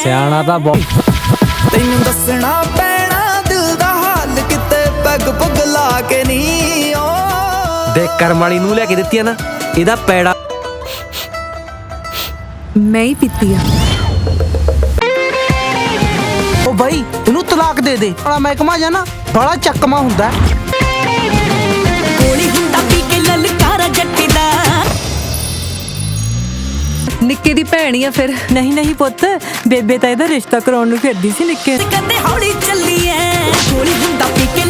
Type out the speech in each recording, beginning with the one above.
ਸਿਆਣਾ ਤਾਂ ਬਹੁਤ। ਤੈਨੂੰ ਦੱਸਣਾ ਪੈਣਾ ਦਿਲ ਦਾ ਹਾਲ, ਕਿਤੇ ਪੈਗ ਪੁਗ ਲਾ ਕੇ ਨਹੀਂ ਓ। ਦੇਖ ਕਰਮ ਵਾਲੀ ਨੂੰ ਲੈ ਕੇ ਦਿੱਤੀ ਆ ਨਾ, ਇਹਦਾ ਪੈੜਾ ਮੈਂ ਹੀ ਪੀਤੀ ਆ। ਉਹ ਬਾਈ ਇਹਨੂੰ ਤਲਾਕ ਦੇ ਦੇ। ਬੜਾ ਮਹਿਕਮਾ ਜਾਂ ਨਾ ਬੜਾ ਚੱਕਮਾ ਹੁੰਦਾ। ਕੋਲੀ ਹੁੰਦਾ ਪੀ ਕੇ ਲਲਕਾਰਾ ਜੱਟੀ ਦਾ। ਨਿੱਕੇ ਦੀ ਭੈਣ ਹੀ ਆ ਫਿਰ। ਨਹੀਂ ਨਹੀਂ ਪੁੱਤ, ਬੇਬੇ ਤਾਂ ਇਹਦਾ ਰਿਸ਼ਤਾ ਕਰਾਉਣ ਨੂੰ ਫਿਰਦੀ ਸੀ ਨਿੱਕੇ। ਕਹਿੰਦੇ ਹੌਲੀ ਚੱਲੀ ਐ, ਕੋਲੀ ਹੁੰਦਾ ਪੀ ਕੇ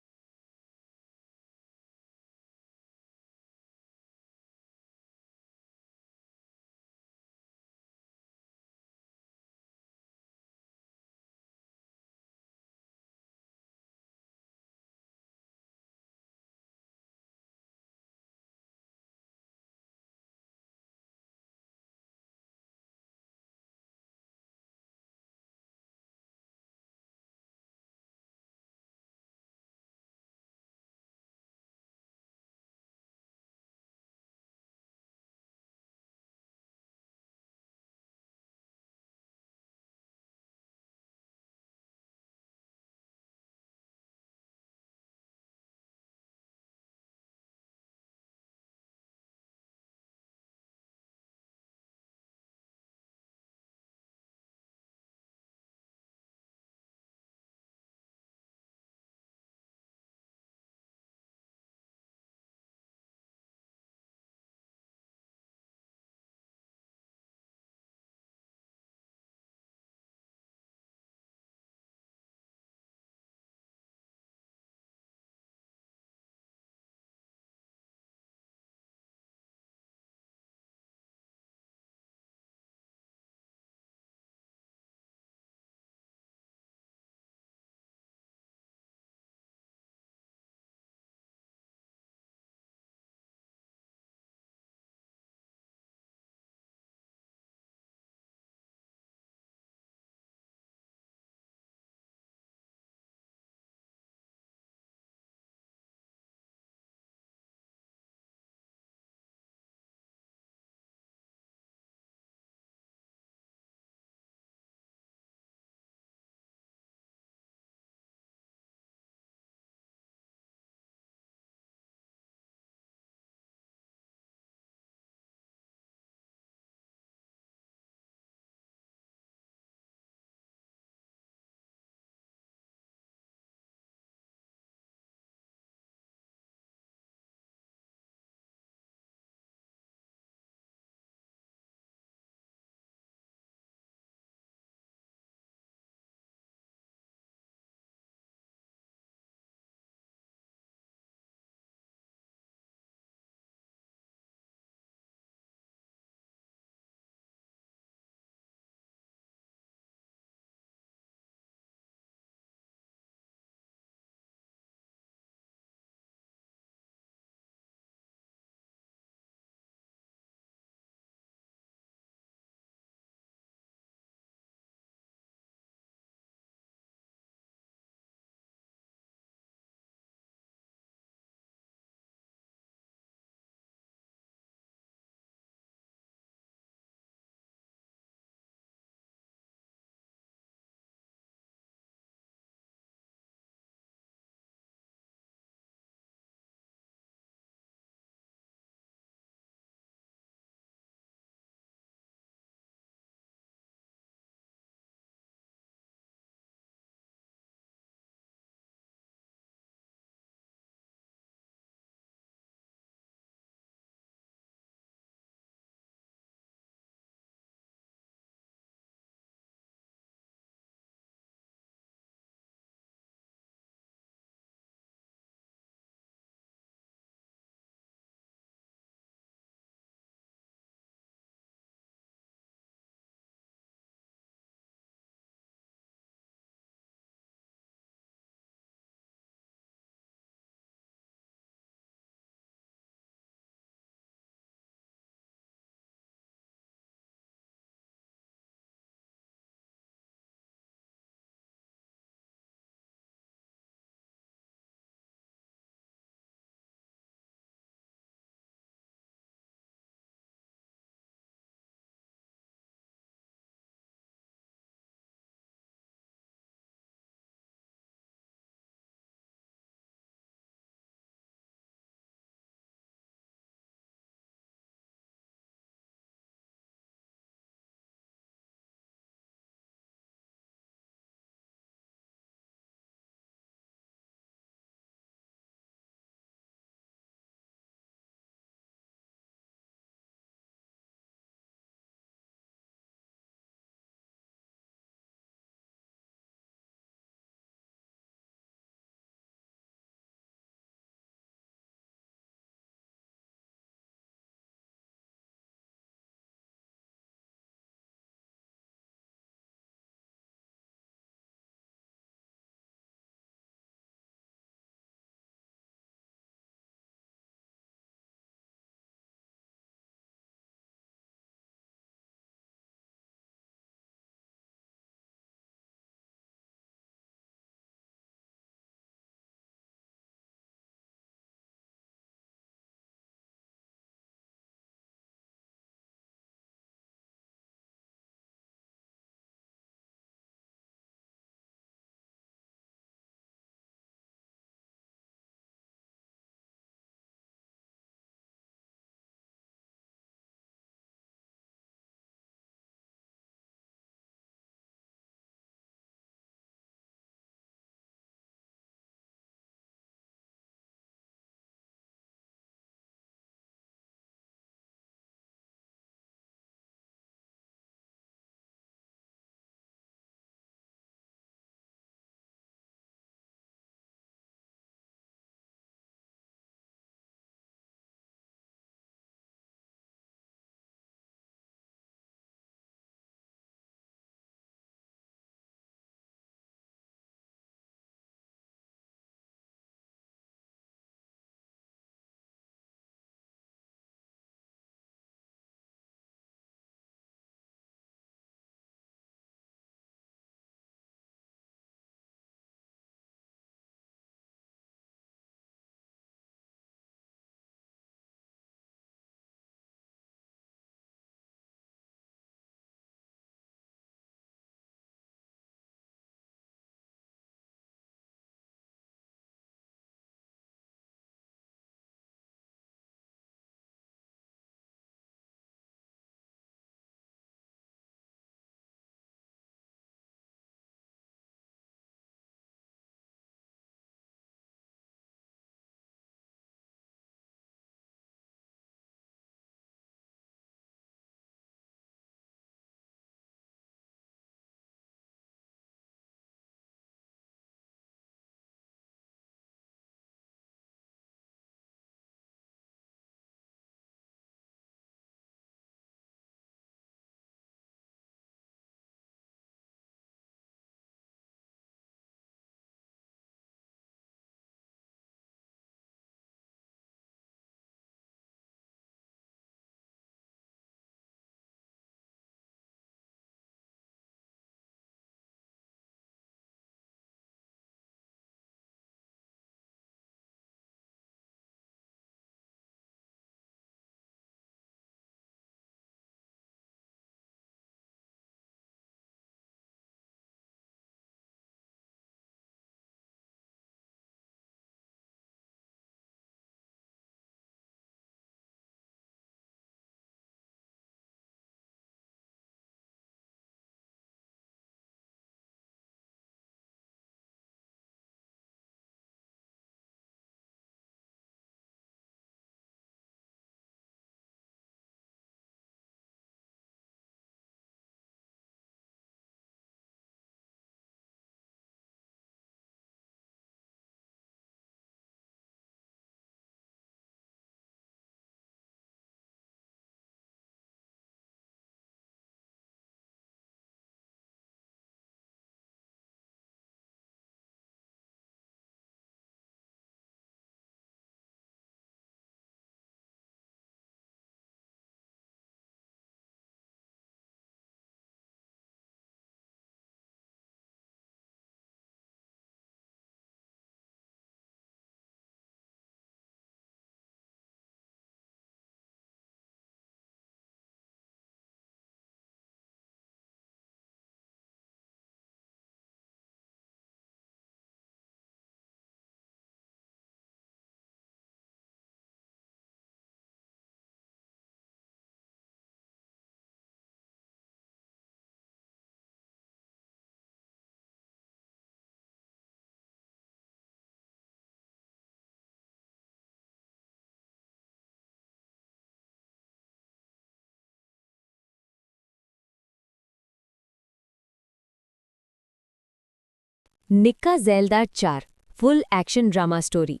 निक्का ज़ैलदार 4 full action drama story.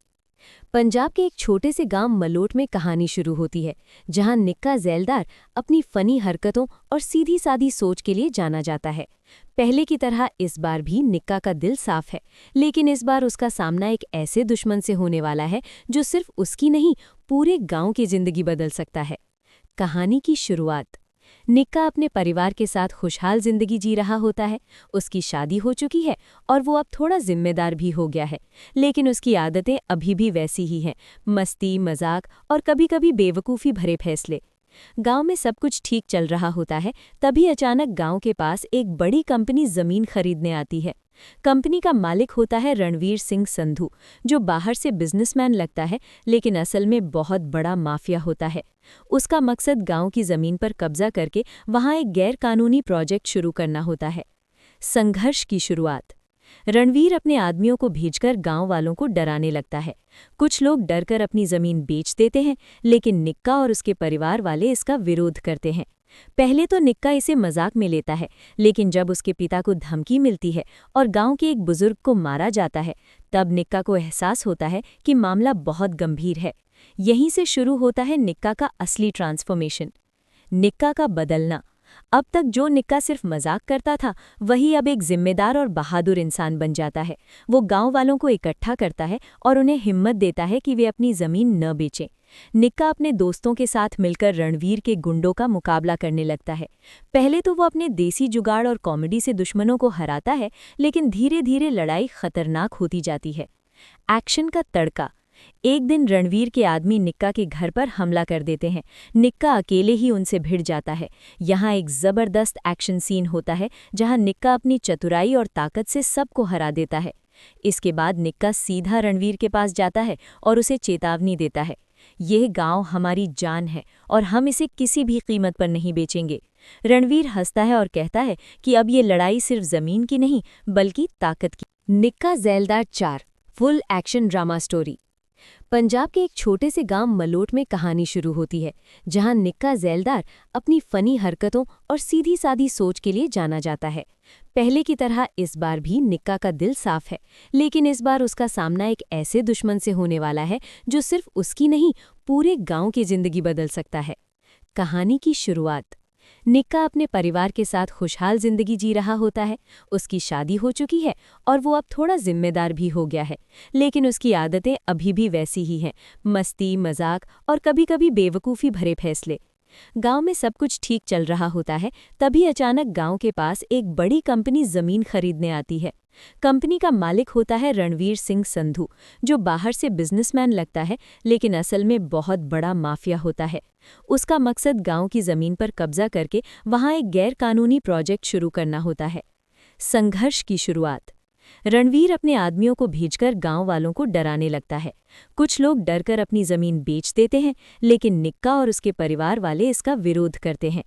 Punjab के एक छोटे से गांव मलोट में कहानी शुरू होती है, जहां निक्का ज़ैलदार अपनी फनी हरकतों और सीधी सादी सोच के लिए जाना जाता है। पहले की तरह इस बार भी निक्का का दिल साफ है, लेकिन इस बार उसका सामना एक ऐसे दुश्मन से होने वाला है जो सिर्फ उसकी नहीं, पूरे गांव की जिंदगी बदल सकता है। कहानी की शुरुआत। निक्का अपने परिवार के साथ खुशहाल जिंदगी जी रहा होता है। उसकी शादी हो चुकी है और वो अब थोड़ा जिम्मेदार भी हो गया है, लेकिन उसकी आदतें अभी भी वैसी ही हैं, मस्ती, मजाक और कभी-कभी बेवकूफ़ी भरे फैसले। गांव में सब कुछ ठीक चल रहा होता है, तभी अचानक गांव के पास एक बड़ी कंपनी जमीन खरीदने आती है। कंपनी का मालिक होता है रणवीर सिंह संधू, जो बाहर से बिजनेसमैन लगता है, लेकिन असल में बहुत बड़ा माफिया होता है। उसका मकसद गांव की जमीन पर कब्जा करके वहां एक गैर कानूनी प्रोजेक्ट शुरू करना होता है। संघर्ष की शुरुआत। रणवीर अपने आदमियों को भेजकर गांव वालों को डराने लगता है। कुछ लोग डरकर अपनी जमीन बेच देते हैं, लेकिन निक्का और उसके परिवार वाले इसका विरोध करते हैं। पहले तो निक्का इसे मजाक में लेता है, लेकिन जब उसके पिता को धमकी मिलती है और गांव के एक बुजुर्ग को मारा जाता है, तब निक्का को एहसास होता है कि मामला बहुत गंभीर है। यहीं से शुरू होता है निक्का का असली ट्रांसफॉर्मेशन। निक्का का बदलना। अब तक जो निक्का सिर्फ मजाक करता था, वही अब एक जिम्मेदार और बहादुर इंसान बन जाता है। वो गांव वालों को इकट्ठा करता है और उन्हें हिम्मत देता है कि वे अपनी जमीन न बेचें। निक्का अपने दोस्तों के साथ मिलकर रणवीर के गुंडों का मुकाबला करने लगता है। पहले तो वो अपने देसी जुगाड़ और कॉमेडी से दुश्मनों को हराता है, लेकिन धीरे धीरे लड़ाई खतरनाक होती जाती है। एक्शन का तड़का। एक दिन रणवीर के आदमी निक्का के घर पर हमला कर देते हैं। निक्का अकेले ही उनसे भिड़ जाता है। यहाँ एक जबरदस्त एक्शन सीन होता है, जहाँ निक्का अपनी चतुराई और ताकत से सबको हरा देता है। इसके बाद निक्का सीधा रणवीर के पास जाता है और उसे चेतावनी देता है, यह गांव हमारी जान है और हम इसे किसी भी कीमत पर नहीं बेचेंगे। रणवीर हंसता है और कहता है कि अब ये लड़ाई सिर्फ जमीन की नहीं, बल्कि ताकत की। निक्का ज़ैलदार 4 full action drama story. Punjab के एक छोटे से गांव मलोट में कहानी शुरू होती है, जहां निक्का ज़ैलदार अपनी फनी हरकतों और सीधी सादी सोच के लिए जाना जाता है। पहले की तरह इस बार भी निक्का का दिल साफ है, लेकिन इस बार उसका सामना एक ऐसे दुश्मन से होने वाला है जो सिर्फ उसकी नहीं, पूरे गांव की जिंदगी बदल सकता है। कहानी की शुरुआत। निक्का अपने परिवार के साथ खुशहाल जिंदगी जी रहा होता है। उसकी शादी हो चुकी है और वो अब थोड़ा जिम्मेदार भी हो गया है, लेकिन उसकी आदतें अभी भी वैसी ही हैं, मस्ती, मजाक और कभी-कभी बेवकूफ़ी भरे फैसले। गांव में सब कुछ ठीक चल रहा होता है, तभी अचानक गांव के पास एक बड़ी कंपनी जमीन खरीदने आती है। कंपनी का मालिक होता है रणवीर सिंह संधू, जो बाहर से बिजनेसमैन लगता है, लेकिन असल में बहुत बड़ा माफिया होता है। उसका मकसद गांव की जमीन पर कब्जा करके वहां एक गैर कानूनी प्रोजेक्ट शुरू करना होता है। संघर्ष की शुरुआत। रणवीर अपने आदमियों को भेजकर गांव वालों को डराने लगता है। कुछ लोग डरकर अपनी जमीन बेच देते हैं, लेकिन निक्का और उसके परिवार वाले इसका विरोध करते हैं।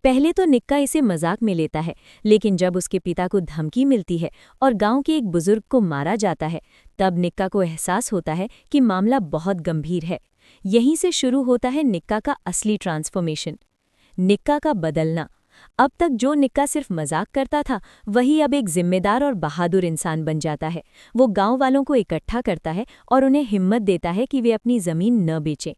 पहले तो निक्का इसे मजाक में लेता है, लेकिन जब उसके पिता को धमकी मिलती है और गांव के एक बुजुर्ग को मारा जाता है, तब निक्का को एहसास होता है कि मामला बहुत गंभीर है। यहीं से शुरू होता है निक्का का असली ट्रांसफॉर्मेशन। निक्का का बदलना। अब तक जो निक्का सिर्फ मजाक करता था, वही अब एक जिम्मेदार और बहादुर इंसान बन जाता है। वो गांव वालों को इकट्ठा करता है और उन्हें हिम्मत देता है कि वे अपनी जमीन न बेचें।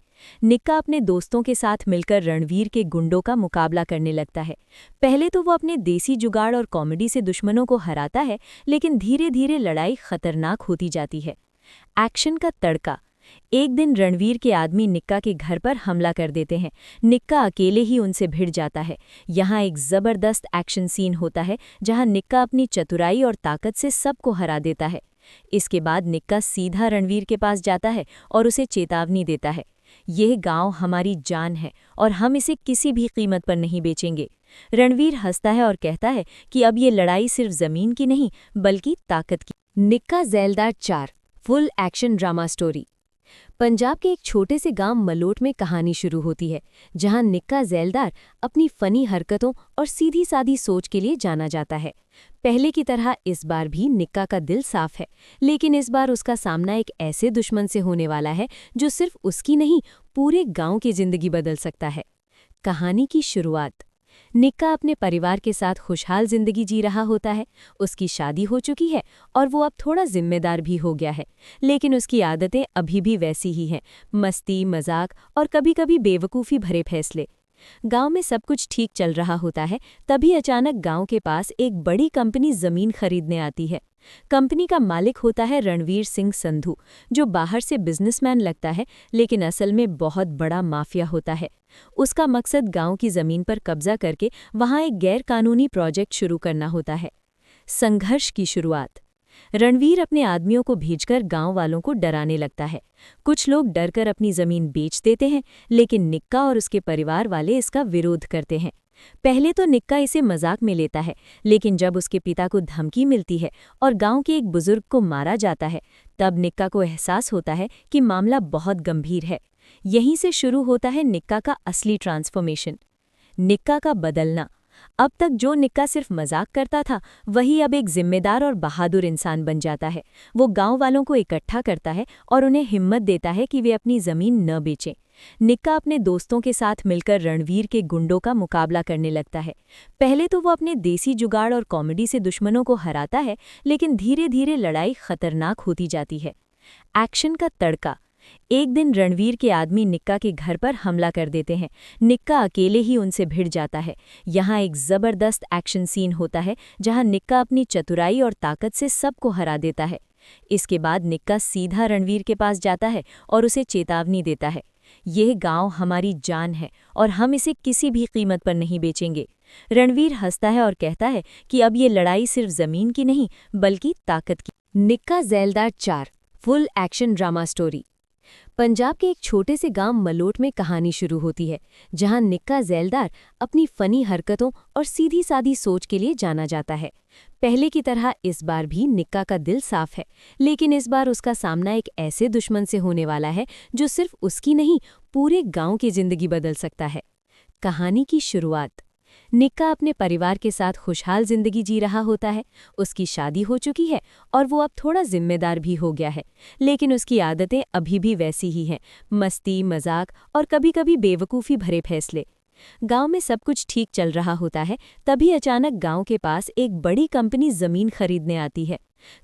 निक्का अपने दोस्तों के साथ मिलकर रणवीर के गुंडों का मुकाबला करने लगता है। पहले तो वो अपने देसी जुगाड़ और कॉमेडी से दुश्मनों को हराता है, लेकिन धीरे धीरे लड़ाई खतरनाक होती जाती है। एक्शन का तड़का। एक दिन रणवीर के आदमी निक्का के घर पर हमला कर देते हैं। निक्का अकेले ही उनसे भिड़ जाता है। यहाँ एक जबरदस्त एक्शन सीन होता है, जहाँ निक्का अपनी चतुराई और ताकत से सबको हरा देता है। इसके बाद निक्का सीधा रणवीर के पास जाता है और उसे चेतावनी देता है, यह गांव हमारी जान है और हम इसे किसी भी कीमत पर नहीं बेचेंगे। रणवीर हंसता है और कहता है कि अब ये लड़ाई सिर्फ जमीन की नहीं, बल्कि ताकत की। निक्का ज़ैलदार 4 full action drama story. Punjab के एक छोटे से गांव मलोट में कहानी शुरू होती है, जहां निक्का ज़ैलदार अपनी फनी हरकतों और सीधी सादी सोच के लिए जाना जाता है। पहले की तरह इस बार भी निक्का का दिल साफ है, लेकिन इस बार उसका सामना एक ऐसे दुश्मन से होने वाला है जो सिर्फ उसकी नहीं, पूरे गांव की जिंदगी बदल सकता है। कहानी की शुरुआत। निक्का अपने परिवार के साथ खुशहाल जिंदगी जी रहा होता है। उसकी शादी हो चुकी है और वो अब थोड़ा जिम्मेदार भी हो गया है, लेकिन उसकी आदतें अभी भी वैसी ही हैं, मस्ती, मजाक और कभी-कभी बेवकूफ़ी भरे फैसले। गांव में सब कुछ ठीक चल रहा होता है, तभी अचानक गांव के पास एक बड़ी कंपनी जमीन खरीदने आती है। कंपनी का मालिक होता है रणवीर सिंह संधू, जो बाहर से बिजनेसमैन लगता है लेकिन असल में बहुत बड़ा माफिया होता है। उसका मकसद गांव की जमीन पर कब्जा करके वहां एक गैर कानूनी प्रोजेक्ट शुरू करना होता है। संघर्ष की शुरुआत। रणवीर अपने आदमियों को भेजकर गांव वालों को डराने लगता है। कुछ लोग डरकर अपनी जमीन बेच देते हैं, लेकिन निक्का और उसके परिवार वाले इसका विरोध करते हैं। पहले तो निक्का इसे मजाक में लेता है, लेकिन जब उसके पिता को धमकी मिलती है और गांव के एक बुजुर्ग को मारा जाता है, तब निक्का को एहसास होता है कि मामला बहुत गंभीर है। यहीं से शुरू होता है निक्का का असली ट्रांसफॉर्मेशन। निक्का का बदलना। अब तक जो निक्का सिर्फ मजाक करता था, वही अब एक जिम्मेदार और बहादुर इंसान बन जाता है। वो गांव वालों को इकट्ठा करता है और उन्हें हिम्मत देता है कि वे अपनी जमीन न बेचें। निक्का अपने दोस्तों के साथ मिलकर रणवीर के गुंडों का मुकाबला करने लगता है। पहले तो वो अपने देसी जुगाड़ और कॉमेडी से दुश्मनों को हराता है, लेकिन धीरे धीरे लड़ाई खतरनाक होती जाती है। एक्शन का तड़का। एक दिन रणवीर के आदमी निक्का के घर पर हमला कर देते हैं। निक्का अकेले ही उनसे भिड़ जाता है। यहाँ एक जबरदस्त एक्शन सीन होता है, जहाँ निक्का अपनी चतुराई और ताकत से सबको हरा देता है। इसके बाद निक्का सीधा रणवीर के पास जाता है और उसे चेतावनी देता है, यह गांव हमारी जान है और हम इसे किसी भी कीमत पर नहीं बेचेंगे। रणवीर हंसता है और कहता है कि अब ये लड़ाई सिर्फ जमीन की नहीं, बल्कि ताकत की। निक्का ज़ैलदार 4 full action drama story. Punjab के एक छोटे से गांव मलोट में कहानी शुरू होती है, जहां निक्का ज़ैलदार अपनी फनी हरकतों और सीधी सादी सोच के लिए जाना जाता है। पहले की तरह इस बार भी निक्का का दिल साफ है, लेकिन इस बार उसका सामना एक ऐसे दुश्मन से होने वाला है जो सिर्फ उसकी नहीं, पूरे गांव की जिंदगी बदल सकता है। कहानी की शुरुआत। निक्का अपने परिवार के साथ खुशहाल जिंदगी जी रहा होता है। उसकी शादी हो चुकी है और वो अब थोड़ा जिम्मेदार भी हो गया है, लेकिन उसकी आदतें अभी भी वैसी ही हैं, मस्ती, मजाक और कभी-कभी बेवकूफ़ी भरे फैसले। गांव में सब कुछ ठीक चल रहा होता है, तभी अचानक गांव के पास एक बड़ी कंपनी जमीन खरीदने आती है।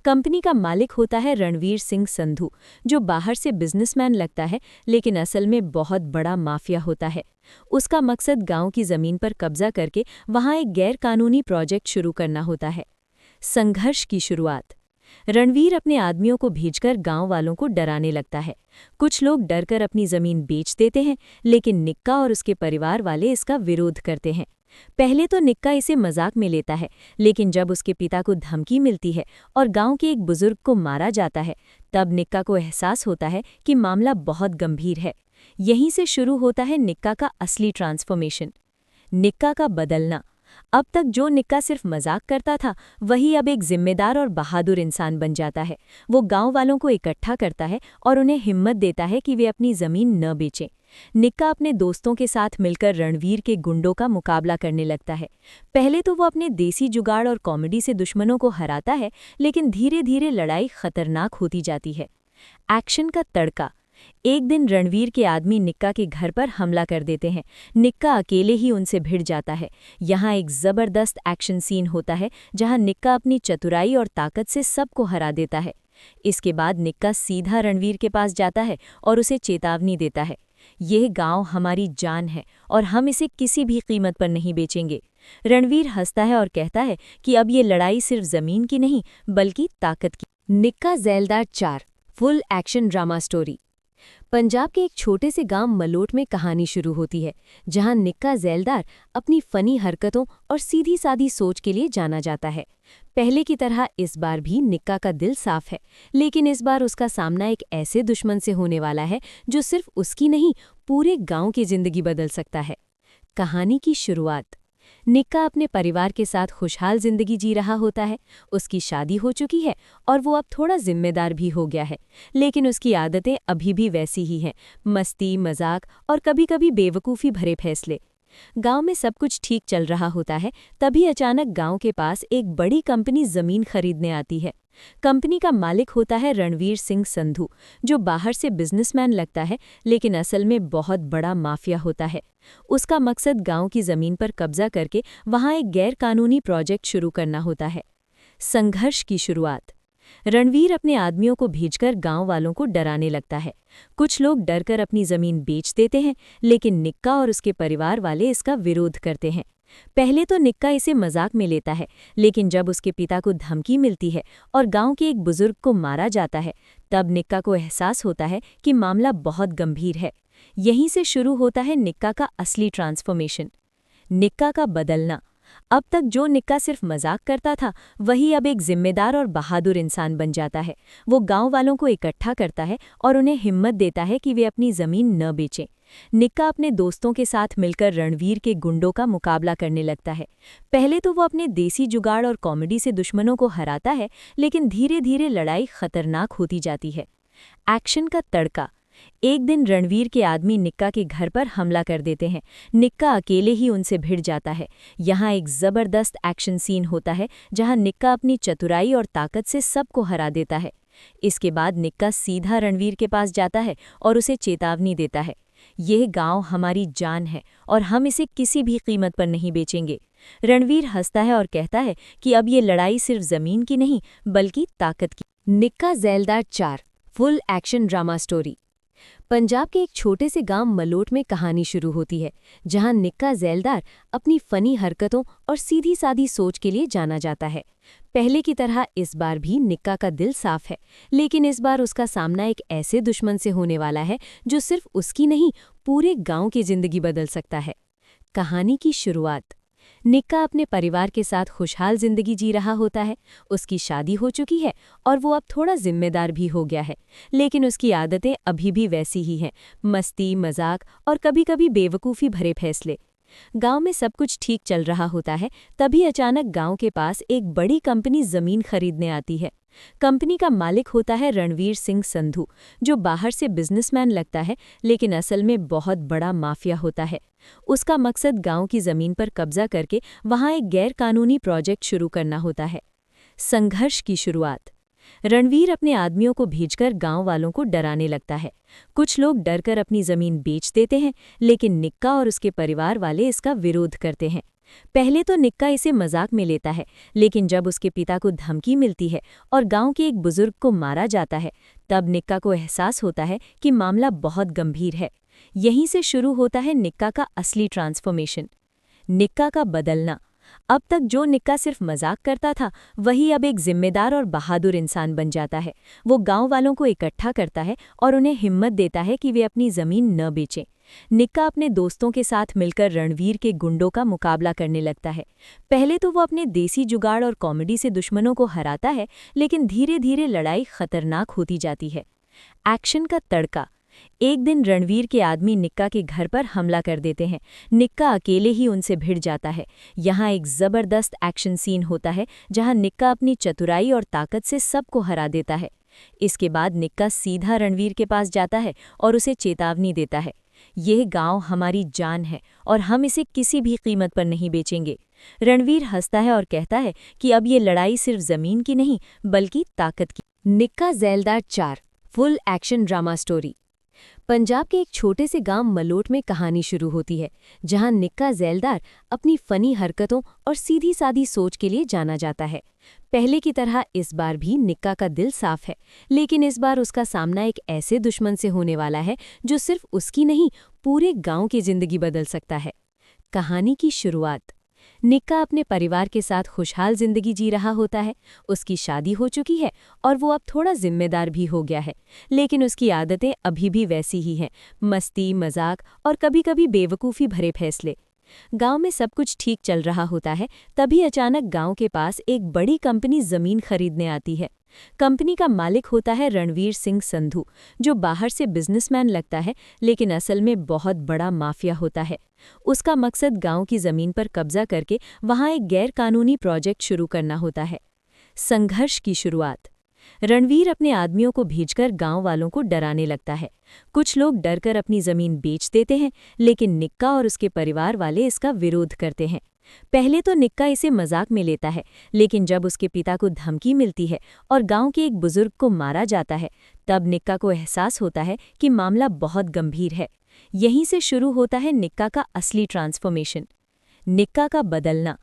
कंपनी का मालिक होता है रणवीर सिंह संधू, जो बाहर से बिजनेसमैन लगता है, लेकिन असल में बहुत बड़ा माफिया होता है। उसका मकसद गांव की जमीन पर कब्जा करके वहां एक गैर कानूनी प्रोजेक्ट शुरू करना होता है। संघर्ष की शुरुआत। रणवीर अपने आदमियों को भेजकर गांव वालों को डराने लगता है। कुछ लोग डरकर अपनी जमीन बेच देते हैं, लेकिन निक्का और उसके परिवार वाले इसका विरोध करते हैं। पहले तो निक्का इसे मजाक में लेता है, लेकिन जब उसके पिता को धमकी मिलती है और गांव के एक बुजुर्ग को मारा जाता है, तब निक्का को एहसास होता है कि मामला बहुत गंभीर है। यहीं से शुरू होता है निक्का का असली ट्रांसफॉर्मेशन। निक्का का बदलना। अब तक जो निक्का सिर्फ मजाक करता था, वही अब एक जिम्मेदार और बहादुर इंसान बन जाता है। वो गांव वालों को इकट्ठा करता है और उन्हें हिम्मत देता है कि वे अपनी जमीन न बेचें। निक्का अपने दोस्तों के साथ मिलकर रणवीर के गुंडों का मुकाबला करने लगता है। पहले तो वो अपने देसी जुगाड़ और कॉमेडी से दुश्मनों को हराता है, लेकिन धीरे धीरे लड़ाई खतरनाक होती जाती है। एक्शन का तड़का। एक दिन रणवीर के आदमी निक्का के घर पर हमला कर देते हैं। निक्का अकेले ही उनसे भिड़ जाता है। यहाँ एक जबरदस्त एक्शन सीन होता है, जहाँ निक्का अपनी चतुराई और ताकत से सबको हरा देता है। इसके बाद निक्का सीधा रणवीर के पास जाता है और उसे चेतावनी देता है, यह गांव हमारी जान है और हम इसे किसी भी कीमत पर नहीं बेचेंगे। रणवीर हंसता है और कहता है कि अब ये लड़ाई सिर्फ जमीन की नहीं, बल्कि ताकत की। निक्का ज़ैलदार 4 full action drama story. Punjab के एक छोटे से गांव मलोट में कहानी शुरू होती है, जहां निक्का ज़ैलदार अपनी फनी हरकतों और सीधी सादी सोच के लिए जाना जाता है। पहले की तरह इस बार भी निक्का का दिल साफ है, लेकिन इस बार उसका सामना एक ऐसे दुश्मन से होने वाला है जो सिर्फ उसकी नहीं, पूरे गांव की जिंदगी बदल सकता है। कहानी की शुरुआत। निक्का अपने परिवार के साथ खुशहाल जिंदगी जी रहा होता है। उसकी शादी हो चुकी है और वो अब थोड़ा जिम्मेदार भी हो गया है, लेकिन उसकी आदतें अभी भी वैसी ही हैं, मस्ती, मजाक और कभी-कभी बेवकूफ़ी भरे फैसले। गांव में सब कुछ ठीक चल रहा होता है, तभी अचानक गांव के पास एक बड़ी कंपनी जमीन खरीदने आती है। कंपनी का मालिक होता है रणवीर सिंह संधू, जो बाहर से बिजनेसमैन लगता है लेकिन असल में बहुत बड़ा माफिया होता है। उसका मकसद गांव की जमीन पर कब्जा करके वहां एक गैर कानूनी प्रोजेक्ट शुरू करना होता है। संघर्ष की शुरुआत। रणवीर अपने आदमियों को भेजकर गांव वालों को डराने लगता है। कुछ लोग डरकर अपनी जमीन बेच देते हैं, लेकिन निक्का और उसके परिवार वाले इसका विरोध करते हैं। पहले तो निक्का इसे मजाक में लेता है, लेकिन जब उसके पिता को धमकी मिलती है और गांव के एक बुजुर्ग को मारा जाता है, तब निक्का को एहसास होता है कि मामला बहुत गंभीर है। यहीं से शुरू होता है निक्का का असली ट्रांसफॉर्मेशन। निक्का का बदलना। अब तक जो निक्का सिर्फ मजाक करता था, वही अब एक जिम्मेदार और बहादुर इंसान बन जाता है। वो गांव वालों को इकट्ठा करता है और उन्हें हिम्मत देता है कि वे अपनी जमीन न बेचें। निक्का अपने दोस्तों के साथ मिलकर रणवीर के गुंडों का मुकाबला करने लगता है। पहले तो वो अपने देसी जुगाड़ और कॉमेडी से दुश्मनों को हराता है, लेकिन धीरे धीरे लड़ाई खतरनाक होती जाती है। एक्शन का तड़का। एक दिन रणवीर के आदमी निक्का के घर पर हमला कर देते हैं। निक्का अकेले ही उनसे भिड़ जाता है। यहाँ एक जबरदस्त एक्शन सीन होता है, जहाँ निक्का अपनी चतुराई और ताकत से सबको हरा देता है। इसके बाद निक्का सीधा रणवीर के पास जाता है और उसे चेतावनी देता है, यह गांव हमारी जान है और हम इसे किसी भी कीमत पर नहीं बेचेंगे। रणवीर हंसता है और कहता है कि अब ये लड़ाई सिर्फ जमीन की नहीं, बल्कि ताकत की। निक्का ज़ैलदार 4 full action drama story. Punjab के एक छोटे से गांव मलोट में कहानी शुरू होती है, जहां निक्का ज़ैलदार अपनी फनी हरकतों और सीधी सादी सोच के लिए जाना जाता है। पहले की तरह इस बार भी निक्का का दिल साफ है, लेकिन इस बार उसका सामना एक ऐसे दुश्मन से होने वाला है जो सिर्फ उसकी नहीं, पूरे गांव की जिंदगी बदल सकता है। कहानी की शुरुआत। निक्का अपने परिवार के साथ खुशहाल जिंदगी जी रहा होता है। उसकी शादी हो चुकी है और वो अब थोड़ा जिम्मेदार भी हो गया है, लेकिन उसकी आदतें अभी भी वैसी ही हैं, मस्ती, मजाक और कभी-कभी बेवकूफ़ी भरे फैसले। गांव में सब कुछ ठीक चल रहा होता है, तभी अचानक गांव के पास एक बड़ी कंपनी जमीन खरीदने आती है। कंपनी का मालिक होता है रणवीर सिंह संधू, जो बाहर से बिजनेसमैन लगता है, लेकिन असल में बहुत बड़ा माफिया होता है। उसका मकसद गांव की जमीन पर कब्जा करके वहां एक गैर कानूनी प्रोजेक्ट शुरू करना होता है। संघर्ष की शुरुआत। रणवीर अपने आदमियों को भेजकर गांव वालों को डराने लगता है। कुछ लोग डरकर अपनी जमीन बेच देते हैं, लेकिन निक्का और उसके परिवार वाले इसका विरोध करते हैं। पहले तो निक्का इसे मजाक में लेता है, लेकिन जब उसके पिता को धमकी मिलती है और गांव के एक बुजुर्ग को मारा जाता है, तब निक्का को एहसास होता है कि मामला बहुत गंभीर है। यहीं से शुरू होता है निक्का का असली ट्रांसफॉर्मेशन। निक्का का बदलना। अब तक जो निक्का सिर्फ मजाक करता था, वही अब एक जिम्मेदार और बहादुर इंसान बन जाता है। वो गांव वालों को इकट्ठा करता है और उन्हें हिम्मत देता है कि वे अपनी जमीन न बेचें। निक्का अपने दोस्तों के साथ मिलकर रणवीर के गुंडों का मुकाबला करने लगता है। पहले तो वो अपने देसी जुगाड़ और कॉमेडी से दुश्मनों को हराता है, लेकिन धीरे धीरे लड़ाई खतरनाक होती जाती है। एक्शन का तड़का। एक दिन रणवीर के आदमी निक्का के घर पर हमला कर देते हैं। निक्का अकेले ही उनसे भिड़ जाता है। यहाँ एक जबरदस्त एक्शन सीन होता है, जहाँ निक्का अपनी चतुराई और ताकत से सबको हरा देता है। इसके बाद निक्का सीधा रणवीर के पास जाता है और उसे चेतावनी देता है, यह गांव हमारी जान है और हम इसे किसी भी कीमत पर नहीं बेचेंगे। रणवीर हंसता है और कहता है कि अब ये लड़ाई सिर्फ जमीन की नहीं, बल्कि ताकत की। निक्का ज़ैलदार 4 full action drama story. Punjab के एक छोटे से गांव मलोट में कहानी शुरू होती है, जहां निक्का ज़ैलदार अपनी फनी हरकतों और सीधी सादी सोच के लिए जाना जाता है। पहले की तरह इस बार भी निक्का का दिल साफ है, लेकिन इस बार उसका सामना एक ऐसे दुश्मन से होने वाला है जो सिर्फ उसकी नहीं, पूरे गांव की जिंदगी बदल सकता है। कहानी की शुरुआत। निक्का अपने परिवार के साथ खुशहाल जिंदगी जी रहा होता है। उसकी शादी हो चुकी है और वो अब थोड़ा जिम्मेदार भी हो गया है, लेकिन उसकी आदतें अभी भी वैसी ही हैं, मस्ती, मजाक और कभी-कभी बेवकूफ़ी भरे फैसले। गांव में सब कुछ ठीक चल रहा होता है, तभी अचानक गांव के पास एक बड़ी कंपनी जमीन खरीदने आती है। कंपनी का मालिक होता है रणवीर सिंह संधू, जो बाहर से बिजनेसमैन लगता है, लेकिन असल में बहुत बड़ा माफिया होता है। उसका मकसद गांव की जमीन पर कब्जा करके वहां एक गैर कानूनी प्रोजेक्ट शुरू करना होता है। संघर्ष की शुरुआत। रणवीर अपने आदमियों को भेजकर गांव वालों को डराने लगता है। कुछ लोग डरकर अपनी जमीन बेच देते हैं, लेकिन निक्का और उसके परिवार वाले इसका विरोध करते हैं। पहले तो निक्का इसे मजाक में लेता है, लेकिन जब उसके पिता को धमकी मिलती है और गांव के एक बुजुर्ग को मारा जाता है, तब निक्का को एहसास होता है कि मामला बहुत गंभीर है। यहीं से शुरू होता है निक्का का असली ट्रांसफॉर्मेशन। निक्का का बदलना।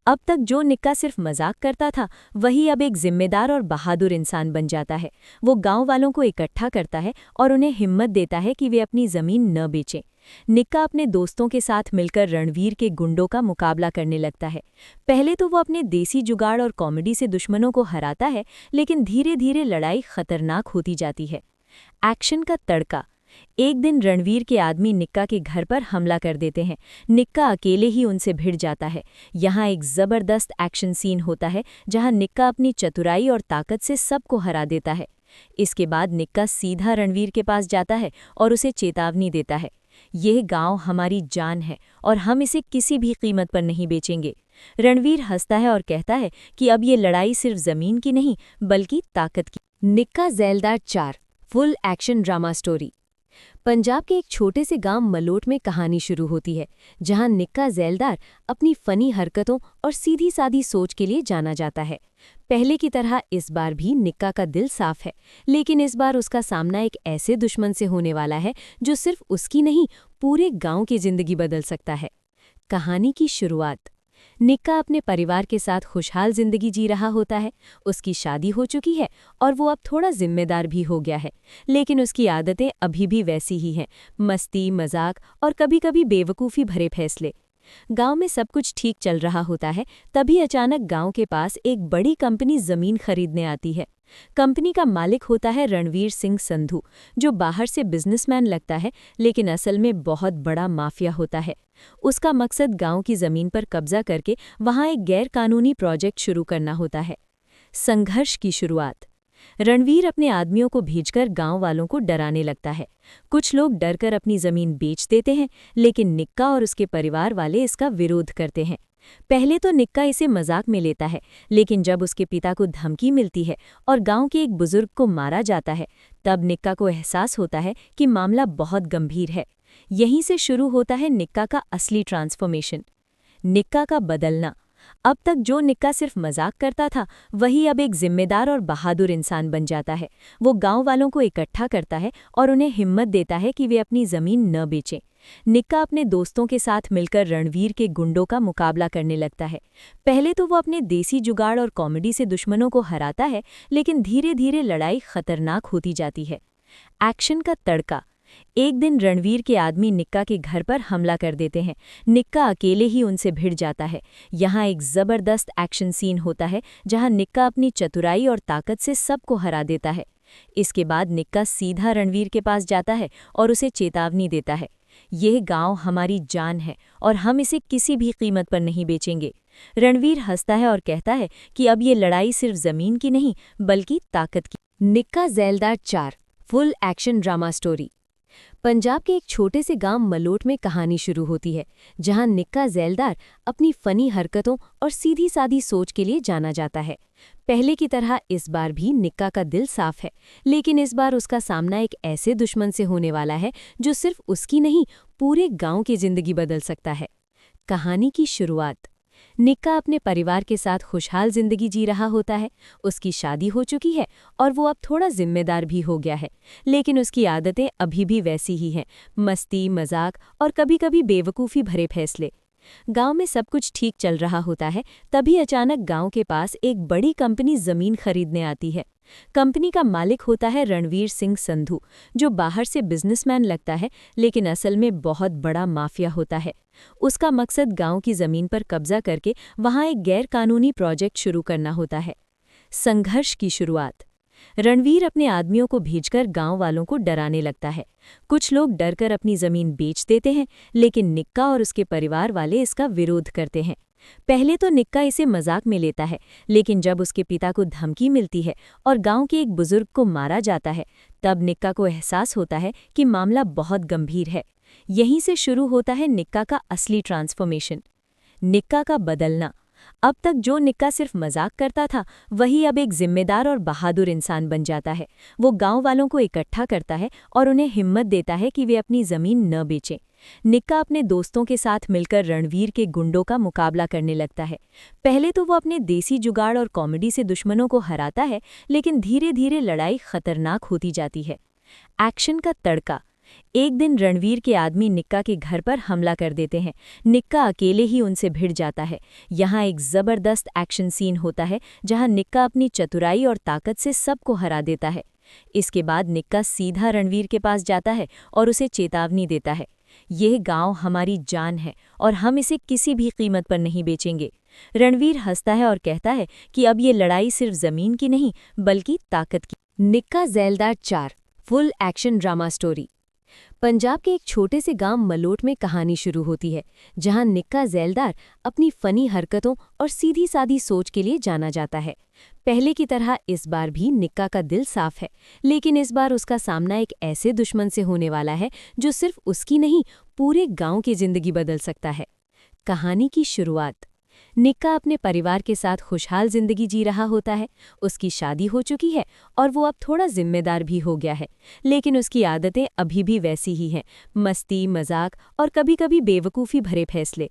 अब तक जो निक्का सिर्फ मजाक करता था, वही अब एक जिम्मेदार और बहादुर इंसान बन जाता है। वो गांव वालों को इकट्ठा करता है और उन्हें हिम्मत देता है कि वे अपनी जमीन न बेचें। निक्का अपने दोस्तों के साथ मिलकर रणवीर के गुंडों का मुकाबला करने लगता है। पहले तो वो अपने देसी जुगाड़ और कॉमेडी से दुश्मनों को हराता है, लेकिन धीरे धीरे लड़ाई खतरनाक होती जाती है। एक्शन का तड़का। एक दिन रणवीर के आदमी निक्का के घर पर हमला कर देते हैं। निक्का अकेले ही उनसे भिड़ जाता है। यहाँ एक जबरदस्त एक्शन सीन होता है, जहाँ निक्का अपनी चतुराई और ताकत से सबको हरा देता है। इसके बाद निक्का सीधा रणवीर के पास जाता है और उसे चेतावनी देता है, यह गांव हमारी जान है और हम इसे किसी भी कीमत पर नहीं बेचेंगे। रणवीर हंसता है और कहता है कि अब ये लड़ाई सिर्फ जमीन की नहीं, बल्कि ताकत की। निक्का ज़ैलदार 4 full action drama story. Punjab के एक छोटे से गांव मलोट में कहानी शुरू होती है, जहां निक्का ज़ैलदार अपनी फनी हरकतों और सीधी सादी सोच के लिए जाना जाता है। पहले की तरह इस बार भी निक्का का दिल साफ है, लेकिन इस बार उसका सामना एक ऐसे दुश्मन से होने वाला है जो सिर्फ उसकी नहीं, पूरे गांव की जिंदगी बदल सकता है। कहानी की शुरुआत। निक्का अपने परिवार के साथ खुशहाल जिंदगी जी रहा होता है। उसकी शादी हो चुकी है और वो अब थोड़ा जिम्मेदार भी हो गया है, लेकिन उसकी आदतें अभी भी वैसी ही हैं, मस्ती, मजाक और कभी-कभी बेवकूफ़ी भरे फैसले। गांव में सब कुछ ठीक चल रहा होता है, तभी अचानक गांव के पास एक बड़ी कंपनी जमीन खरीदने आती है। कंपनी का मालिक होता है रणवीर सिंह संधू, जो बाहर से बिजनेसमैन लगता है, लेकिन असल में बहुत बड़ा माफिया होता है। उसका मकसद गांव की जमीन पर कब्जा करके वहां एक गैर कानूनी प्रोजेक्ट शुरू करना होता है। संघर्ष की शुरुआत। रणवीर अपने आदमियों को भेजकर गांव वालों को डराने लगता है। कुछ लोग डरकर अपनी जमीन बेच देते हैं, लेकिन निक्का और उसके परिवार वाले इसका विरोध करते हैं। पहले तो निक्का इसे मजाक में लेता है, लेकिन जब उसके पिता को धमकी मिलती है और गांव के एक बुजुर्ग को मारा जाता है, तब निक्का को एहसास होता है कि मामला बहुत गंभीर है। यहीं से शुरू होता है निक्का का असली ट्रांसफॉर्मेशन। निक्का का बदलना। अब तक जो निक्का सिर्फ मजाक करता था, वही अब एक जिम्मेदार और बहादुर इंसान बन जाता है। वो गांव वालों को इकट्ठा करता है और उन्हें हिम्मत देता है कि वे अपनी जमीन न बेचें। निक्का अपने दोस्तों के साथ मिलकर रणवीर के गुंडों का मुकाबला करने लगता है। पहले तो वो अपने देसी जुगाड़ और कॉमेडी से दुश्मनों को हराता है, लेकिन धीरे धीरे लड़ाई खतरनाक होती जाती है। एक्शन का तड़का। एक दिन रणवीर के आदमी निक्का के घर पर हमला कर देते हैं। निक्का अकेले ही उनसे भिड़ जाता है। यहाँ एक जबरदस्त एक्शन सीन होता है, जहाँ निक्का अपनी चतुराई और ताकत से सबको हरा देता है। इसके बाद निक्का सीधा रणवीर के पास जाता है और उसे चेतावनी देता है, यह गांव हमारी जान है और हम इसे किसी भी कीमत पर नहीं बेचेंगे। रणवीर हंसता है और कहता है कि अब ये लड़ाई सिर्फ जमीन की नहीं, बल्कि ताकत की। निक्का ज़ैलदार 4 full action drama story. Punjab के एक छोटे से गांव मलोट में कहानी शुरू होती है, जहां निक्का ज़ैलदार अपनी फनी हरकतों और सीधी सादी सोच के लिए जाना जाता है। पहले की तरह इस बार भी निक्का का दिल साफ है, लेकिन इस बार उसका सामना एक ऐसे दुश्मन से होने वाला है जो सिर्फ उसकी नहीं, पूरे गांव की जिंदगी बदल सकता है। कहानी की शुरुआत। निक्का अपने परिवार के साथ खुशहाल जिंदगी जी रहा होता है। उसकी शादी हो चुकी है और वो अब थोड़ा जिम्मेदार भी हो गया है, लेकिन उसकी आदतें अभी भी वैसी ही हैं, मस्ती, मजाक और कभी-कभी बेवकूफ़ी भरे फैसले। गांव में सब कुछ ठीक चल रहा होता है, तभी अचानक गांव के पास एक बड़ी कंपनी जमीन खरीदने आती है। कंपनी का मालिक होता है रणवीर सिंह संधू, जो बाहर से बिजनेसमैन लगता है, लेकिन असल में बहुत बड़ा माफिया होता है। उसका मकसद गांव की जमीन पर कब्जा करके वहां एक गैर कानूनी प्रोजेक्ट शुरू करना होता है। संघर्ष की शुरुआत। रणवीर अपने आदमियों को भेजकर गांव वालों को डराने लगता है। कुछ लोग डरकर अपनी जमीन बेच देते हैं, लेकिन निक्का और उसके परिवार वाले इसका विरोध करते हैं। पहले तो निक्का इसे मजाक में लेता है, लेकिन जब उसके पिता को धमकी मिलती है और गांव के एक बुजुर्ग को मारा जाता है, तब निक्का को एहसास होता है कि मामला बहुत गंभीर है। यहीं से शुरू होता है निक्का का असली ट्रांसफॉर्मेशन। निक्का का बदलना। अब तक जो निक्का सिर्फ मजाक करता था, वही अब एक जिम्मेदार और बहादुर इंसान बन जाता है। वो गांव वालों को इकट्ठा करता है और उन्हें हिम्मत देता है कि वे अपनी जमीन न बेचें। निक्का अपने दोस्तों के साथ मिलकर रणवीर के गुंडों का मुकाबला करने लगता है। पहले तो वो अपने देसी जुगाड़ और कॉमेडी से दुश्मनों को हराता है, लेकिन धीरे धीरे लड़ाई खतरनाक होती जाती है। एक्शन का तड़का। एक दिन रणवीर के आदमी निक्का के घर पर हमला कर देते हैं। निक्का अकेले ही उनसे भिड़ जाता है। यहाँ एक जबरदस्त एक्शन सीन होता है जहाँ निक्का अपनी चतुराई और ताकत से सबको हरा देता है। इसके बाद निक्का सीधा रणवीर के पास जाता है और उसे चेतावनी देता है, यह गांव हमारी जान है और हम इसे किसी भी कीमत पर नहीं बेचेंगे। रणवीर हंसता है और कहता है कि अब ये लड़ाई सिर्फ जमीन की नहीं बल्कि ताकत की। निक्का ज़ैलदार 4 full action drama story. Punjab के एक छोटे से गांव मलोट में कहानी शुरू होती है, जहां निक्का ज़ैलदार अपनी फनी हरकतों और सीधी सादी सोच के लिए जाना जाता है। पहले की तरह इस बार भी निक्का का दिल साफ है, लेकिन इस बार उसका सामना एक ऐसे दुश्मन से होने वाला है जो सिर्फ उसकी नहीं, पूरे गांव की जिंदगी बदल सकता है। कहानी की शुरुआत। निक्का अपने परिवार के साथ खुशहाल जिंदगी जी रहा होता है। उसकी शादी हो चुकी है और वो अब थोड़ा जिम्मेदार भी हो गया है, लेकिन उसकी आदतें अभी भी वैसी ही हैं, मस्ती, मजाक और कभी-कभी बेवकूफ़ी भरे फैसले।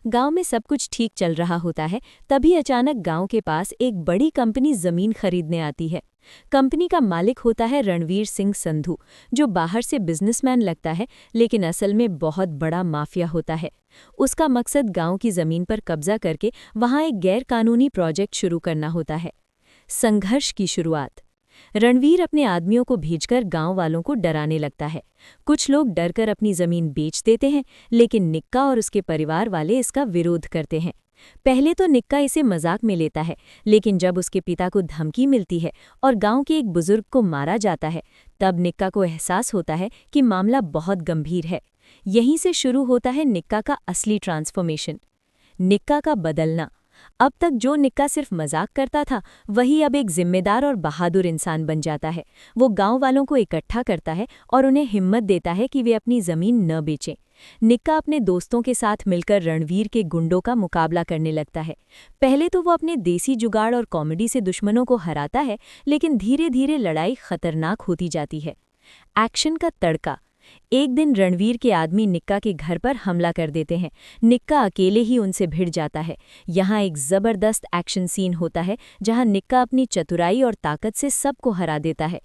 गांव में सब कुछ ठीक चल रहा होता है, तभी अचानक गांव के पास एक बड़ी कंपनी जमीन खरीदने आती है। कंपनी का मालिक होता है रणवीर सिंह संधू, जो बाहर से बिजनेसमैन लगता है, लेकिन असल में बहुत बड़ा माफिया होता है। उसका मकसद गांव की जमीन पर कब्जा करके वहां एक गैर कानूनी प्रोजेक्ट शुरू करना होता है। संघर्ष की शुरुआत। रणवीर अपने आदमियों को भेजकर गांव वालों को डराने लगता है। कुछ लोग डरकर अपनी जमीन बेच देते हैं, लेकिन निक्का और उसके परिवार वाले इसका विरोध करते हैं। पहले तो निक्का इसे मजाक में लेता है, लेकिन जब उसके पिता को धमकी मिलती है और गांव के एक बुजुर्ग को मारा जाता है, तब निक्का को एहसास होता है कि मामला बहुत गंभीर है। यहीं से शुरू होता है निक्का का असली ट्रांसफॉर्मेशन। निक्का का बदलना। अब तक जो निक्का सिर्फ मजाक करता था, वही अब एक जिम्मेदार और बहादुर इंसान बन जाता है। वो गांव वालों को इकट्ठा करता है और उन्हें हिम्मत देता है कि वे अपनी जमीन न बेचें। निक्का अपने दोस्तों के साथ मिलकर रणवीर के गुंडों का मुकाबला करने लगता है। पहले तो वो अपने देसी जुगाड़ और कॉमेडी से दुश्मनों को हराता है, लेकिन धीरे धीरे लड़ाई खतरनाक होती जाती है। एक्शन का तड़का। एक दिन रणवीर के आदमी निक्का के घर पर हमला कर देते हैं। निक्का अकेले ही उनसे भिड़ जाता है। यहाँ एक जबरदस्त एक्शन सीन होता है जहाँ निक्का अपनी चतुराई और ताकत से सबको हरा देता है।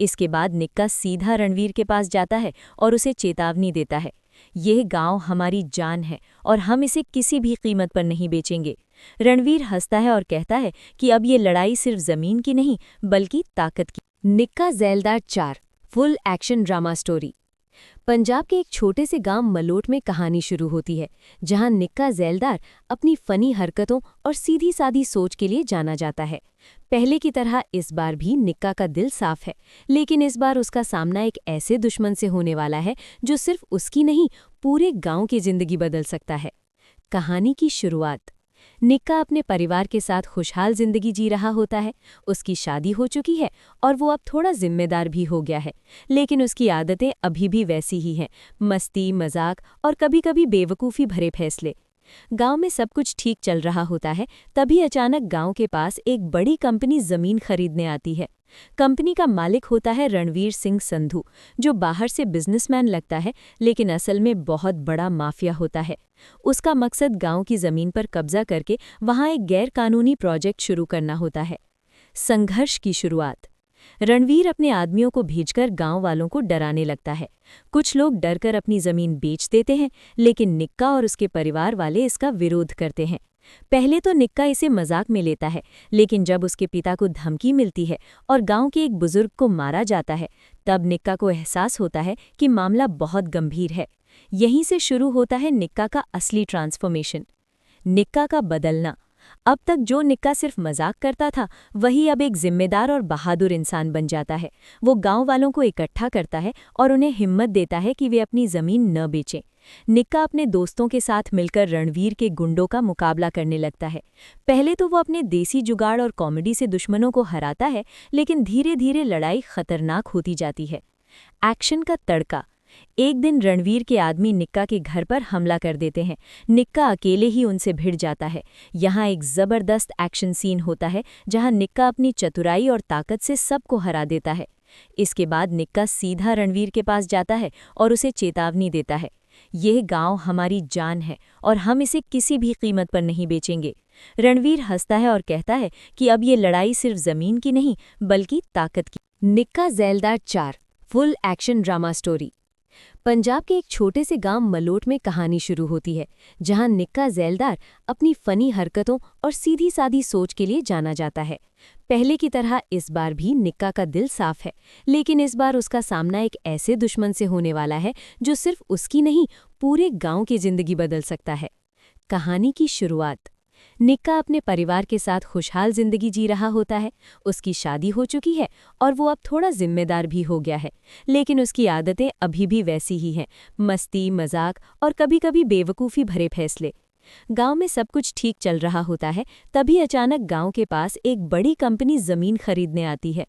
इसके बाद निक्का सीधा रणवीर के पास जाता है और उसे चेतावनी देता है, यह गांव हमारी जान है और हम इसे किसी भी कीमत पर नहीं बेचेंगे। रणवीर हंसता है और कहता है कि अब ये लड़ाई सिर्फ जमीन की नहीं बल्कि ताकत की। निक्का ज़ैलदार 4 full action drama story. Punjab के एक छोटे से गांव मलोट में कहानी शुरू होती है, जहां निक्का ज़ैलदार अपनी फनी हरकतों और सीधी सादी सोच के लिए जाना जाता है। पहले की तरह इस बार भी निक्का का दिल साफ है, लेकिन इस बार उसका सामना एक ऐसे दुश्मन से होने वाला है जो सिर्फ उसकी नहीं, पूरे गांव की जिंदगी बदल सकता है। कहानी की शुरुआत। निक्का अपने परिवार के साथ खुशहाल जिंदगी जी रहा होता है। उसकी शादी हो चुकी है और वो अब थोड़ा जिम्मेदार भी हो गया है, लेकिन उसकी आदतें अभी भी वैसी ही हैं, मस्ती, मजाक और कभी-कभी बेवकूफ़ी भरे फैसले। गांव में सब कुछ ठीक चल रहा होता है, तभी अचानक गांव के पास एक बड़ी कंपनी जमीन खरीदने आती है। कंपनी का मालिक होता है रणवीर सिंह संधू, जो बाहर से बिजनेसमैन लगता है, लेकिन असल में बहुत बड़ा माफिया होता है। उसका मकसद गांव की जमीन पर कब्जा करके वहां एक गैर कानूनी प्रोजेक्ट शुरू करना होता है। संघर्ष की शुरुआत। रणवीर अपने आदमियों को भेजकर गांव वालों को डराने लगता है। कुछ लोग डरकर अपनी जमीन बेच देते हैं, लेकिन निक्का और उसके परिवार वाले इसका विरोध करते हैं। पहले तो निक्का इसे मजाक में लेता है, लेकिन जब उसके पिता को धमकी मिलती है और गांव के एक बुजुर्ग को मारा जाता है, तब निक्का को एहसास होता है कि मामला बहुत गंभीर है। यहीं से शुरू होता है निक्का का असली ट्रांसफॉर्मेशन। निक्का का बदलना। अब तक जो निक्का सिर्फ मजाक करता था, वही अब एक जिम्मेदार और बहादुर इंसान बन जाता है। वो गांव वालों को इकट्ठा करता है और उन्हें हिम्मत देता है कि वे अपनी जमीन न बेचें। निक्का अपने दोस्तों के साथ मिलकर रणवीर के गुंडों का मुकाबला करने लगता है। पहले तो वो अपने देसी जुगाड़ और कॉमेडी से दुश्मनों को हराता है, लेकिन धीरे धीरे लड़ाई खतरनाक होती जाती है। एक्शन का तड़का। एक दिन रणवीर के आदमी निक्का के घर पर हमला कर देते हैं। निक्का अकेले ही उनसे भिड़ जाता है। यहाँ एक जबरदस्त एक्शन सीन होता है जहाँ निक्का अपनी चतुराई और ताकत से सबको हरा देता है। इसके बाद निक्का सीधा रणवीर के पास जाता है और उसे चेतावनी देता है, यह गांव हमारी जान है और हम इसे किसी भी कीमत पर नहीं बेचेंगे। रणवीर हंसता है और कहता है कि अब ये लड़ाई सिर्फ जमीन की नहीं बल्कि ताकत की। निक्का ज़ैलदार 4 full action drama story. Punjab के एक छोटे से गांव मलोट में कहानी शुरू होती है, जहां निक्का ज़ैलदार अपनी फनी हरकतों और सीधी सादी सोच के लिए जाना जाता है। पहले की तरह इस बार भी निक्का का दिल साफ है, लेकिन इस बार उसका सामना एक ऐसे दुश्मन से होने वाला है जो सिर्फ उसकी नहीं पूरे गांव की जिंदगी बदल सकता है। कहानी की शुरुआत। निक्का अपने परिवार के साथ खुशहाल जिंदगी जी रहा होता है। उसकी शादी हो चुकी है और वो अब थोड़ा जिम्मेदार भी हो गया है, लेकिन उसकी आदतें अभी भी वैसी ही हैं, मस्ती, मजाक और कभी-कभी बेवकूफ़ी भरे फैसले। गांव में सब कुछ ठीक चल रहा होता है, तभी अचानक गांव के पास एक बड़ी कंपनी जमीन खरीदने आती है।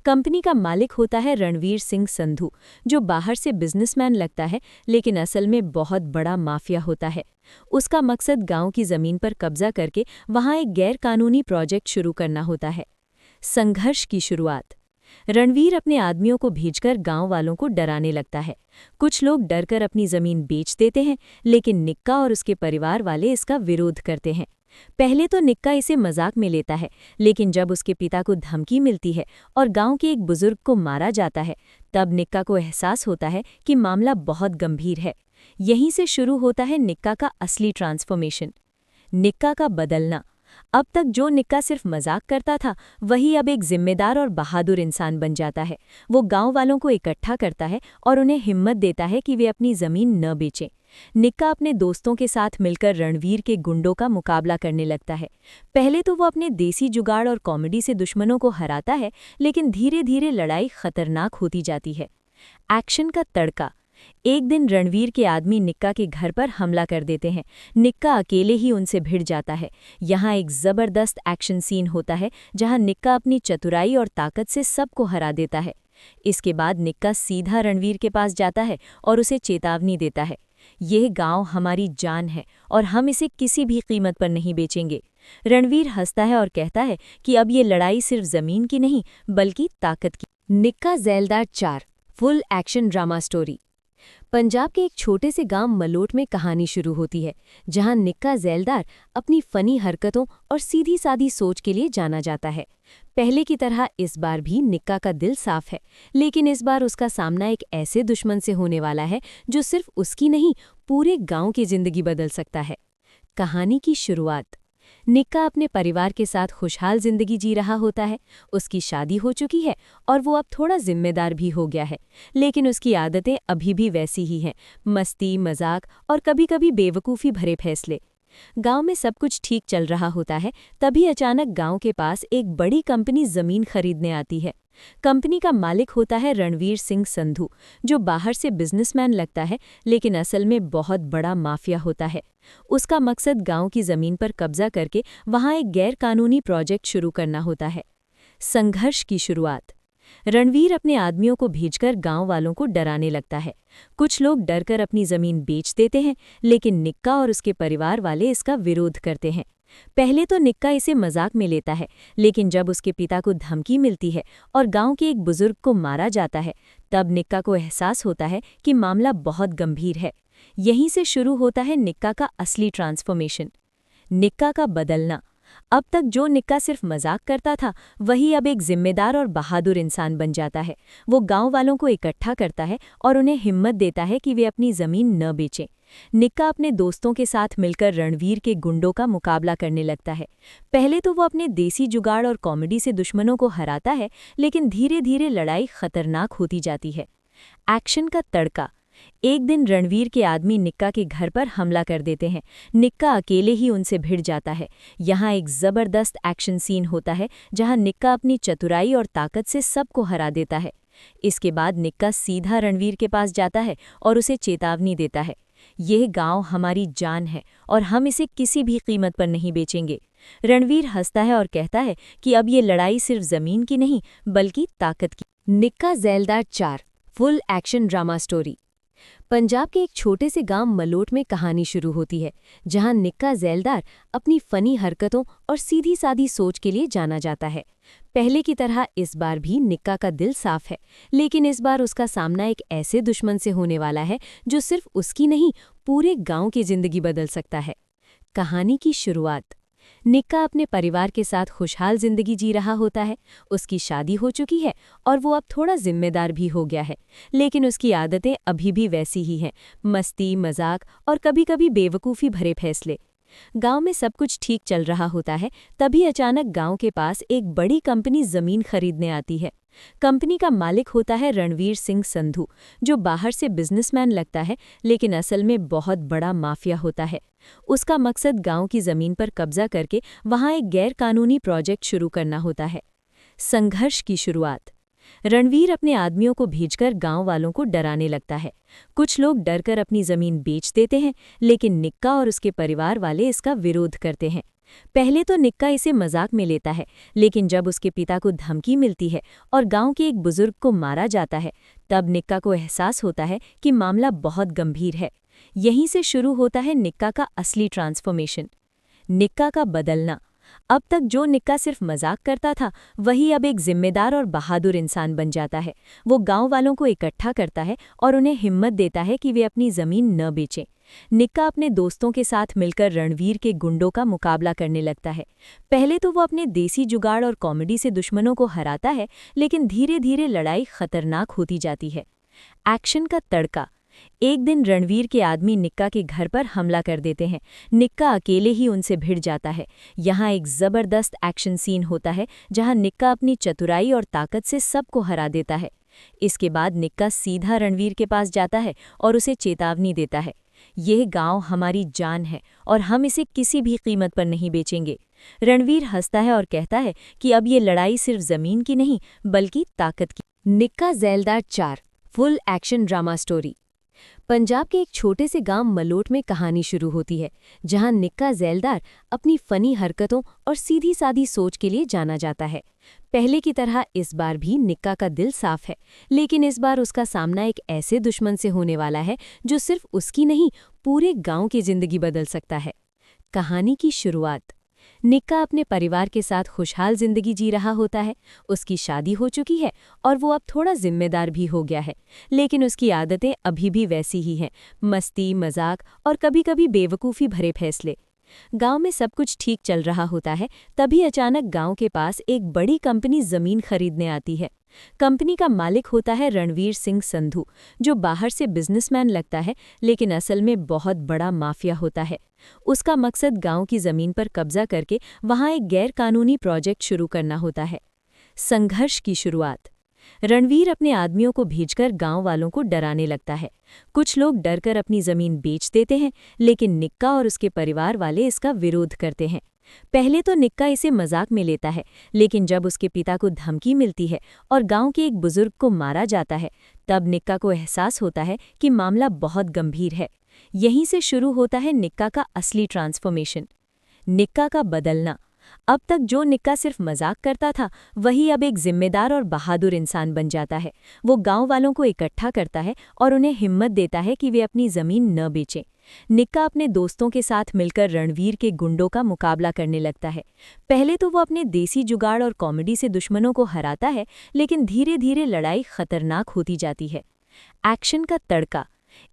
कंपनी का मालिक होता है रणवीर सिंह संधू, जो बाहर से बिजनेसमैन लगता है लेकिन असल में बहुत बड़ा माफिया होता है। उसका मकसद गांव की जमीन पर कब्जा करके वहां एक गैर कानूनी प्रोजेक्ट शुरू करना होता है। संघर्ष की शुरुआत। रणवीर अपने आदमियों को भेजकर गांव वालों को डराने लगता है। कुछ लोग डरकर अपनी जमीन बेच देते हैं, लेकिन निक्का और उसके परिवार वाले इसका विरोध करते हैं। पहले तो निक्का इसे मजाक में लेता है, लेकिन जब उसके पिता को धमकी मिलती है और गांव के एक बुजुर्ग को मारा जाता है, तब निक्का को एहसास होता है कि मामला बहुत गंभीर है। यहीं से शुरू होता है निक्का का असली ट्रांसफॉर्मेशन। निक्का का बदलना। अब तक जो निक्का सिर्फ मजाक करता था, वही अब एक जिम्मेदार और बहादुर इंसान बन जाता है। वो गांव वालों को इकट्ठा करता है और उन्हें हिम्मत देता है कि वे अपनी जमीन न बेचें। निक्का अपने दोस्तों के साथ मिलकर रणवीर के गुंडों का मुकाबला करने लगता है। पहले तो वो अपने देसी जुगाड़ और कॉमेडी से दुश्मनों को हराता है, लेकिन धीरे धीरे लड़ाई खतरनाक होती जाती है। एक्शन का तड़का। एक दिन रणवीर के आदमी निक्का के घर पर हमला कर देते हैं। निक्का अकेले ही उनसे भिड़ जाता है। यहाँ एक जबरदस्त एक्शन सीन होता है जहाँ निक्का अपनी चतुराई और ताकत से सबको हरा देता है। इसके बाद निक्का सीधा रणवीर के पास जाता है और उसे चेतावनी देता है, यह गांव हमारी जान है और हम इसे किसी भी कीमत पर नहीं बेचेंगे। रणवीर हंसता है और कहता है कि अब ये लड़ाई सिर्फ जमीन की नहीं बल्कि ताकत की। निक्का ज़ैलदार 4 full action drama story. Punjab के एक छोटे से गांव मलोट में कहानी शुरू होती है, जहां निक्का ज़ैलदार अपनी फनी हरकतों और सीधी सादी सोच के लिए जाना जाता है। पहले की तरह इस बार भी निक्का का दिल साफ है, लेकिन इस बार उसका सामना एक ऐसे दुश्मन से होने वाला है जो सिर्फ उसकी नहीं पूरे गांव की जिंदगी बदल सकता है। कहानी की शुरुआत। निक्का अपने परिवार के साथ खुशहाल जिंदगी जी रहा होता है। उसकी शादी हो चुकी है और वो अब थोड़ा जिम्मेदार भी हो गया है, लेकिन उसकी आदतें अभी भी वैसी ही हैं, मस्ती, मजाक और कभी-कभी बेवकूफ़ी भरे फैसले। गांव में सब कुछ ठीक चल रहा होता है, तभी अचानक गांव के पास एक बड़ी कंपनी जमीन खरीदने आती है। कंपनी का मालिक होता है रणवीर सिंह संधू, जो बाहर से बिजनेसमैन लगता है लेकिन असल में बहुत बड़ा माफिया होता है। उसका मकसद गांव की जमीन पर कब्जा करके वहां एक गैर कानूनी प्रोजेक्ट शुरू करना होता है। संघर्ष की शुरुआत। रणवीर अपने आदमियों को भेजकर गांव वालों को डराने लगता है। कुछ लोग डरकर अपनी जमीन बेच देते हैं, लेकिन निक्का और उसके परिवार वाले इसका विरोध करते हैं। पहले तो निक्का इसे मजाक में लेता है, लेकिन जब उसके पिता को धमकी मिलती है और गांव के एक बुजुर्ग को मारा जाता है, तब निक्का को एहसास होता है कि मामला बहुत गंभीर है। यहीं से शुरू होता है निक्का का असली ट्रांसफॉर्मेशन। निक्का का बदलना। अब तक जो निक्का सिर्फ मजाक करता था, वही अब एक जिम्मेदार और बहादुर इंसान बन जाता है। वो गांव वालों को इकट्ठा करता है और उन्हें हिम्मत देता है कि वे अपनी जमीन न बेचें। निक्का अपने दोस्तों के साथ मिलकर रणवीर के गुंडों का मुकाबला करने लगता है। पहले तो वो अपने देसी जुगाड़ और कॉमेडी से दुश्मनों को हराता है, लेकिन धीरे धीरे लड़ाई खतरनाक होती जाती है। एक्शन का तड़का। एक दिन रणवीर के आदमी निक्का के घर पर हमला कर देते हैं। निक्का अकेले ही उनसे भिड़ जाता है। यहाँ एक जबरदस्त एक्शन सीन होता है जहाँ निक्का अपनी चतुराई और ताकत से सबको हरा देता है। इसके बाद निक्का सीधा रणवीर के पास जाता है और उसे चेतावनी देता है, यह गांव हमारी जान है और हम इसे किसी भी कीमत पर नहीं बेचेंगे। रणवीर हंसता है और कहता है कि अब ये लड़ाई सिर्फ जमीन की नहीं बल्कि ताकत की। निक्का ज़ैलदार 4 full action drama story. Punjab के एक छोटे से गांव मलोट में कहानी शुरू होती है, जहां निक्का ज़ैलदार अपनी फनी हरकतों और सीधी सादी सोच के लिए जाना जाता है। पहले की तरह इस बार भी निक्का का दिल साफ है, लेकिन इस बार उसका सामना एक ऐसे दुश्मन से होने वाला है जो सिर्फ उसकी नहीं, पूरे गांव की जिंदगी बदल सकता है। कहानी की शुरुआत। निक्का अपने परिवार के साथ खुशहाल जिंदगी जी रहा होता है। उसकी शादी हो चुकी है और वो अब थोड़ा जिम्मेदार भी हो गया है, लेकिन उसकी आदतें अभी भी वैसी ही हैं, मस्ती, मजाक और कभी-कभी बेवकूफ़ी भरे फैसले। गांव में सब कुछ ठीक चल रहा होता है, तभी अचानक गांव के पास एक बड़ी कंपनी जमीन खरीदने आती है। कंपनी का मालिक होता है रणवीर सिंह संधू, जो बाहर से बिजनेसमैन लगता है, लेकिन असल में बहुत बड़ा माफिया होता है। उसका मकसद गांव की जमीन पर कब्जा करके वहां एक गैर कानूनी प्रोजेक्ट शुरू करना होता है। संघर्ष की शुरुआत। रणवीर अपने आदमियों को भेजकर गांव वालों को डराने लगता है। कुछ लोग डरकर अपनी जमीन बेच देते हैं, लेकिन निक्का और उसके परिवार वाले इसका विरोध करते हैं। पहले तो निक्का इसे मजाक में लेता है, लेकिन जब उसके पिता को धमकी मिलती है और गांव के एक बुजुर्ग को मारा जाता है, तब निक्का को एहसास होता है कि मामला बहुत गंभीर है। यहीं से शुरू होता है निक्का का असली ट्रांसफॉर्मेशन। निक्का का बदलना। अब तक जो निक्का सिर्फ मजाक करता था, वही अब एक जिम्मेदार और बहादुर इंसान बन जाता है। वो गांव वालों को इकट्ठा करता है और उन्हें हिम्मत देता है कि वे अपनी जमीन न बेचें। निक्का अपने दोस्तों के साथ मिलकर रणवीर के गुंडों का मुकाबला करने लगता है। पहले तो वो अपने देसी जुगाड़ और कॉमेडी से दुश्मनों को हराता है, लेकिन धीरे धीरे लड़ाई खतरनाक होती जाती है। एक्शन का तड़का। एक दिन रणवीर के आदमी निक्का के घर पर हमला कर देते हैं। निक्का अकेले ही उनसे भिड़ जाता है। यहाँ एक जबरदस्त एक्शन सीन होता है, जहाँ निक्का अपनी चतुराई और ताकत से सबको हरा देता है। इसके बाद निक्का सीधा रणवीर के पास जाता है और उसे चेतावनी देता है, यह गांव हमारी जान है और हम इसे किसी भी कीमत पर नहीं बेचेंगे। रणवीर हंसता है और कहता है कि अब ये लड़ाई सिर्फ जमीन की नहीं, बल्कि ताकत की। निक्का ज़ैलदार 4 full action drama story. Punjab के एक छोटे से गांव मलोट में कहानी शुरू होती है, जहां निक्का ज़ैलदार अपनी फनी हरकतों और सीधी सादी सोच के लिए जाना जाता है। पहले की तरह इस बार भी निक्का का दिल साफ है, लेकिन इस बार उसका सामना एक ऐसे दुश्मन से होने वाला है जो सिर्फ उसकी नहीं, पूरे गांव की जिंदगी बदल सकता है। कहानी की शुरुआत। निक्का अपने परिवार के साथ खुशहाल जिंदगी जी रहा होता है। उसकी शादी हो चुकी है और वो अब थोड़ा जिम्मेदार भी हो गया है, लेकिन उसकी आदतें अभी भी वैसी ही हैं, मस्ती, मजाक और कभी-कभी बेवकूफ़ी भरे फैसले। गांव में सब कुछ ठीक चल रहा होता है, तभी अचानक गांव के पास एक बड़ी कंपनी जमीन खरीदने आती है। कंपनी का मालिक होता है रणवीर सिंह संधू, जो बाहर से बिजनेसमैन लगता है, लेकिन असल में बहुत बड़ा माफिया होता है। उसका मकसद गांव की जमीन पर कब्जा करके वहां एक गैर कानूनी प्रोजेक्ट शुरू करना होता है। संघर्ष की शुरुआत। रणवीर अपने आदमियों को भेजकर गांव वालों को डराने लगता है। कुछ लोग डरकर अपनी जमीन बेच देते हैं, लेकिन निक्का और उसके परिवार वाले इसका विरोध करते हैं। पहले तो निक्का इसे मजाक में लेता है, लेकिन जब उसके पिता को धमकी मिलती है और गांव के एक बुजुर्ग को मारा जाता है, तब निक्का को एहसास होता है कि मामला बहुत गंभीर है। यहीं से शुरू होता है निक्का का असली ट्रांसफॉर्मेशन। निक्का का बदलना। अब तक जो निक्का सिर्फ मजाक करता था, वही अब एक जिम्मेदार और बहादुर इंसान बन जाता है। वो गांव वालों को इकट्ठा करता है और उन्हें हिम्मत देता है कि वे अपनी जमीन न बेचें। निक्का अपने दोस्तों के साथ मिलकर रणवीर के गुंडों का मुकाबला करने लगता है। पहले तो वो अपने देसी जुगाड़ और कॉमेडी से दुश्मनों को हराता है, लेकिन धीरे धीरे लड़ाई खतरनाक होती जाती है। एक्शन का तड़का।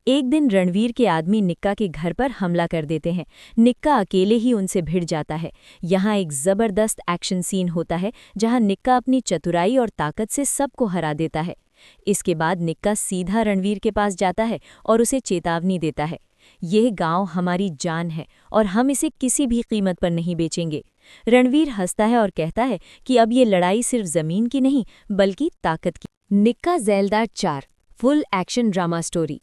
एक दिन रणवीर के आदमी निक्का के घर पर हमला कर देते हैं। निक्का अकेले ही उनसे भिड़ जाता है। यहाँ एक जबरदस्त एक्शन सीन होता है, जहाँ निक्का अपनी चतुराई और ताकत से सबको हरा देता है। इसके बाद निक्का सीधा रणवीर के पास जाता है और उसे चेतावनी देता है, यह गांव हमारी जान है और हम इसे किसी भी कीमत पर नहीं बेचेंगे। रणवीर हंसता है और कहता है कि अब ये लड़ाई सिर्फ जमीन की नहीं, बल्कि ताकत की। निक्का ज़ैलदार 4 full action drama story.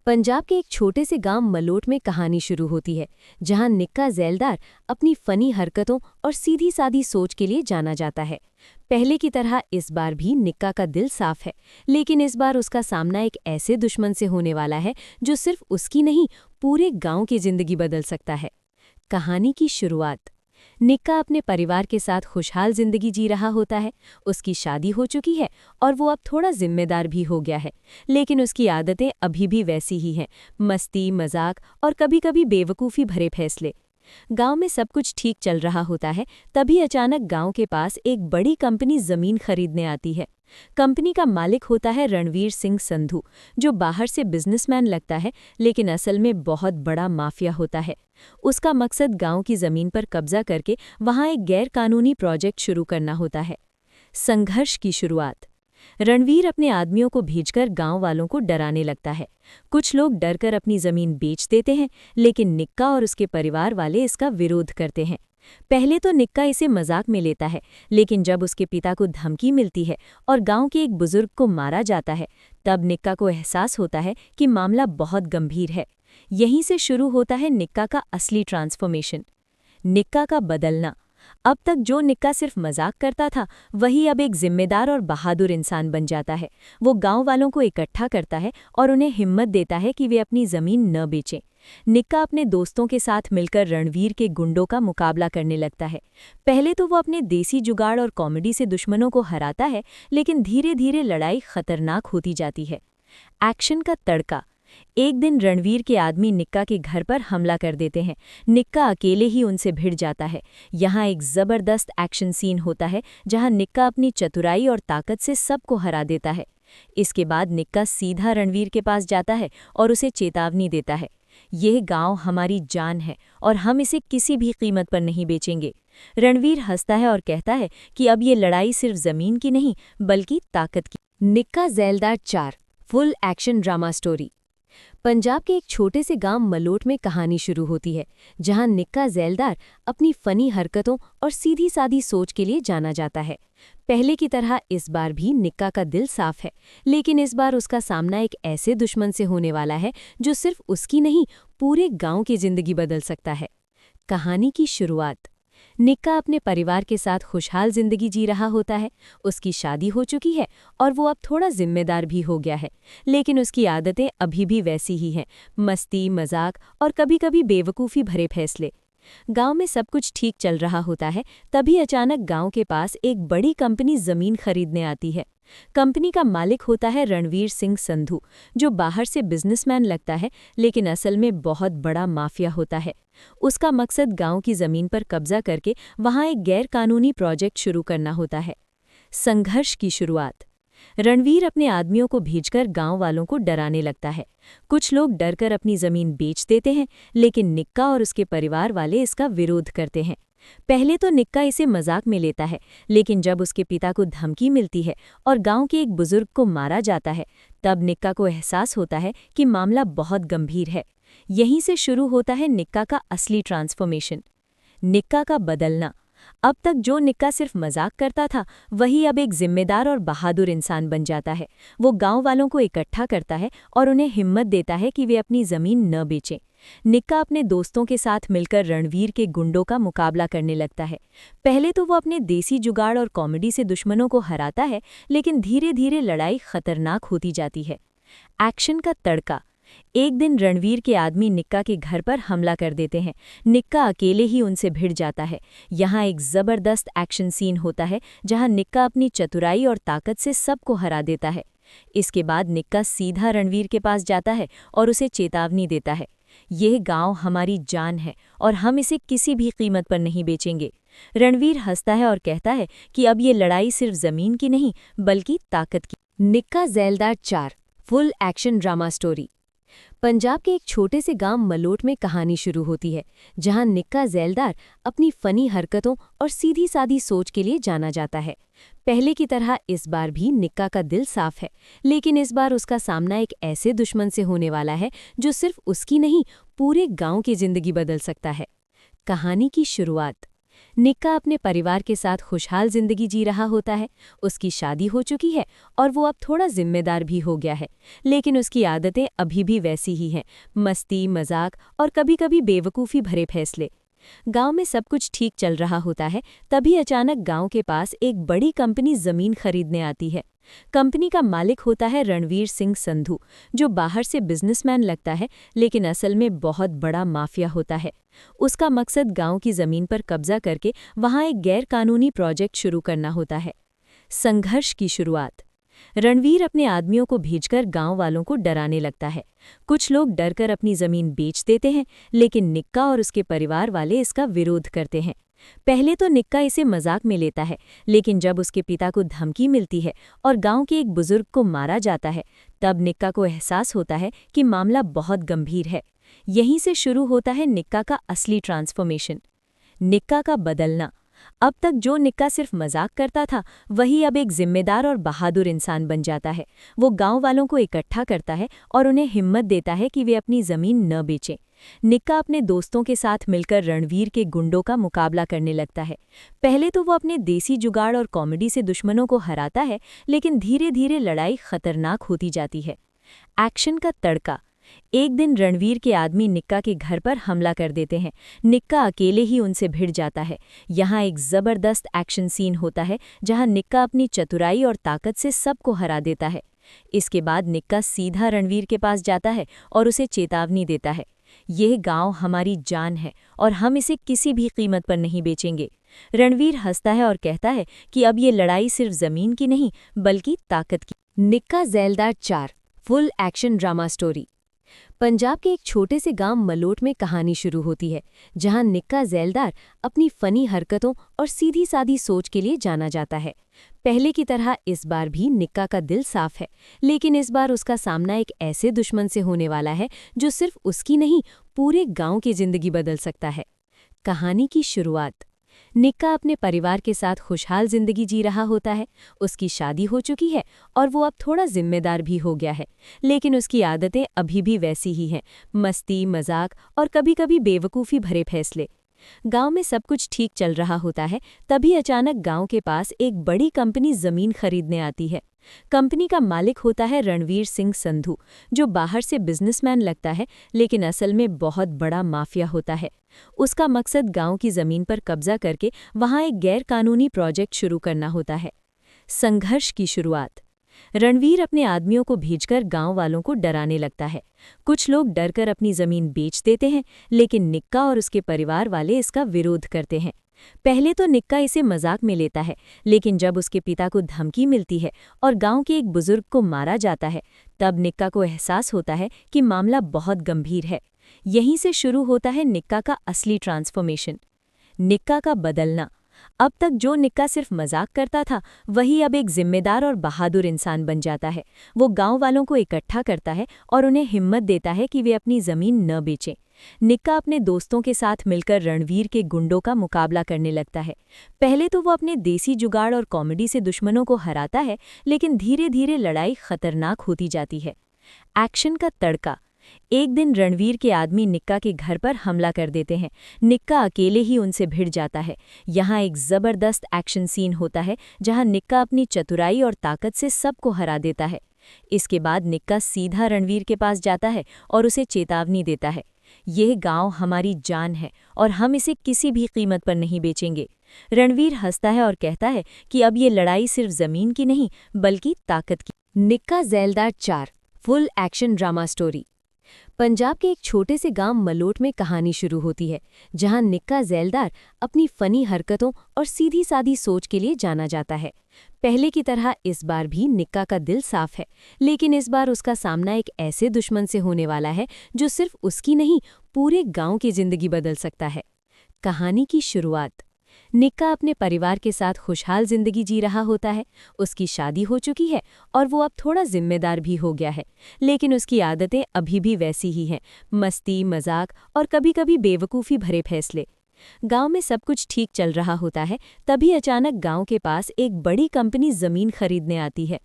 Punjab के एक छोटे से गांव मलोट में कहानी शुरू होती है, जहां निक्का ज़ैलदार अपनी फनी हरकतों और सीधी सादी सोच के लिए जाना जाता है। पहले की तरह इस बार भी निक्का का दिल साफ है, लेकिन इस बार उसका सामना एक ऐसे दुश्मन से होने वाला है जो सिर्फ उसकी नहीं, पूरे गांव की जिंदगी बदल सकता है। कहानी की शुरुआत। निक्का अपने परिवार के साथ खुशहाल जिंदगी जी रहा होता है। उसकी शादी हो चुकी है और वो अब थोड़ा जिम्मेदार भी हो गया है, लेकिन उसकी आदतें अभी भी वैसी ही हैं, मस्ती, मजाक और कभी-कभी बेवकूफ़ी भरे फैसले। गांव में सब कुछ ठीक चल रहा होता है, तभी अचानक गांव के पास एक बड़ी कंपनी जमीन खरीदने आती है। कंपनी का मालिक होता है रणवीर सिंह संधू, जो बाहर से बिजनेसमैन लगता है, लेकिन असल में बहुत बड़ा माफिया होता है। उसका मकसद गांव की जमीन पर कब्जा करके वहां एक गैर कानूनी प्रोजेक्ट शुरू करना होता है। संघर्ष की शुरुआत। रणवीर अपने आदमियों को भेजकर गांव वालों को डराने लगता है। कुछ लोग डरकर अपनी जमीन बेच देते हैं, लेकिन निक्का और उसके परिवार वाले इसका विरोध करते हैं। पहले तो निक्का इसे मजाक में लेता है, लेकिन जब उसके पिता को धमकी मिलती है और गांव के एक बुजुर्ग को मारा जाता है, तब निक्का को एहसास होता है कि मामला बहुत गंभीर है। यहीं से शुरू होता है निक्का का असली ट्रांसफॉर्मेशन। निक्का का बदलना। अब तक जो निक्का सिर्फ मजाक करता था, वही अब एक जिम्मेदार और बहादुर इंसान बन जाता है। वो गांव वालों को इकट्ठा करता है और उन्हें हिम्मत देता है कि वे अपनी जमीन न बेचें। निक्का अपने दोस्तों के साथ मिलकर रणवीर के गुंडों का मुकाबला करने लगता है। पहले तो वो अपने देसी जुगाड़ और कॉमेडी से दुश्मनों को हराता है, लेकिन धीरे धीरे लड़ाई खतरनाक होती जाती है। एक्शन का तड़का। एक दिन रणवीर के आदमी निक्का के घर पर हमला कर देते हैं। निक्का अकेले ही उनसे भिड़ जाता है। यहाँ एक जबरदस्त एक्शन सीन होता है, जहाँ निक्का अपनी चतुराई और ताकत से सबको हरा देता है। इसके बाद निक्का सीधा रणवीर के पास जाता है और उसे चेतावनी देता है, यह गांव हमारी जान है और हम इसे किसी भी कीमत पर नहीं बेचेंगे। रणवीर हंसता है और कहता है कि अब ये लड़ाई सिर्फ जमीन की नहीं, बल्कि ताकत की। निक्का ज़ैलदार 4 full action drama story. Punjab के एक छोटे से गांव मलोट में कहानी शुरू होती है, जहां निक्का ज़ैलदार अपनी फनी हरकतों और सीधी सादी सोच के लिए जाना जाता है। पहले की तरह इस बार भी निक्का का दिल साफ है, लेकिन इस बार उसका सामना एक ऐसे दुश्मन से होने वाला है जो सिर्फ उसकी नहीं, पूरे गांव की जिंदगी बदल सकता है। कहानी की शुरुआत। निक्का अपने परिवार के साथ खुशहाल जिंदगी जी रहा होता है। उसकी शादी हो चुकी है और वो अब थोड़ा जिम्मेदार भी हो गया है, लेकिन उसकी आदतें अभी भी वैसी ही हैं, मस्ती, मजाक और कभी-कभी बेवकूफ़ी भरे फैसले। गांव में सब कुछ ठीक चल रहा होता है, तभी अचानक गांव के पास एक बड़ी कंपनी जमीन खरीदने आती है। कंपनी का मालिक होता है रणवीर सिंह संधू, जो बाहर से बिजनेसमैन लगता है, लेकिन असल में बहुत बड़ा माफिया होता है। उसका मकसद गांव की जमीन पर कब्जा करके वहां एक गैर कानूनी प्रोजेक्ट शुरू करना होता है। संघर्ष की शुरुआत। रणवीर अपने आदमियों को भेजकर गांव वालों को डराने लगता है। कुछ लोग डरकर अपनी जमीन बेच देते हैं, लेकिन निक्का और उसके परिवार वाले इसका विरोध करते हैं। पहले तो निक्का इसे मजाक में लेता है, लेकिन जब उसके पिता को धमकी मिलती है और गांव के एक बुजुर्ग को मारा जाता है, तब निक्का को एहसास होता है कि मामला बहुत गंभीर है। यहीं से शुरू होता है निक्का का असली ट्रांसफॉर्मेशन। निक्का का बदलना। अब तक जो निक्का सिर्फ मजाक करता था, वही अब एक जिम्मेदार और बहादुर इंसान बन जाता है। वो गांव वालों को इकट्ठा करता है और उन्हें हिम्मत देता है कि वे अपनी जमीन न बेचें। निक्का अपने दोस्तों के साथ मिलकर रणवीर के गुंडों का मुकाबला करने लगता है। पहले तो वो अपने देसी जुगाड़ और कॉमेडी से दुश्मनों को हराता है, लेकिन धीरे धीरे लड़ाई खतरनाक होती जाती है। एक्शन का तड़का। एक दिन रणवीर के आदमी निक्का के घर पर हमला कर देते हैं। निक्का अकेले ही उनसे भिड़ जाता है। यहाँ एक जबरदस्त एक्शन सीन होता है, जहाँ निक्का अपनी चतुराई और ताकत से सबको हरा देता है। इसके बाद निक्का सीधा रणवीर के पास जाता है और उसे चेतावनी देता है, यह गांव हमारी जान है और हम इसे किसी भी कीमत पर नहीं बेचेंगे। रणवीर हंसता है और कहता है कि अब ये लड़ाई सिर्फ जमीन की नहीं, बल्कि ताकत की। निक्का ज़ैलदार 4 full action drama story. Punjab के एक छोटे से गांव मलोट में कहानी शुरू होती है, जहां निक्का ज़ैलदार अपनी फनी हरकतों और सीधी सादी सोच के लिए जाना जाता है। पहले की तरह इस बार भी निक्का का दिल साफ है, लेकिन इस बार उसका सामना एक ऐसे दुश्मन से होने वाला है जो सिर्फ उसकी नहीं, पूरे गांव की जिंदगी बदल सकता है। कहानी की शुरुआत। निक्का अपने परिवार के साथ खुशहाल जिंदगी जी रहा होता है। उसकी शादी हो चुकी है और वो अब थोड़ा जिम्मेदार भी हो गया है, लेकिन उसकी आदतें अभी भी वैसी ही हैं, मस्ती, मजाक और कभी-कभी बेवकूफ़ी भरे फैसले। गांव में सब कुछ ठीक चल रहा होता है, तभी अचानक गांव के पास एक बड़ी कंपनी जमीन खरीदने आती है। कंपनी का मालिक होता है रणवीर सिंह संधू, जो बाहर से बिजनेसमैन लगता है लेकिन असल में बहुत बड़ा माफिया होता है। उसका मकसद गांव की जमीन पर कब्जा करके वहां एक गैरकानूनी प्रोजेक्ट शुरू करना होता है। संघर्ष की शुरुआत। रणवीर अपने आदमियों को भेजकर गांव वालों को डराने लगता है। कुछ लोग डरकर अपनी जमीन बेच देते हैं, लेकिन निक्का और उसके परिवार वाले इसका विरोध करते हैं। पहले तो निक्का इसे मजाक में लेता है, लेकिन जब उसके पिता को धमकी मिलती है और गांव के एक बुजुर्ग को मारा जाता है, तब निक्का को एहसास होता है कि मामला बहुत गंभीर है। यहीं से शुरू होता है निक्का का असली ट्रांसफॉर्मेशन। निक्का का बदलना। अब तक जो निक्का सिर्फ मजाक करता था, वही अब एक जिम्मेदार और बहादुर इंसान बन जाता है। वो गांव वालों को इकट्ठा करता है और उन्हें हिम्मत देता है कि वे अपनी जमीन न बेचें। निक्का अपने दोस्तों के साथ मिलकर रणवीर के गुंडों का मुकाबला करने लगता है। पहले तो वो अपने देसी जुगाड़ और कॉमेडी से दुश्मनों को हराता है, लेकिन धीरे धीरे लड़ाई खतरनाक होती जाती है। एक्शन का तड़का। एक दिन रणवीर के आदमी निक्का के घर पर हमला कर देते हैं। निक्का अकेले ही उनसे भिड़ जाता है। यहाँ एक जबरदस्त एक्शन सीन होता है, जहाँ निक्का अपनी चतुराई और ताकत से सबको हरा देता है। इसके बाद निक्का सीधा रणवीर के पास जाता है और उसे चेतावनी देता है, यह गांव हमारी जान है और हम इसे किसी भी कीमत पर नहीं बेचेंगे। रणवीर हंसता है और कहता है कि अब ये लड़ाई सिर्फ जमीन की नहीं, बल्कि ताकत की। निक्का ज़ैलदार 4 full action drama story. Punjab के एक छोटे से गांव मलोट में कहानी शुरू होती है, जहां निक्का ज़ैलदार अपनी फनी हरकतों और सीधी सादी सोच के लिए जाना जाता है। पहले की तरह इस बार भी निक्का का दिल साफ है, लेकिन इस बार उसका सामना एक ऐसे दुश्मन से होने वाला है जो सिर्फ उसकी नहीं, पूरे गांव की जिंदगी बदल सकता है। कहानी की शुरुआत। निक्का अपने परिवार के साथ खुशहाल जिंदगी जी रहा होता है। उसकी शादी हो चुकी है और वो अब थोड़ा जिम्मेदार भी हो गया है, लेकिन उसकी आदतें अभी भी वैसी ही हैं, मस्ती, मजाक और कभी-कभी बेवकूफ़ी भरे फैसले। गांव में सब कुछ ठीक चल रहा होता है, तभी अचानक गांव के पास एक बड़ी कंपनी जमीन खरीदने आती है। कंपनी का मालिक होता है रणवीर सिंह संधू, जो बाहर से बिजनेसमैन लगता है, लेकिन असल में बहुत बड़ा माफिया होता है। उसका मकसद गांव की जमीन पर कब्जा करके वहां एक गैरकानूनी प्रोजेक्ट शुरू करना होता है। संघर्ष की शुरुआत। रणवीर अपने आदमियों को भेजकर गांव वालों को डराने लगता है। कुछ लोग डरकर अपनी जमीन बेच देते हैं, लेकिन निक्का और उसके परिवार वाले इसका विरोध करते हैं। पहले तो निक्का इसे मजाक में लेता है, लेकिन जब उसके पिता को धमकी मिलती है और गांव के एक बुजुर्ग को मारा जाता है, तब निक्का को एहसास होता है कि मामला बहुत गंभीर है। यहीं से शुरू होता है निक्का का असली ट्रांसफॉर्मेशन। निक्का का बदलना। अब तक जो निक्का सिर्फ मजाक करता था, वही अब एक जिम्मेदार और बहादुर इंसान बन जाता है। वो गांव वालों को इकट्ठा करता है और उन्हें हिम्मत देता है कि वे अपनी जमीन न बेचें। निक्का अपने दोस्तों के साथ मिलकर रणवीर के गुंडों का मुकाबला करने लगता है। पहले तो वो अपने देसी जुगाड़ और कॉमेडी से दुश्मनों को हराता है, लेकिन धीरे धीरे लड़ाई खतरनाक होती जाती है। एक्शन का तड़का। एक दिन रणवीर के आदमी निक्का के घर पर हमला कर देते हैं। निक्का अकेले ही उनसे भिड़ जाता है। यहाँ एक जबरदस्त एक्शन सीन होता है, जहाँ निक्का अपनी चतुराई और ताकत से सबको हरा देता है। इसके बाद निक्का सीधा रणवीर के पास जाता है और उसे चेतावनी देता है, यह गांव हमारी जान है और हम इसे किसी भी कीमत पर नहीं बेचेंगे। रणवीर हंसता है और कहता है कि अब ये लड़ाई सिर्फ जमीन की नहीं, बल्कि ताकत की। निक्का ज़ैलदार 4 full action drama story. Punjab के एक छोटे से गांव मलोट में कहानी शुरू होती है, जहां निक्का ज़ैलदार अपनी फनी हरकतों और सीधी सादी सोच के लिए जाना जाता है। पहले की तरह इस बार भी निक्का का दिल साफ है, लेकिन इस बार उसका सामना एक ऐसे दुश्मन से होने वाला है जो सिर्फ उसकी नहीं, पूरे गांव की जिंदगी बदल सकता है। कहानी की शुरुआत। निक्का अपने परिवार के साथ खुशहाल जिंदगी जी रहा होता है। उसकी शादी हो चुकी है और वो अब थोड़ा जिम्मेदार भी हो गया है, लेकिन उसकी आदतें अभी भी वैसी ही हैं, मस्ती, मजाक और कभी-कभी बेवकूफ़ी भरे फैसले। गांव में सब कुछ ठीक चल रहा होता है, तभी अचानक गांव के पास एक बड़ी कंपनी जमीन खरीदने आती है।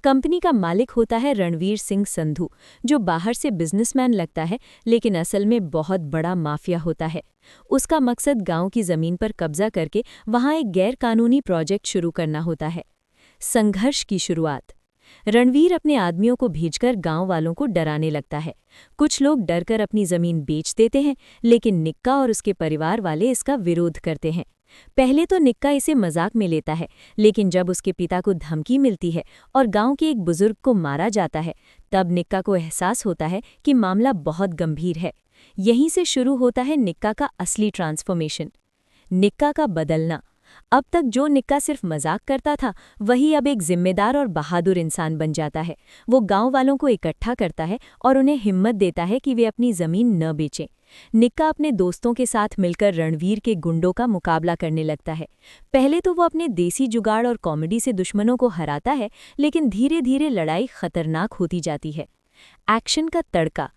कंपनी का मालिक होता है रणवीर सिंह संधू, जो बाहर से बिजनेसमैन लगता है, लेकिन असल में बहुत बड़ा माफिया होता है। उसका मकसद गांव की जमीन पर कब्जा करके वहां एक गैरकानूनी प्रोजेक्ट शुरू करना होता है। संघर्ष की शुरुआत। रणवीर अपने आदमियों को भेजकर गांव वालों को डराने लगता है। कुछ लोग डरकर अपनी जमीन बेच देते हैं, लेकिन निक्का और उसके परिवार वाले इसका विरोध करते हैं। पहले तो निक्का इसे मजाक में लेता है, लेकिन जब उसके पिता को धमकी मिलती है और गांव के एक बुजुर्ग को मारा जाता है, तब निक्का को एहसास होता है कि मामला बहुत गंभीर है। यहीं से शुरू होता है निक्का का असली ट्रांसफॉर्मेशन, निक्का का बदलना। अब तक जो निक्का सिर्फ मजाक करता था, वही अब एक जिम्मेदार और बहादुर इंसान बन जाता है। वो गांव वालों को इकट्ठा करता है और उन्हें हिम्मत देता है कि वे अपनी जमीन न बेचें। निक्का अपने दोस्तों के साथ मिलकर रणवीर के गुंडों का मुकाबला करने लगता है। पहले तो वो अपने देसी जुगाड़ और कॉमेडी से दुश्मनों को हराता है, लेकिन धीरे धीरे लड़ाई खतरनाक होती जाती है। एक्शन का तड़का।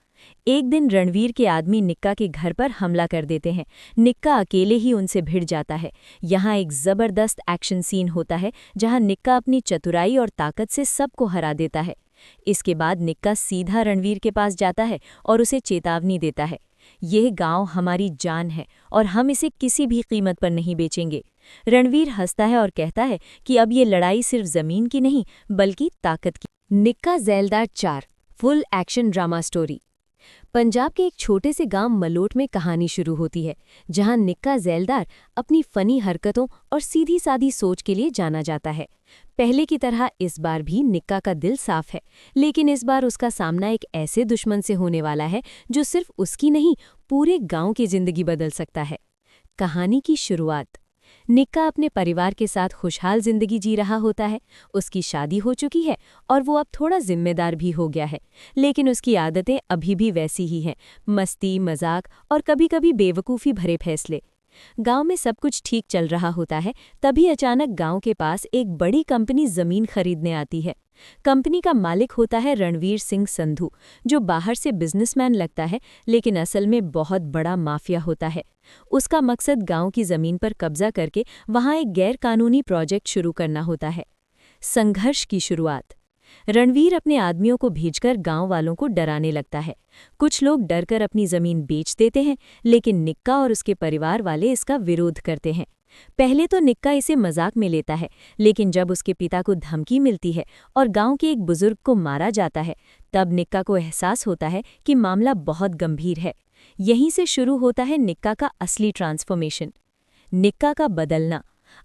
एक दिन रणवीर के आदमी निक्का के घर पर हमला कर देते हैं। निक्का अकेले ही उनसे भिड़ जाता है। यहाँ एक जबरदस्त एक्शन सीन होता है, जहाँ निक्का अपनी चतुराई और ताकत से सबको हरा देता है। इसके बाद निक्का सीधा रणवीर के पास जाता है और उसे चेतावनी देता है, यह गांव हमारी जान है और हम इसे किसी भी कीमत पर नहीं बेचेंगे। रणवीर हंसता है और कहता है कि अब ये लड़ाई सिर्फ जमीन की नहीं, बल्कि ताकत की। निक्का ज़ैलदार 4 full action drama story. Punjab के एक छोटे से गांव मलोट में कहानी शुरू होती है, जहां निक्का ज़ैलदार अपनी फनी हरकतों और सीधी सादी सोच के लिए जाना जाता है। पहले की तरह इस बार भी निक्का का दिल साफ है, लेकिन इस बार उसका सामना एक ऐसे दुश्मन से होने वाला है जो सिर्फ उसकी नहीं, पूरे गांव की जिंदगी बदल सकता है। कहानी की शुरुआत। निक्का अपने परिवार के साथ खुशहाल जिंदगी जी रहा होता है। उसकी शादी हो चुकी है और वो अब थोड़ा जिम्मेदार भी हो गया है, लेकिन उसकी आदतें अभी भी वैसी ही हैं, मस्ती, मजाक और कभी-कभी बेवकूफ़ी भरे फैसले। गांव में सब कुछ ठीक चल रहा होता है, तभी अचानक गांव के पास एक बड़ी कंपनी जमीन खरीदने आती है। कंपनी का मालिक होता है रणवीर सिंह संधू, जो बाहर से बिजनेसमैन लगता है, लेकिन असल में बहुत बड़ा माफिया होता है। उसका मकसद गांव की जमीन पर कब्जा करके वहां एक गैर कानूनी प्रोजेक्ट शुरू करना होता है। संघर्ष की शुरुआत। रणवीर अपने आदमियों को भेजकर गांव वालों को डराने लगता है। कुछ लोग डरकर अपनी जमीन बेच देते हैं, लेकिन निक्का और उसके परिवार वाले इसका विरोध करते हैं। पहले तो निक्का इसे मजाक में लेता है, लेकिन जब उसके पिता को धमकी मिलती है और गांव के एक बुजुर्ग को मारा जाता है, तब निक्का को एहसास होता है कि मामला बहुत गंभीर है। यहीं से शुरू होता है निक्का का असली ट्रांसफॉर्मेशन, निक्का का बदलना।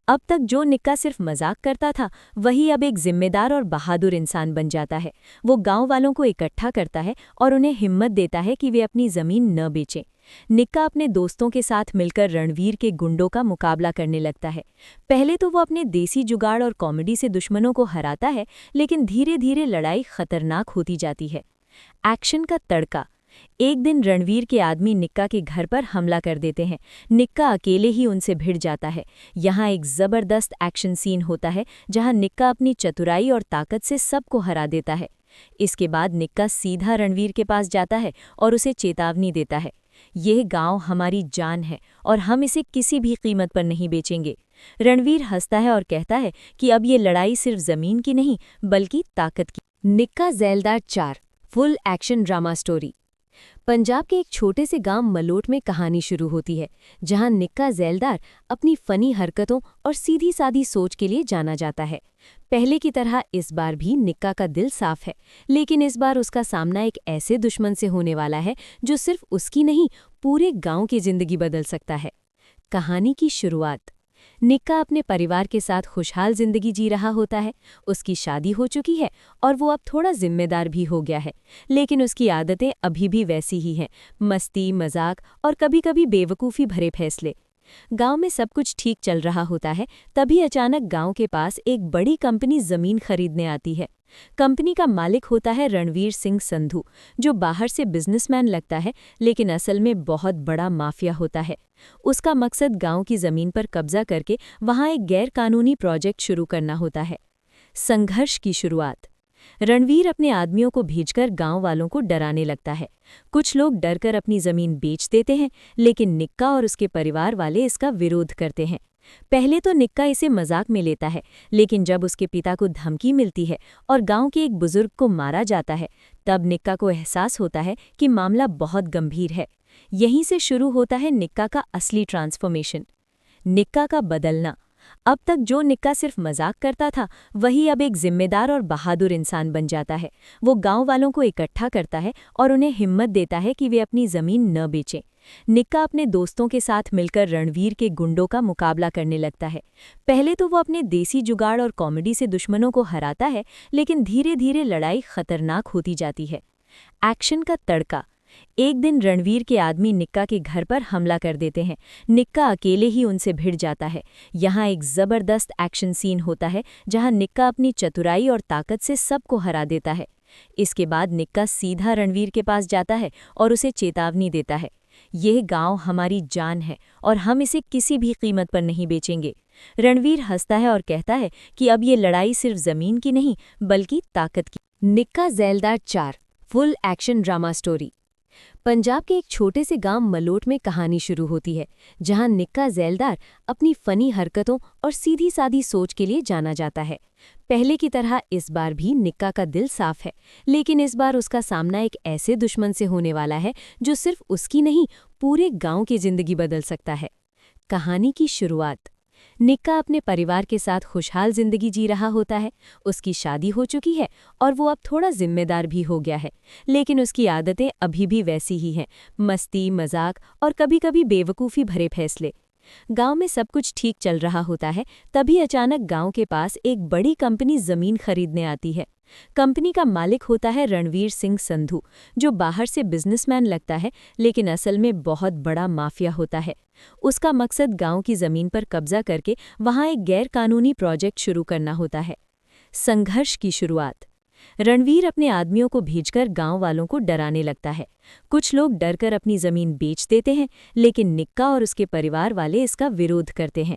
अब तक जो निक्का सिर्फ मजाक करता था, वही अब एक जिम्मेदार और बहादुर इंसान बन जाता है। वो गांव वालों को इकट्ठा करता है और उन्हें हिम्मत देता है कि वे अपनी जमीन न बेचें। निक्का अपने दोस्तों के साथ मिलकर रणवीर के गुंडों का मुकाबला करने लगता है। पहले तो वो अपने देसी जुगाड़ और कॉमेडी से दुश्मनों को हराता है, लेकिन धीरे धीरे लड़ाई खतरनाक होती जाती है। एक्शन का तड़का। एक दिन रणवीर के आदमी निक्का के घर पर हमला कर देते हैं। निक्का अकेले ही उनसे भिड़ जाता है। यहाँ एक जबरदस्त एक्शन सीन होता है, जहाँ निक्का अपनी चतुराई और ताकत से सबको हरा देता है। इसके बाद निक्का सीधा रणवीर के पास जाता है और उसे चेतावनी देता है, यह गांव हमारी जान है और हम इसे किसी भी कीमत पर नहीं बेचेंगे। रणवीर हंसता है और कहता है कि अब ये लड़ाई सिर्फ जमीन की नहीं, बल्कि ताकत की। निक्का ज़ैलदार 4 full action drama story. Punjab के एक छोटे से गांव मलोट में कहानी शुरू होती है, जहां निक्का ज़ैलदार अपनी फनी हरकतों और सीधी सादी सोच के लिए जाना जाता है। पहले की तरह इस बार भी निक्का का दिल साफ है, लेकिन इस बार उसका सामना एक ऐसे दुश्मन से होने वाला है जो सिर्फ उसकी नहीं, पूरे गांव की जिंदगी बदल सकता है। कहानी की शुरुआत। निक्का अपने परिवार के साथ खुशहाल जिंदगी जी रहा होता है। उसकी शादी हो चुकी है और वो अब थोड़ा जिम्मेदार भी हो गया है, लेकिन उसकी आदतें अभी भी वैसी ही हैं, मस्ती, मजाक और कभी-कभी बेवकूफ़ी भरे फैसले। गांव में सब कुछ ठीक चल रहा होता है, तभी अचानक गांव के पास एक बड़ी कंपनी जमीन खरीदने आती है। कंपनी का मालिक होता है रणवीर सिंह संधू, जो बाहर से बिजनेसमैन लगता है, लेकिन असल में बहुत बड़ा माफिया होता है। उसका मकसद गांव की जमीन पर कब्जा करके वहां एक गैर कानूनी प्रोजेक्ट शुरू करना होता है। संघर्ष की शुरुआत। रणवीर अपने आदमियों को भेजकर गांव वालों को डराने लगता है। कुछ लोग डरकर अपनी जमीन बेच देते हैं, लेकिन निक्का और उसके परिवार वाले इसका विरोध करते हैं। पहले तो निक्का इसे मजाक में लेता है, लेकिन जब उसके पिता को धमकी मिलती है और गांव के एक बुजुर्ग को मारा जाता है, तब निक्का को एहसास होता है कि मामला बहुत गंभीर है। यहीं से शुरू होता है निक्का का असली ट्रांसफॉर्मेशन, निक्का का बदलना। अब तक जो निक्का सिर्फ मजाक करता था वही अब एक जिम्मेदार और बहादुर इंसान बन जाता है। वो गांव वालों को इकट्ठा करता है और उन्हें हिम्मत देता है कि वे अपनी जमीन न बेचें। निक्का अपने दोस्तों के साथ मिलकर रणवीर के गुंडों का मुकाबला करने लगता है। पहले तो वो अपने देसी जुगाड़ और कॉमेडी से दुश्मनों को हराता है, लेकिन धीरे धीरे लड़ाई खतरनाक होती जाती है। एक्शन का तड़का। एक दिन रणवीर के आदमी निक्का के घर पर हमला कर देते हैं। निक्का अकेले ही उनसे भिड़ जाता है। यहाँ एक जबरदस्त एक्शन सीन होता है जहाँ निक्का अपनी चतुराई और ताकत से सबको हरा देता है। इसके बाद निक्का सीधा रणवीर के पास जाता है और उसे चेतावनी देता है, यह गांव हमारी जान है और हम इसे किसी भी कीमत पर नहीं बेचेंगे। रणवीर हंसता है और कहता है कि अब ये लड़ाई सिर्फ जमीन की नहीं बल्कि ताकत की। निक्का ज़ैलदार 4 full action drama story. Punjab के एक छोटे से गांव मलोट में कहानी शुरू होती है, जहां निक्का ज़ैलदार अपनी फनी हरकतों और सीधी सादी सोच के लिए जाना जाता है। पहले की तरह इस बार भी निक्का का दिल साफ है, लेकिन इस बार उसका सामना एक ऐसे दुश्मन से होने वाला है जो सिर्फ उसकी नहीं पूरे गांव की जिंदगी बदल सकता है। कहानी की शुरुआत। निक्का अपने परिवार के साथ खुशहाल जिंदगी जी रहा होता है। उसकी शादी हो चुकी है और वो अब थोड़ा जिम्मेदार भी हो गया है, लेकिन उसकी आदतें अभी भी वैसी ही हैं, मस्ती, मजाक और कभी-कभी बेवकूफ़ी भरे फैसले। गांव में सब कुछ ठीक चल रहा होता है, तभी अचानक गांव के पास एक बड़ी कंपनी जमीन खरीदने आती है। कंपनी का मालिक होता है रणवीर सिंह संधू, जो बाहर से बिजनेसमैन लगता है लेकिन असल में बहुत बड़ा माफिया होता है। उसका मकसद गांव की जमीन पर कब्जा करके वहां एक गैर कानूनी प्रोजेक्ट शुरू करना होता है। संघर्ष की शुरुआत। रणवीर अपने आदमियों को भेजकर गांव वालों को डराने लगता है। कुछ लोग डरकर अपनी जमीन बेच देते हैं, लेकिन निक्का और उसके परिवार वाले इसका विरोध करते हैं।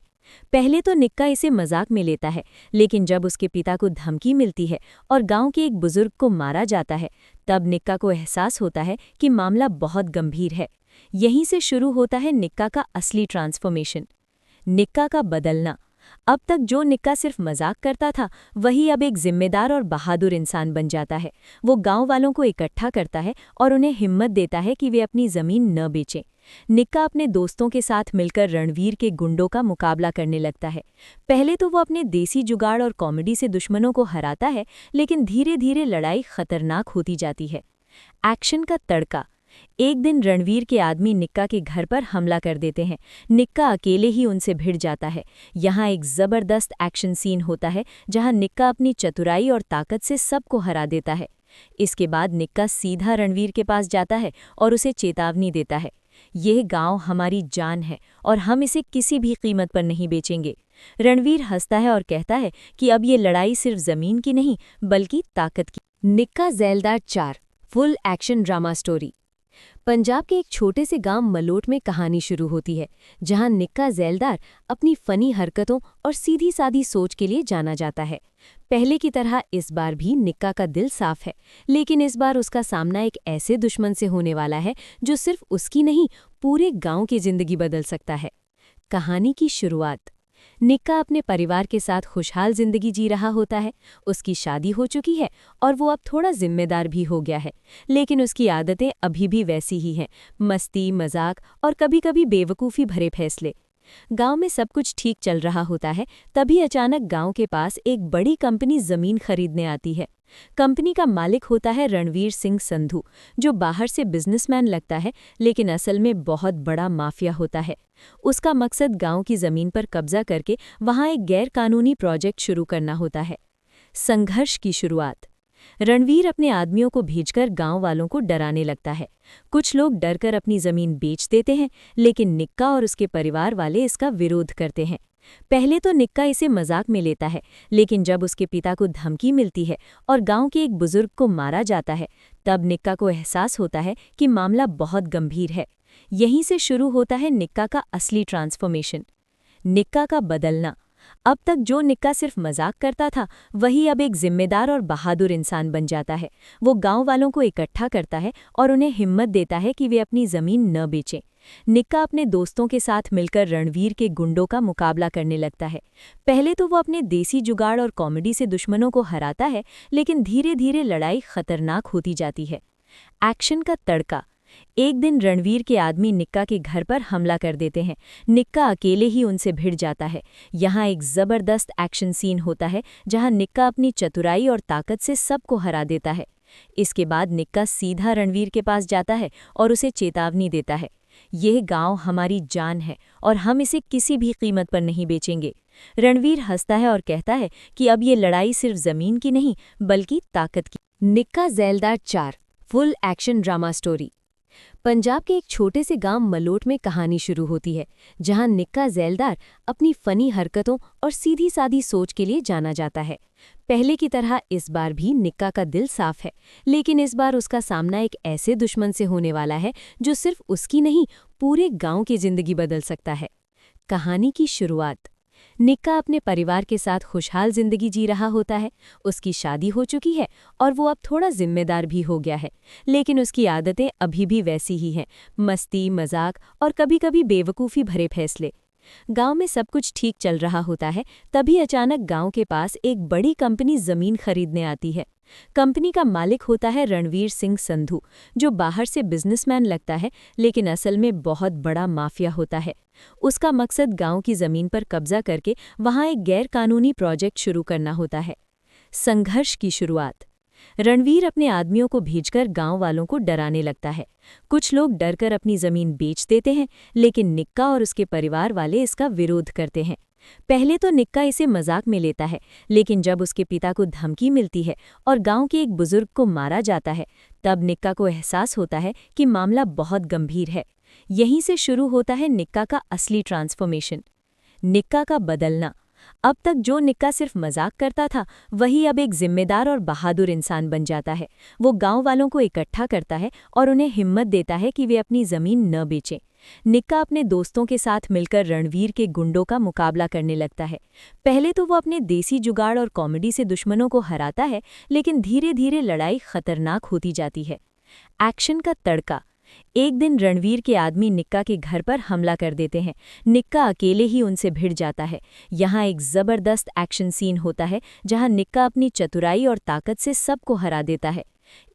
पहले तो निक्का इसे मजाक में लेता है, लेकिन जब उसके पिता को धमकी मिलती है और गांव के एक बुजुर्ग को मारा जाता है, तब निक्का को एहसास होता है कि मामला बहुत गंभीर है। यहीं से शुरू होता है निक्का का असली ट्रांसफॉर्मेशन। निक्का का बदलना। अब तक जो निक्का सिर्फ मजाक करता था वही अब एक जिम्मेदार और बहादुर इंसान बन जाता है। वो गांव वालों को इकट्ठा करता है और उन्हें हिम्मत देता है कि वे अपनी जमीन न बेचें। निक्का अपने दोस्तों के साथ मिलकर रणवीर के गुंडों का मुकाबला करने लगता है। पहले तो वो अपने देसी जुगाड़ और कॉमेडी से दुश्मनों को हराता है, लेकिन धीरे धीरे लड़ाई खतरनाक होती जाती है। एक्शन का तड़का। एक दिन रणवीर के आदमी निक्का के घर पर हमला कर देते हैं। निक्का अकेले ही उनसे भिड़ जाता है। यहाँ एक जबरदस्त एक्शन सीन होता है जहाँ निक्का अपनी चतुराई और ताकत से सबको हरा देता है। इसके बाद निक्का सीधा रणवीर के पास जाता है और उसे चेतावनी देता है, यह गांव हमारी जान है और हम इसे किसी भी कीमत पर नहीं बेचेंगे। रणवीर हंसता है और कहता है कि अब ये लड़ाई सिर्फ जमीन की नहीं बल्कि ताकत की। निक्का ज़ैलदार 4 full action drama story. Punjab के एक छोटे से गांव मलोट में कहानी शुरू होती है, जहां निक्का ज़ैलदार अपनी फनी हरकतों और सीधी सादी सोच के लिए जाना जाता है। पहले की तरह इस बार भी निक्का का दिल साफ है, लेकिन इस बार उसका सामना एक ऐसे दुश्मन से होने वाला है जो सिर्फ उसकी नहीं पूरे गांव की जिंदगी बदल सकता है। कहानी की शुरुआत। निक्का अपने परिवार के साथ खुशहाल जिंदगी जी रहा होता है। उसकी शादी हो चुकी है और वो अब थोड़ा जिम्मेदार भी हो गया है, लेकिन उसकी आदतें अभी भी वैसी ही हैं, मस्ती, मजाक और कभी-कभी बेवकूफ़ी भरे फैसले। गांव में सब कुछ ठीक चल रहा होता है, तभी अचानक गांव के पास एक बड़ी कंपनी जमीन खरीदने आती है। कंपनी का मालिक होता है रणवीर सिंह संधू, जो बाहर से बिजनेसमैन लगता है लेकिन असल में बहुत बड़ा माफिया होता है। उसका मकसद गांव की जमीन पर कब्जा करके वहां एक गैर कानूनी प्रोजेक्ट शुरू करना होता है। संघर्ष की शुरुआत। रणवीर अपने आदमियों को भेजकर गांव वालों को डराने लगता है। कुछ लोग डरकर अपनी जमीन बेच देते हैं, लेकिन निक्का और उसके परिवार वाले इसका विरोध करते हैं। पहले तो निक्का इसे मजाक में लेता है, लेकिन जब उसके पिता को धमकी मिलती है और गांव के एक बुजुर्ग को मारा जाता है, तब निक्का को एहसास होता है कि मामला बहुत गंभीर है। यहीं से शुरू होता है निक्का का असली ट्रांसफॉर्मेशन। निक्का का बदलना। अब तक जो निक्का सिर्फ मजाक करता था वही अब एक जिम्मेदार और बहादुर इंसान बन जाता है। वो गांव वालों को इकट्ठा करता है और उन्हें हिम्मत देता है कि वे अपनी जमीन न बेचें। निक्का अपने दोस्तों के साथ मिलकर रणवीर के गुंडों का मुकाबला करने लगता है। पहले तो वो अपने देसी जुगाड़ और कॉमेडी से दुश्मनों को हराता है, लेकिन धीरे धीरे लड़ाई खतरनाक होती जाती है। एक्शन का तड़का। एक दिन रणवीर के आदमी निक्का के घर पर हमला कर देते हैं। निक्का अकेले ही उनसे भिड़ जाता है। यहाँ एक जबरदस्त एक्शन सीन होता है जहाँ निक्का अपनी चतुराई और ताकत से सबको हरा देता है। इसके बाद निक्का सीधा रणवीर के पास जाता है और उसे चेतावनी देता है, यह गांव हमारी जान है और हम इसे किसी भी कीमत पर नहीं बेचेंगे। रणवीर हंसता है और कहता है कि अब ये लड़ाई सिर्फ जमीन की नहीं बल्कि ताकत की। निक्का ज़ैलदार 4 full action drama story. Punjab के एक छोटे से गांव मलोट में कहानी शुरू होती है, जहां निक्का ज़ैलदार अपनी फनी हरकतों और सीधी सादी सोच के लिए जाना जाता है। पहले की तरह इस बार भी निक्का का दिल साफ है, लेकिन इस बार उसका सामना एक ऐसे दुश्मन से होने वाला है जो सिर्फ उसकी नहीं पूरे गांव की जिंदगी बदल सकता है। कहानी की शुरुआत। निक्का अपने परिवार के साथ खुशहाल जिंदगी जी रहा होता है। उसकी शादी हो चुकी है और वो अब थोड़ा जिम्मेदार भी हो गया है, लेकिन उसकी आदतें अभी भी वैसी ही हैं, मस्ती, मजाक और कभी-कभी बेवकूफ़ी भरे फैसले। गांव में सब कुछ ठीक चल रहा होता है, तभी अचानक गांव के पास एक बड़ी कंपनी जमीन खरीदने आती है। कंपनी का मालिक होता है रणवीर सिंह संधू, जो बाहर से बिजनेसमैन लगता है लेकिन असल में बहुत बड़ा माफिया होता है। उसका मकसद गांव की जमीन पर कब्जा करके वहां एक गैर कानूनी प्रोजेक्ट शुरू करना होता है। संघर्ष की शुरुआत। रणवीर अपने आदमियों को भेजकर गांव वालों को डराने लगता है। कुछ लोग डरकर अपनी जमीन बेच देते हैं, लेकिन निक्का और उसके परिवार वाले इसका विरोध करते हैं। पहले तो निक्का इसे मजाक में लेता है, लेकिन जब उसके पिता को धमकी मिलती है और गांव के एक बुजुर्ग को मारा जाता है, तब निक्का को एहसास होता है कि मामला बहुत गंभीर है। यहीं से शुरू होता है निक्का का असली ट्रांसफॉर्मेशन। निक्का का बदलना। अब तक जो निक्का सिर्फ मजाक करता था, वही अब एक जिम्मेदार और बहादुर इंसान बन जाता है। वो गांव वालों को इकट्ठा करता है और उन्हें हिम्मत देता है कि वे अपनी जमीन न बेचें। निक्का अपने दोस्तों के साथ मिलकर रणवीर के गुंडों का मुकाबला करने लगता है। पहले तो वो अपने देसी जुगाड़ और कॉमेडी से दुश्मनों को हराता है, लेकिन धीरे धीरे लड़ाई खतरनाक होती जाती है। एक्शन का तड़का। एक दिन रणवीर के आदमी निक्का के घर पर हमला कर देते हैं। निक्का अकेले ही उनसे भिड़ जाता है। यहाँ एक जबरदस्त एक्शन सीन होता है जहाँ निक्का अपनी चतुराई और ताकत से सबको हरा देता है।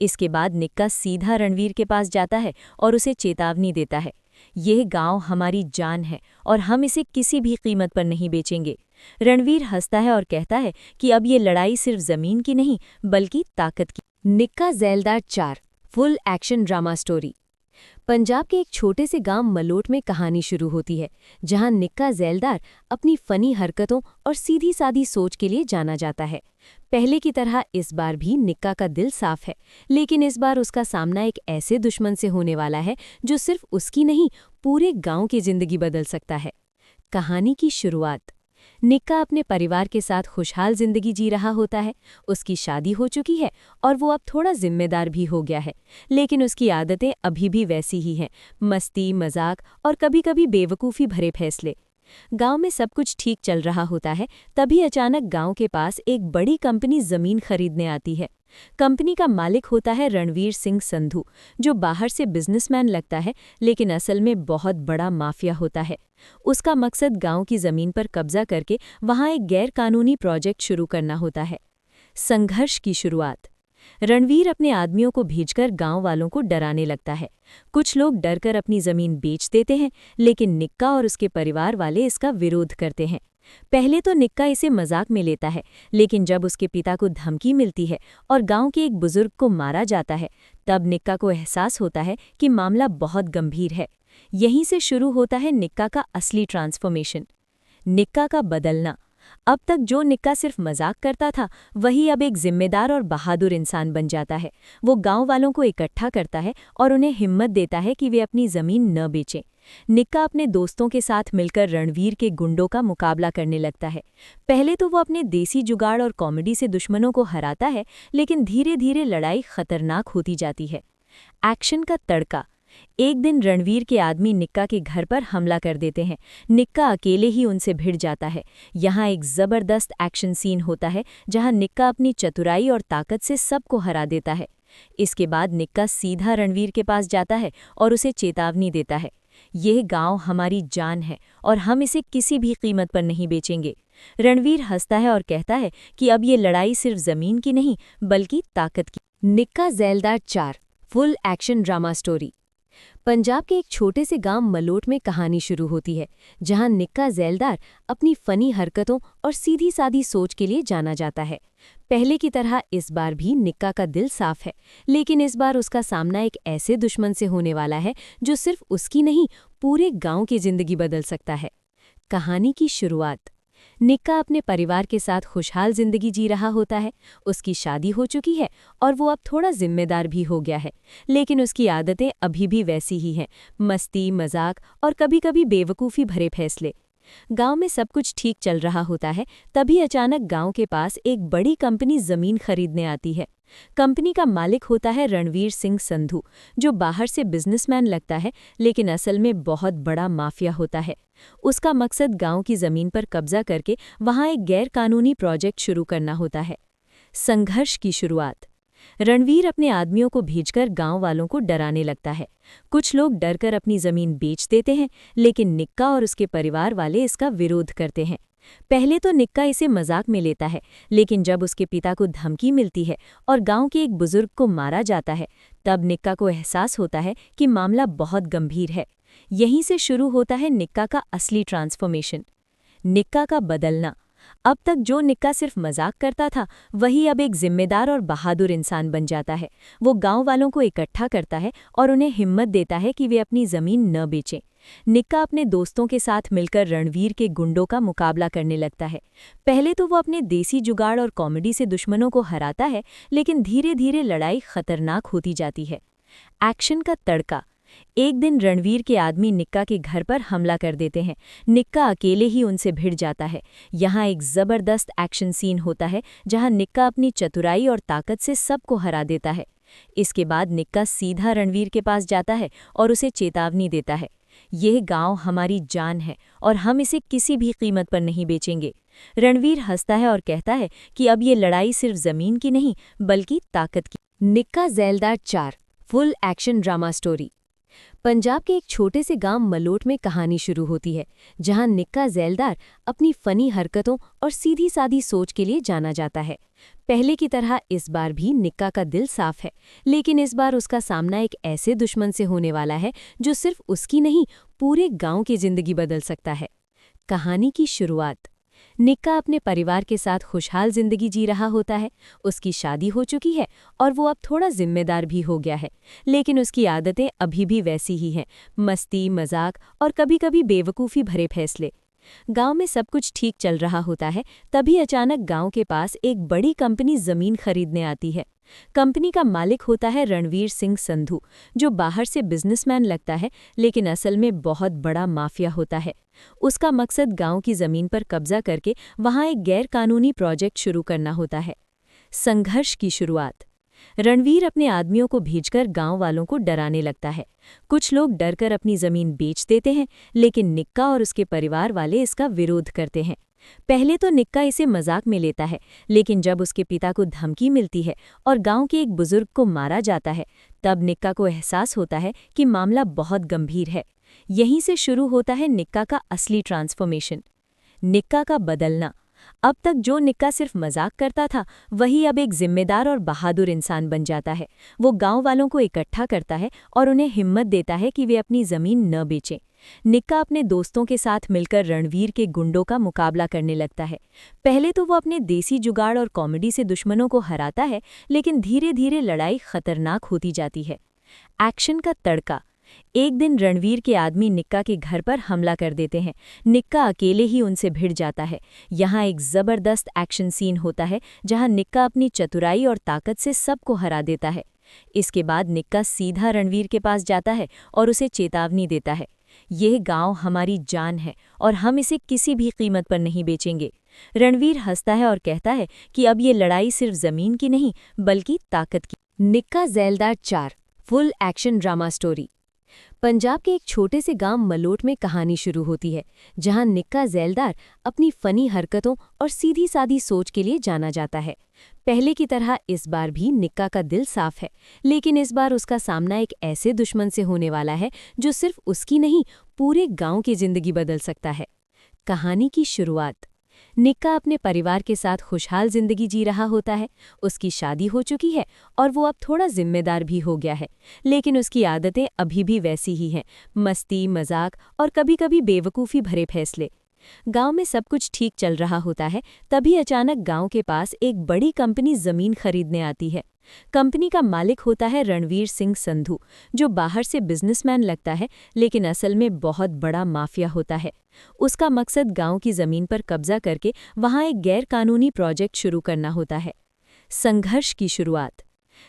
इसके बाद निक्का सीधा रणवीर के पास जाता है और उसे चेतावनी देता है, यह गांव हमारी जान है और हम इसे किसी भी कीमत पर नहीं बेचेंगे। रणवीर हंसता है और कहता है कि अब ये लड़ाई सिर्फ जमीन की नहीं बल्कि ताकत की। निक्का ज़ैलदार 4 full action drama story. Punjab के एक छोटे से गांव मलोट में कहानी शुरू होती है, जहां निक्का ज़ैलदार अपनी फनी हरकतों और सीधी सादी सोच के लिए जाना जाता है। पहले की तरह इस बार भी निक्का का दिल साफ है, लेकिन इस बार उसका सामना एक ऐसे दुश्मन से होने वाला है जो सिर्फ उसकी नहीं पूरे गांव की जिंदगी बदल सकता है। कहानी की शुरुआत। निक्का अपने परिवार के साथ खुशहाल जिंदगी जी रहा होता है। उसकी शादी हो चुकी है और वो अब थोड़ा जिम्मेदार भी हो गया है, लेकिन उसकी आदतें अभी भी वैसी ही हैं, मस्ती, मजाक और कभी-कभी बेवकूफ़ी भरे फैसले। गांव में सब कुछ ठीक चल रहा होता है, तभी अचानक गांव के पास एक बड़ी कंपनी जमीन खरीदने आती है। कंपनी का मालिक होता है रणवीर सिंह संधू, जो बाहर से बिजनेसमैन लगता है लेकिन असल में बहुत बड़ा माफिया होता है। उसका मकसद गांव की जमीन पर कब्जा करके वहां एक गैर कानूनी प्रोजेक्ट शुरू करना होता है। संघर्ष की शुरुआत। रणवीर अपने आदमियों को भेजकर गांव वालों को डराने लगता है। कुछ लोग डरकर अपनी जमीन बेच देते हैं, लेकिन निक्का और उसके परिवार वाले इसका विरोध करते हैं। पहले तो निक्का इसे मजाक में लेता है, लेकिन जब उसके पिता को धमकी मिलती है और गांव के एक बुजुर्ग को मारा जाता है, तब निक्का को एहसास होता है कि मामला बहुत गंभीर है। यहीं से शुरू होता है निक्का का असली ट्रांसफॉर्मेशन। निक्का का बदलना। अब तक जो निक्का सिर्फ मजाक करता था, वही अब एक जिम्मेदार और बहादुर इंसान बन जाता है। वो गांव वालों को इकट्ठा करता है और उन्हें हिम्मत देता है कि वे अपनी जमीन न बेचें। निक्का अपने दोस्तों के साथ मिलकर रणवीर के गुंडों का मुकाबला करने लगता है। पहले तो वो अपने देसी जुगाड़ और कॉमेडी से दुश्मनों को हराता है, लेकिन धीरे धीरे लड़ाई खतरनाक होती जाती है। एक्शन का तड़का। एक दिन रणवीर के आदमी निक्का के घर पर हमला कर देते हैं। निक्का अकेले ही उनसे भिड़ जाता है। यहाँ एक जबरदस्त एक्शन सीन होता है जहाँ निक्का अपनी चतुराई और ताकत से सबको हरा देता है। इसके बाद निक्का सीधा रणवीर के पास जाता है और उसे चेतावनी देता है, यह गांव हमारी जान है और हम इसे किसी भी कीमत पर नहीं बेचेंगे। रणवीर हंसता है और कहता है कि अब ये लड़ाई सिर्फ जमीन की नहीं बल्कि ताकत की। निक्का ज़ैलदार 4 full action drama story. Punjab के एक छोटे से गांव मलोट में कहानी शुरू होती है, जहां निक्का ज़ैलदार अपनी फनी हरकतों और सीधी सादी सोच के लिए जाना जाता है। पहले की तरह इस बार भी निक्का का दिल साफ है, लेकिन इस बार उसका सामना एक ऐसे दुश्मन से होने वाला है जो सिर्फ उसकी नहीं, पूरे गांव की जिंदगी बदल सकता है। कहानी की शुरुआत। निक्का अपने परिवार के साथ खुशहाल जिंदगी जी रहा होता है। उसकी शादी हो चुकी है और वो अब थोड़ा जिम्मेदार भी हो गया है, लेकिन उसकी आदतें अभी भी वैसी ही हैं, मस्ती, मजाक और कभी-कभी बेवकूफ़ी भरे फैसले। गांव में सब कुछ ठीक चल रहा होता है, तभी अचानक गांव के पास एक बड़ी कंपनी जमीन खरीदने आती है। कंपनी का मालिक होता है रणवीर सिंह संधू, जो बाहर से बिजनेसमैन लगता है, लेकिन असल में बहुत बड़ा माफिया होता है। उसका मकसद गांव की जमीन पर कब्जा करके वहां एक गैर कानूनी प्रोजेक्ट शुरू करना होता है। संघर्ष की शुरुआत। रणवीर अपने आदमियों को भेजकर गांव वालों को डराने लगता है। कुछ लोग डरकर अपनी जमीन बेच देते हैं, लेकिन निक्का और उसके परिवार वाले इसका विरोध करते हैं। पहले तो निक्का इसे मजाक में लेता है, लेकिन जब उसके पिता को धमकी मिलती है और गांव के एक बुजुर्ग को मारा जाता है, तब निक्का को एहसास होता है कि मामला बहुत गंभीर है। यहीं से शुरू होता है निक्का का असली ट्रांसफॉर्मेशन। निक्का का बदलना। अब तक जो निक्का सिर्फ मजाक करता था, वही अब एक जिम्मेदार और बहादुर इंसान बन जाता है। वो गांव वालों को इकट्ठा करता है और उन्हें हिम्मत देता है कि वे अपनी जमीन न बेचें। निक्का अपने दोस्तों के साथ मिलकर रणवीर के गुंडों का मुकाबला करने लगता है। पहले तो वो अपने देसी जुगाड़ और कॉमेडी से दुश्मनों को हराता है, लेकिन धीरे धीरे लड़ाई खतरनाक होती जाती है। एक्शन का तड़का। एक दिन रणवीर के आदमी निक्का के घर पर हमला कर देते हैं। निक्का अकेले ही उनसे भिड़ जाता है। यहाँ एक जबरदस्त एक्शन सीन होता है, जहाँ निक्का अपनी चतुराई और ताकत से सबको हरा देता है। इसके बाद निक्का सीधा रणवीर के पास जाता है और उसे चेतावनी देता है, यह गांव हमारी जान है और हम इसे किसी भी कीमत पर नहीं बेचेंगे। रणवीर हंसता है और कहता है कि अब ये लड़ाई सिर्फ जमीन की नहीं, बल्कि ताकत की। निक्का ज़ैलदार 4 full action drama story. Punjab के एक छोटे से गांव मलोट में कहानी शुरू होती है, जहां निक्का ज़ैलदार अपनी फनी हरकतों और सीधी सादी सोच के लिए जाना जाता है। पहले की तरह इस बार भी निक्का का दिल साफ है, लेकिन इस बार उसका सामना एक ऐसे दुश्मन से होने वाला है जो सिर्फ उसकी नहीं, पूरे गांव की जिंदगी बदल सकता है। कहानी की शुरुआत। निक्का अपने परिवार के साथ खुशहाल जिंदगी जी रहा होता है। उसकी शादी हो चुकी है और वो अब थोड़ा जिम्मेदार भी हो गया है, लेकिन उसकी आदतें अभी भी वैसी ही हैं, मस्ती, मजाक और कभी-कभी बेवकूफ़ी भरे फैसले। गांव में सब कुछ ठीक चल रहा होता है, तभी अचानक गांव के पास एक बड़ी कंपनी जमीन खरीदने आती है। कंपनी का मालिक होता है रणवीर सिंह संधू, जो बाहर से बिजनेसमैन लगता है, लेकिन असल में बहुत बड़ा माफिया होता है। उसका मकसद गांव की जमीन पर कब्जा करके वहां एक गैर कानूनी प्रोजेक्ट शुरू करना होता है। संघर्ष की शुरुआत। रणवीर अपने आदमियों को भेजकर गांव वालों को डराने लगता है। कुछ लोग डरकर अपनी जमीन बेच देते हैं, लेकिन निक्का और उसके परिवार वाले इसका विरोध करते हैं। पहले तो निक्का इसे मजाक में लेता है, लेकिन जब उसके पिता को धमकी मिलती है और गांव के एक बुजुर्ग को मारा जाता है, तब निक्का को एहसास होता है कि मामला बहुत गंभीर है। यहीं से शुरू होता है निक्का का असली ट्रांसफॉर्मेशन। निक्का का बदलना। अब तक जो निक्का सिर्फ मजाक करता था, वही अब एक जिम्मेदार और बहादुर इंसान बन जाता है। वो गांव वालों को इकट्ठा करता है और उन्हें हिम्मत देता है कि वे अपनी जमीन न बेचें। निक्का अपने दोस्तों के साथ मिलकर रणवीर के गुंडों का मुकाबला करने लगता है। पहले तो वो अपने देसी जुगाड़ और कॉमेडी से दुश्मनों को हराता है, लेकिन धीरे धीरे लड़ाई खतरनाक होती जाती है। एक्शन का तड़का। एक दिन रणवीर के आदमी निक्का के घर पर हमला कर देते हैं। निक्का अकेले ही उनसे भिड़ जाता है। यहाँ एक जबरदस्त एक्शन सीन होता है, जहाँ निक्का अपनी चतुराई और ताकत से सबको हरा देता है। इसके बाद निक्का सीधा रणवीर के पास जाता है और उसे चेतावनी देता है, यह गांव हमारी जान है और हम इसे किसी भी कीमत पर नहीं बेचेंगे। रणवीर हंसता है और कहता है कि अब ये लड़ाई सिर्फ जमीन की नहीं, बल्कि ताकत की। निक्का ज़ैलदार 4 full action drama story. Punjab के एक छोटे से गांव मलोट में कहानी शुरू होती है, जहां निक्का ज़ैलदार अपनी फनी हरकतों और सीधी सादी सोच के लिए जाना जाता है। पहले की तरह इस बार भी निक्का का दिल साफ है, लेकिन इस बार उसका सामना एक ऐसे दुश्मन से होने वाला है जो सिर्फ उसकी नहीं, पूरे गांव की जिंदगी बदल सकता है। कहानी की शुरुआत। निक्का अपने परिवार के साथ खुशहाल जिंदगी जी रहा होता है। उसकी शादी हो चुकी है और वो अब थोड़ा जिम्मेदार भी हो गया है, लेकिन उसकी आदतें अभी भी वैसी ही हैं, मस्ती, मजाक और कभी-कभी बेवकूफ़ी भरे फैसले। गांव में सब कुछ ठीक चल रहा होता है, तभी अचानक गांव के पास एक बड़ी कंपनी जमीन खरीदने आती है। कंपनी का मालिक होता है रणवीर सिंह संधू, जो बाहर से बिजनेसमैन लगता है लेकिन असल में बहुत बड़ा माफिया होता है। उसका मकसद गांव की जमीन पर कब्जा करके वहां एक गैरकानूनी प्रोजेक्ट शुरू करना होता है। संघर्ष की शुरुआत।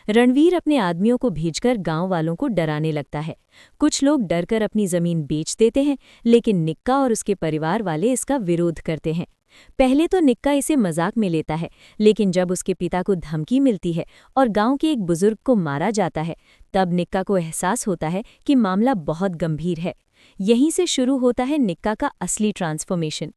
रणवीर अपने आदमियों को भेजकर गांव वालों को डराने लगता है। कुछ लोग डरकर अपनी जमीन बेच देते हैं, लेकिन निक्का और उसके परिवार वाले इसका विरोध करते हैं। पहले तो निक्का इसे मजाक में लेता है, लेकिन जब उसके पिता को धमकी मिलती है और गांव के एक बुजुर्ग को मारा जाता है, तब निक्का को एहसास होता है कि मामला बहुत गंभीर है। यहीं से शुरू होता है निक्का का असली ट्रांसफॉर्मेशन।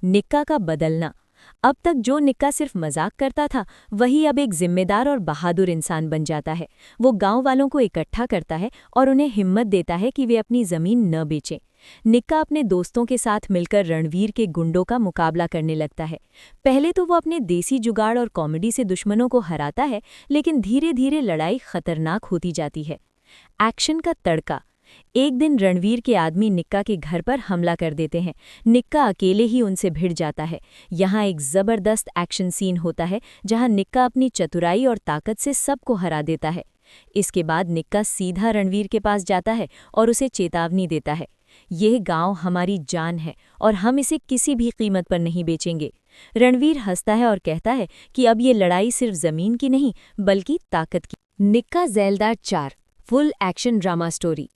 निक्का का बदलना। अब तक जो निक्का सिर्फ मजाक करता था, वही अब एक जिम्मेदार और बहादुर इंसान बन जाता है। वो गांव वालों को इकट्ठा करता है और उन्हें हिम्मत देता है कि वे अपनी जमीन न बेचें। निक्का अपने दोस्तों के साथ मिलकर रणवीर के गुंडों का मुकाबला करने लगता है। पहले तो वो अपने देसी जुगाड़ और कॉमेडी से दुश्मनों को हराता है, लेकिन धीरे धीरे लड़ाई खतरनाक होती जाती है। एक्शन का तड़का। एक दिन रणवीर के आदमी निक्का के घर पर हमला कर देते हैं। निक्का अकेले ही उनसे भिड़ जाता है। यहाँ एक जबरदस्त एक्शन सीन होता है, जहाँ निक्का अपनी चतुराई और ताकत से सबको हरा देता है। इसके बाद निक्का सीधा रणवीर के पास जाता है और उसे चेतावनी देता है, यह गांव हमारी जान है और हम इसे किसी भी कीमत पर नहीं बेचेंगे। रणवीर हंसता है और कहता है कि अब ये लड़ाई सिर्फ जमीन की नहीं, बल्कि ताकत की। निक्का ज़ैलदार 4 full action drama story.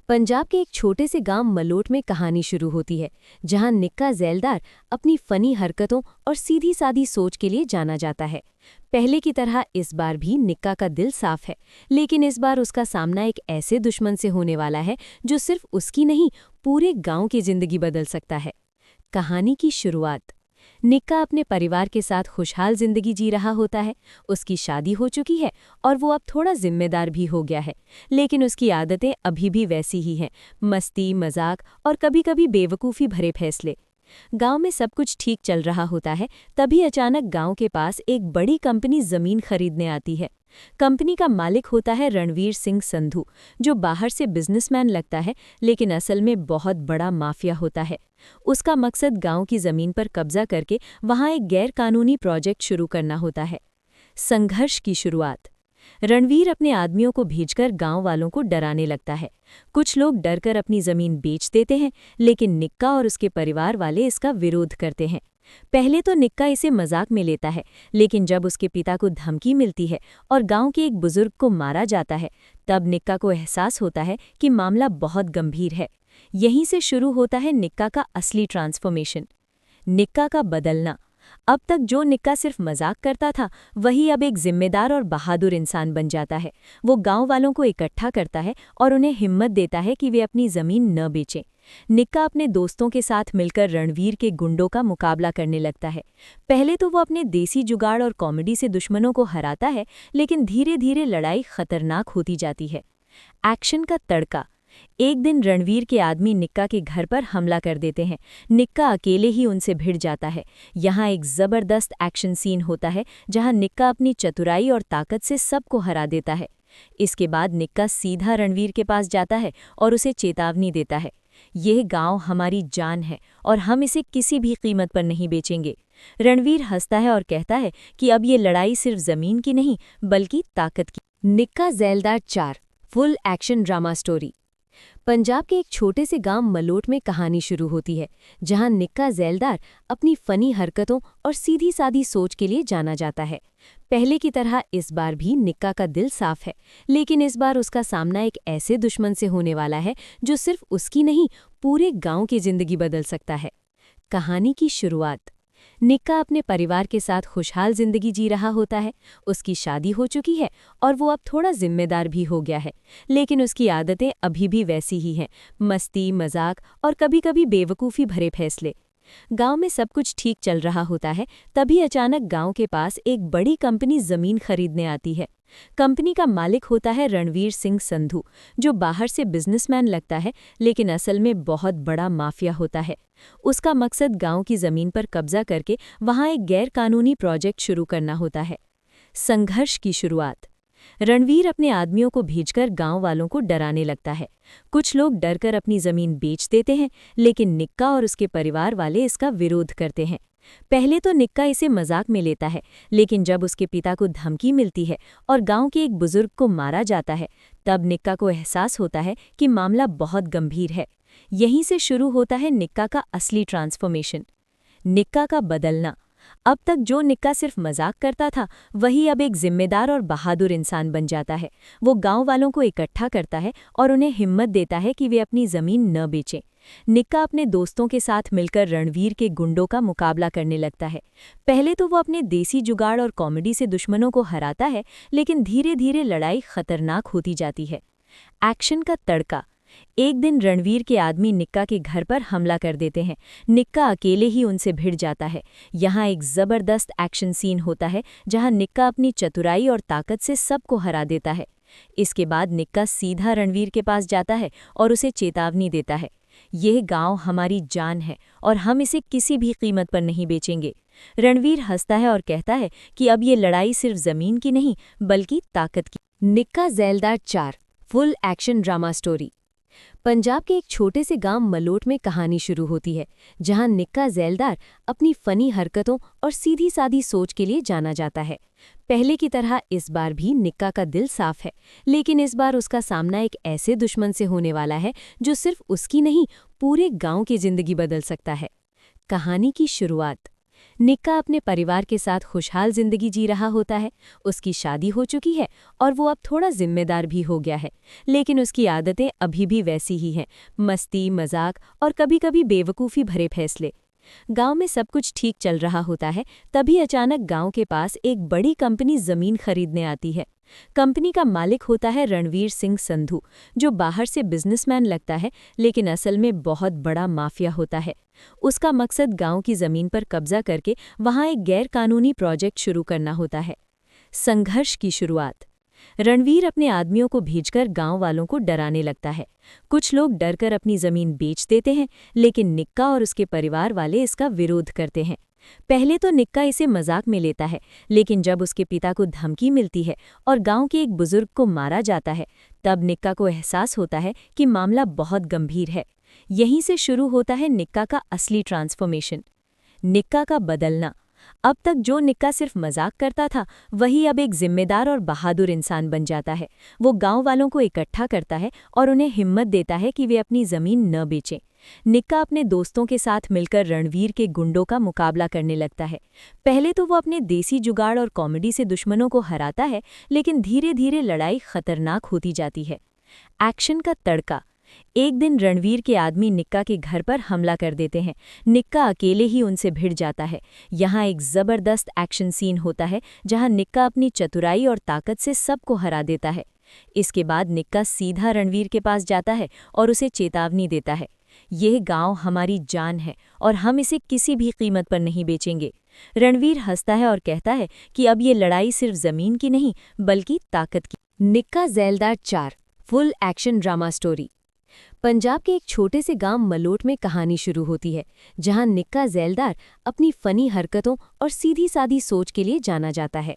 Punjab के एक छोटे से गांव मलोट में कहानी शुरू होती है, जहां निक्का ज़ैलदार अपनी फनी हरकतों और सीधी सादी सोच के लिए जाना जाता है। पहले की तरह इस बार भी निक्का का दिल साफ है, लेकिन इस बार उसका सामना एक ऐसे दुश्मन से होने वाला है जो सिर्फ उसकी नहीं, पूरे गांव की जिंदगी बदल सकता है। कहानी की शुरुआत। निक्का अपने परिवार के साथ खुशहाल जिंदगी जी रहा होता है। उसकी शादी हो चुकी है और वो अब थोड़ा जिम्मेदार भी हो गया है, लेकिन उसकी आदतें अभी भी वैसी ही हैं, मस्ती, मजाक और कभी-कभी बेवकूफ़ी भरे फैसले। गांव में सब कुछ ठीक चल रहा होता है, तभी अचानक गांव के पास एक बड़ी कंपनी जमीन खरीदने आती है। कंपनी का मालिक होता है रणवीर सिंह संधू, जो बाहर से बिजनेसमैन लगता है, लेकिन असल में बहुत बड़ा माफिया होता है। उसका मकसद गांव की जमीन पर कब्जा करके वहां एक गैरकानूनी प्रोजेक्ट शुरू करना होता है। संघर्ष की शुरुआत। रणवीर अपने आदमियों को भेजकर गांव वालों को डराने लगता है। कुछ लोग डरकर अपनी जमीन बेच देते हैं, लेकिन निक्का और उसके परिवार वाले इसका विरोध करते हैं। पहले तो निक्का इसे मजाक में लेता है, लेकिन जब उसके पिता को धमकी मिलती है और गांव के एक बुजुर्ग को मारा जाता है, तब निक्का को एहसास होता है कि मामला बहुत गंभीर है। यहीं से शुरू होता है निक्का का असली ट्रांसफॉर्मेशन। निक्का का बदलना। अब तक जो निक्का सिर्फ मजाक करता था, वही अब एक जिम्मेदार और बहादुर इंसान बन जाता है। वो गांव वालों को इकट्ठा करता है और उन्हें हिम्मत देता है कि वे अपनी जमीन न बेचें। निक्का अपने दोस्तों के साथ मिलकर रणवीर के गुंडों का मुकाबला करने लगता है। पहले तो वो अपने देसी जुगाड़ और कॉमेडी से दुश्मनों को हराता है, लेकिन धीरे धीरे लड़ाई खतरनाक होती जाती है। एक्शन का तड़का। एक दिन रणवीर के आदमी निक्का के घर पर हमला कर देते हैं। निक्का अकेले ही उनसे भिड़ जाता है। यहाँ एक जबरदस्त एक्शन सीन होता है, जहाँ निक्का अपनी चतुराई और ताकत से सबको हरा देता है। इसके बाद निक्का सीधा रणवीर के पास जाता है और उसे चेतावनी देता है, यह गांव हमारी जान है और हम इसे किसी भी कीमत पर नहीं बेचेंगे। रणवीर हंसता है और कहता है कि अब ये लड़ाई सिर्फ जमीन की नहीं, बल्कि ताकत की। निक्का ज़ैलदार 4 full action drama story. Punjab के एक छोटे से गांव मलोट में कहानी शुरू होती है, जहां निक्का ज़ैलदार अपनी फनी हरकतों और सीधी सादी सोच के लिए जाना जाता है। पहले की तरह इस बार भी निक्का का दिल साफ है, लेकिन इस बार उसका सामना एक ऐसे दुश्मन से होने वाला है जो सिर्फ उसकी नहीं, पूरे गांव की जिंदगी बदल सकता है। कहानी की शुरुआत। निक्का अपने परिवार के साथ खुशहाल जिंदगी जी रहा होता है। उसकी शादी हो चुकी है और वो अब थोड़ा जिम्मेदार भी हो गया है, लेकिन उसकी आदतें अभी भी वैसी ही हैं, मस्ती, मजाक और कभी-कभी बेवकूफ़ी भरे फैसले। गांव में सब कुछ ठीक चल रहा होता है, तभी अचानक गांव के पास एक बड़ी कंपनी जमीन खरीदने आती है। कंपनी का मालिक होता है रणवीर सिंह संधू, जो बाहर से बिजनेसमैन लगता है लेकिन असल में बहुत बड़ा माफिया होता है। उसका मकसद गांव की जमीन पर कब्जा करके वहां एक गैर कानूनी प्रोजेक्ट शुरू करना होता है। संघर्ष की शुरुआत। रणवीर अपने आदमियों को भेजकर गांव वालों को डराने लगता है। कुछ लोग डरकर अपनी जमीन बेच देते हैं, लेकिन निक्का और उसके परिवार वाले इसका विरोध करते हैं। पहले तो निक्का इसे मजाक में लेता है, लेकिन जब उसके पिता को धमकी मिलती है और गांव के एक बुजुर्ग को मारा जाता है, तब निक्का को एहसास होता है कि मामला बहुत गंभीर है। यहीं से शुरू होता है निक्का का असली ट्रांसफॉर्मेशन। निक्का का बदलना। अब तक जो निक्का सिर्फ मजाक करता था, वही अब एक जिम्मेदार और बहादुर इंसान बन जाता है। वो गांव वालों को इकट्ठा करता है और उन्हें हिम्मत देता है कि वे अपनी जमीन न बेचें। निक्का अपने दोस्तों के साथ मिलकर रणवीर के गुंडों का मुकाबला करने लगता है। पहले तो वो अपने देसी जुगाड़ और कॉमेडी से दुश्मनों को हराता है, लेकिन धीरे धीरे लड़ाई खतरनाक होती जाती है। एक्शन का तड़का। एक दिन रणवीर के आदमी निक्का के घर पर हमला कर देते हैं। निक्का अकेले ही उनसे भिड़ जाता है। यहाँ एक जबरदस्त एक्शन सीन होता है, जहाँ निक्का अपनी चतुराई और ताकत से सबको हरा देता है। इसके बाद निक्का सीधा रणवीर के पास जाता है और उसे चेतावनी देता है, यह गांव हमारी जान है और हम इसे किसी भी कीमत पर नहीं बेचेंगे। रणवीर हंसता है और कहता है कि अब ये लड़ाई सिर्फ जमीन की नहीं, बल्कि ताकत की। निक्का ज़ैलदार 4 full action drama story. Punjab के एक छोटे से गांव मलोट में कहानी शुरू होती है, जहां निक्का ज़ैलदार अपनी फनी हरकतों और सीधी सादी सोच के लिए जाना जाता है। पहले की तरह इस बार भी निक्का का दिल साफ है, लेकिन इस बार उसका सामना एक ऐसे दुश्मन से होने वाला है जो सिर्फ उसकी नहीं, पूरे गांव की जिंदगी बदल सकता है। कहानी की शुरुआत। निक्का अपने परिवार के साथ खुशहाल जिंदगी जी रहा होता है। उसकी शादी हो चुकी है और वो अब थोड़ा जिम्मेदार भी हो गया है, लेकिन उसकी आदतें अभी भी वैसी ही हैं, मस्ती, मजाक और कभी-कभी बेवकूफ़ी भरे फैसले। गांव में सब कुछ ठीक चल रहा होता है, तभी अचानक गांव के पास एक बड़ी कंपनी जमीन खरीदने आती है। कंपनी का मालिक होता है रणवीर सिंह संधू, जो बाहर से बिजनेसमैन लगता है, लेकिन असल में बहुत बड़ा माफिया होता है। उसका मकसद गांव की जमीन पर कब्जा करके वहां एक गैर कानूनी प्रोजेक्ट शुरू करना होता है। संघर्ष की शुरुआत। रणवीर अपने आदमियों को भेजकर गांव वालों को डराने लगता है। कुछ लोग डरकर अपनी जमीन बेच देते हैं, लेकिन निक्का और उसके परिवार वाले इसका विरोध करते हैं। पहले तो निक्का इसे मजाक में लेता है, लेकिन जब उसके पिता को धमकी मिलती है और गांव के एक बुजुर्ग को मारा जाता है, तब निक्का को एहसास होता है कि मामला बहुत गंभीर है। यहीं से शुरू होता है निक्का का असली ट्रांसफॉर्मेशन। निक्का का बदलना। अब तक जो निक्का सिर्फ मजाक करता था, वही अब एक जिम्मेदार और बहादुर इंसान बन जाता है। वो गांव वालों को इकट्ठा करता है और उन्हें हिम्मत देता है कि वे अपनी जमीन न बेचें। निक्का अपने दोस्तों के साथ मिलकर रणवीर के गुंडों का मुकाबला करने लगता है। पहले तो वो अपने देसी जुगाड़ और कॉमेडी से दुश्मनों को हराता है, लेकिन धीरे धीरे लड़ाई खतरनाक होती जाती है। एक्शन का तड़का। एक दिन रणवीर के आदमी निक्का के घर पर हमला कर देते हैं। निक्का अकेले ही उनसे भिड़ जाता है। यहाँ एक जबरदस्त एक्शन सीन होता है, जहाँ निक्का अपनी चतुराई और ताकत से सबको हरा देता है। इसके बाद निक्का सीधा रणवीर के पास जाता है और उसे चेतावनी देता है, यह गांव हमारी जान है और हम इसे किसी भी कीमत पर नहीं बेचेंगे। रणवीर हंसता है और कहता है कि अब ये लड़ाई सिर्फ जमीन की नहीं, बल्कि ताकत की। निक्का ज़ैलदार 4 full action drama story. Punjab के एक छोटे से गांव मलोट में कहानी शुरू होती है, जहां निक्का ज़ैलदार अपनी फनी हरकतों और सीधी सादी सोच के लिए जाना जाता है।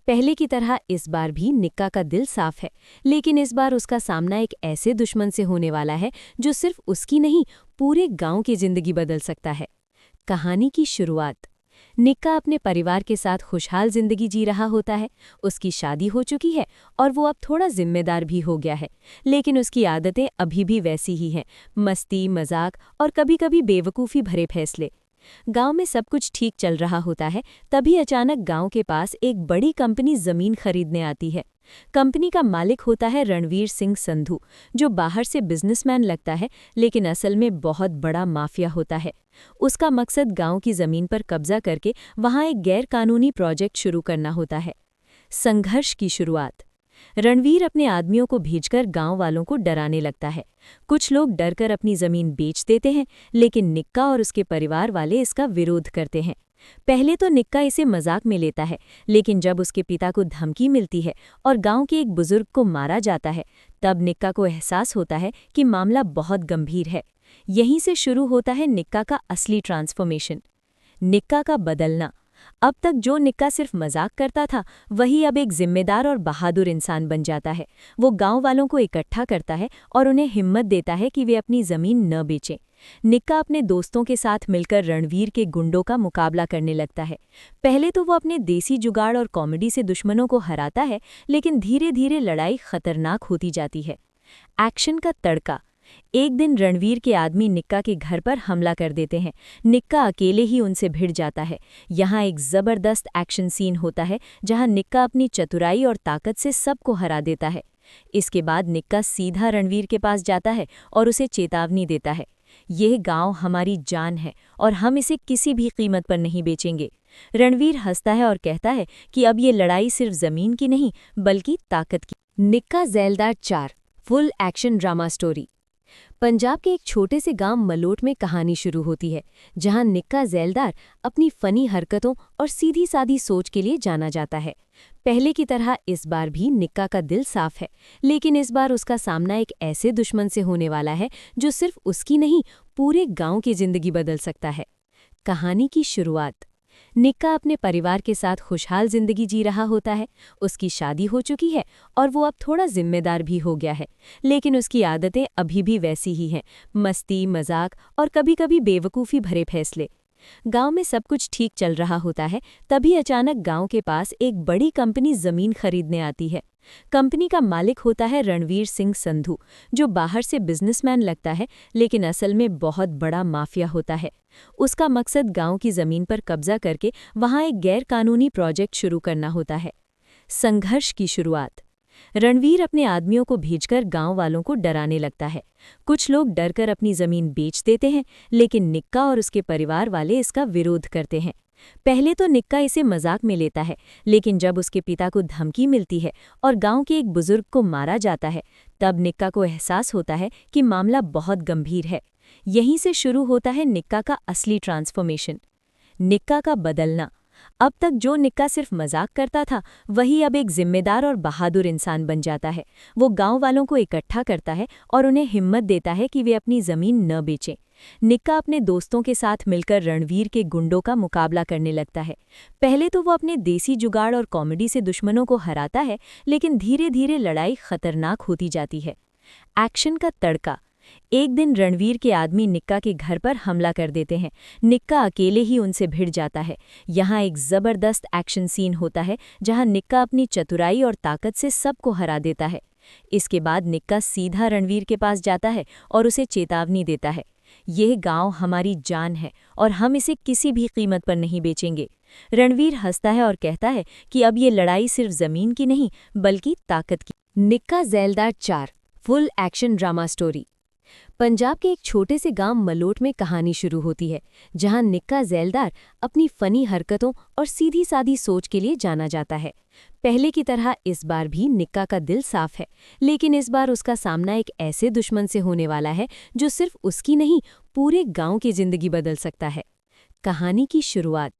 पहले की तरह इस बार भी निक्का का दिल साफ है, लेकिन इस बार उसका सामना एक ऐसे दुश्मन से होने वाला है जो सिर्फ उसकी नहीं, पूरे गांव की जिंदगी बदल सकता है। कहानी की शुरुआत। निक्का अपने परिवार के साथ खुशहाल जिंदगी जी रहा होता है। उसकी शादी हो चुकी है और वो अब थोड़ा जिम्मेदार भी हो गया है, लेकिन उसकी आदतें अभी भी वैसी ही हैं, मस्ती, मजाक और कभी-कभी बेवकूफ़ी भरे फैसले। गांव में सब कुछ ठीक चल रहा होता है, तभी अचानक गांव के पास एक बड़ी कंपनी जमीन खरीदने आती है। कंपनी का मालिक होता है रणवीर सिंह संधू, जो बाहर से बिजनेसमैन लगता है, लेकिन असल में बहुत बड़ा माफिया होता है। उसका मकसद गांव की जमीन पर कब्जा करके वहां एक गैर कानूनी प्रोजेक्ट शुरू करना होता है। संघर्ष की शुरुआत। रणवीर अपने आदमियों को भेजकर गांव वालों को डराने लगता है। कुछ लोग डरकर अपनी जमीन बेच देते हैं, लेकिन निक्का और उसके परिवार वाले इसका विरोध करते हैं। पहले तो निक्का इसे मजाक में लेता है, लेकिन जब उसके पिता को धमकी मिलती है और गांव के एक बुजुर्ग को मारा जाता है, तब निक्का को एहसास होता है कि मामला बहुत गंभीर है। यहीं से शुरू होता है निक्का का असली ट्रांसफॉर्मेशन। निक्का का बदलना। अब तक जो निक्का सिर्फ मजाक करता था, वही अब एक जिम्मेदार और बहादुर इंसान बन जाता है। वो गांव वालों को इकट्ठा करता है और उन्हें हिम्मत देता है कि वे अपनी जमीन न बेचें। निक्का अपने दोस्तों के साथ मिलकर रणवीर के गुंडों का मुकाबला करने लगता है। पहले तो वो अपने देसी जुगाड़ और कॉमेडी से दुश्मनों को हराता है, लेकिन धीरे धीरे लड़ाई खतरनाक होती जाती है। एक्शन का तड़का। एक दिन रणवीर के आदमी निक्का के घर पर हमला कर देते हैं। निक्का अकेले ही उनसे भिड़ जाता है। यहाँ एक जबरदस्त एक्शन सीन होता है, जहाँ निक्का अपनी चतुराई और ताकत से सबको हरा देता है। इसके बाद निक्का सीधा रणवीर के पास जाता है और उसे चेतावनी देता है, यह गांव हमारी जान है और हम इसे किसी भी कीमत पर नहीं बेचेंगे। रणवीर हंसता है और कहता है कि अब ये लड़ाई सिर्फ जमीन की नहीं, बल्कि ताकत की। निक्का ज़ैलदार 4 full action drama story. Punjab के एक छोटे से गांव मलोट में कहानी शुरू होती है, जहां निक्का ज़ैलदार अपनी फनी हरकतों और सीधी सादी सोच के लिए जाना जाता है। पहले की तरह इस बार भी निक्का का दिल साफ है, लेकिन इस बार उसका सामना एक ऐसे दुश्मन से होने वाला है जो सिर्फ उसकी नहीं, पूरे गांव की जिंदगी बदल सकता है। कहानी की शुरुआत। निक्का अपने परिवार के साथ खुशहाल जिंदगी जी रहा होता है। उसकी शादी हो चुकी है और वो अब थोड़ा जिम्मेदार भी हो गया है, लेकिन उसकी आदतें अभी भी वैसी ही हैं, मस्ती, मजाक और कभी-कभी बेवकूफ़ी भरे फैसले। गांव में सब कुछ ठीक चल रहा होता है, तभी अचानक गांव के पास एक बड़ी कंपनी जमीन खरीदने आती है। कंपनी का मालिक होता है रणवीर सिंह संधू, जो बाहर से बिजनेसमैन लगता है, लेकिन असल में बहुत बड़ा माफिया होता है। उसका मकसद गांव की जमीन पर कब्जा करके वहां एक गैर कानूनी प्रोजेक्ट शुरू करना होता है। संघर्ष की शुरुआत। रणवीर अपने आदमियों को भेजकर गांव वालों को डराने लगता है। कुछ लोग डरकर अपनी जमीन बेच देते हैं, लेकिन निक्का और उसके परिवार वाले इसका विरोध करते हैं। पहले तो निक्का इसे मजाक में लेता है, लेकिन जब उसके पिता को धमकी मिलती है और गांव के एक बुजुर्ग को मारा जाता है, तब निक्का को एहसास होता है कि मामला बहुत गंभीर है। यहीं से शुरू होता है निक्का का असली ट्रांसफॉर्मेशन। निक्का का बदलना। अब तक जो निक्का सिर्फ मजाक करता था, वही अब एक जिम्मेदार और बहादुर इंसान बन जाता है। वो गांव वालों को इकट्ठा करता है और उन्हें हिम्मत देता है कि वे अपनी जमीन न बेचें। निक्का अपने दोस्तों के साथ मिलकर रणवीर के गुंडों का मुकाबला करने लगता है। पहले तो वो अपने देसी जुगाड़ और कॉमेडी से दुश्मनों को हराता है, लेकिन धीरे धीरे लड़ाई खतरनाक होती जाती है। एक्शन का तड़का। एक दिन रणवीर के आदमी निक्का के घर पर हमला कर देते हैं। निक्का अकेले ही उनसे भिड़ जाता है। यहाँ एक जबरदस्त एक्शन सीन होता है, जहाँ निक्का अपनी चतुराई और ताकत से सबको हरा देता है। इसके बाद निक्का सीधा रणवीर के पास जाता है और उसे चेतावनी देता है, यह गांव हमारी जान है और हम इसे किसी भी कीमत पर नहीं बेचेंगे। रणवीर हंसता है और कहता है कि अब ये लड़ाई सिर्फ जमीन की नहीं, बल्कि ताकत की। निक्का ज़ैलदार 4 full action drama story. Punjab के एक छोटे से गांव मलोट में कहानी शुरू होती है, जहां निक्का ज़ैलदार अपनी फनी हरकतों और सीधी सादी सोच के लिए जाना जाता है। पहले की तरह इस बार भी निक्का का दिल साफ है, लेकिन इस बार उसका सामना एक ऐसे दुश्मन से होने वाला है जो सिर्फ उसकी नहीं, पूरे गांव की जिंदगी बदल सकता है। कहानी की शुरुआत।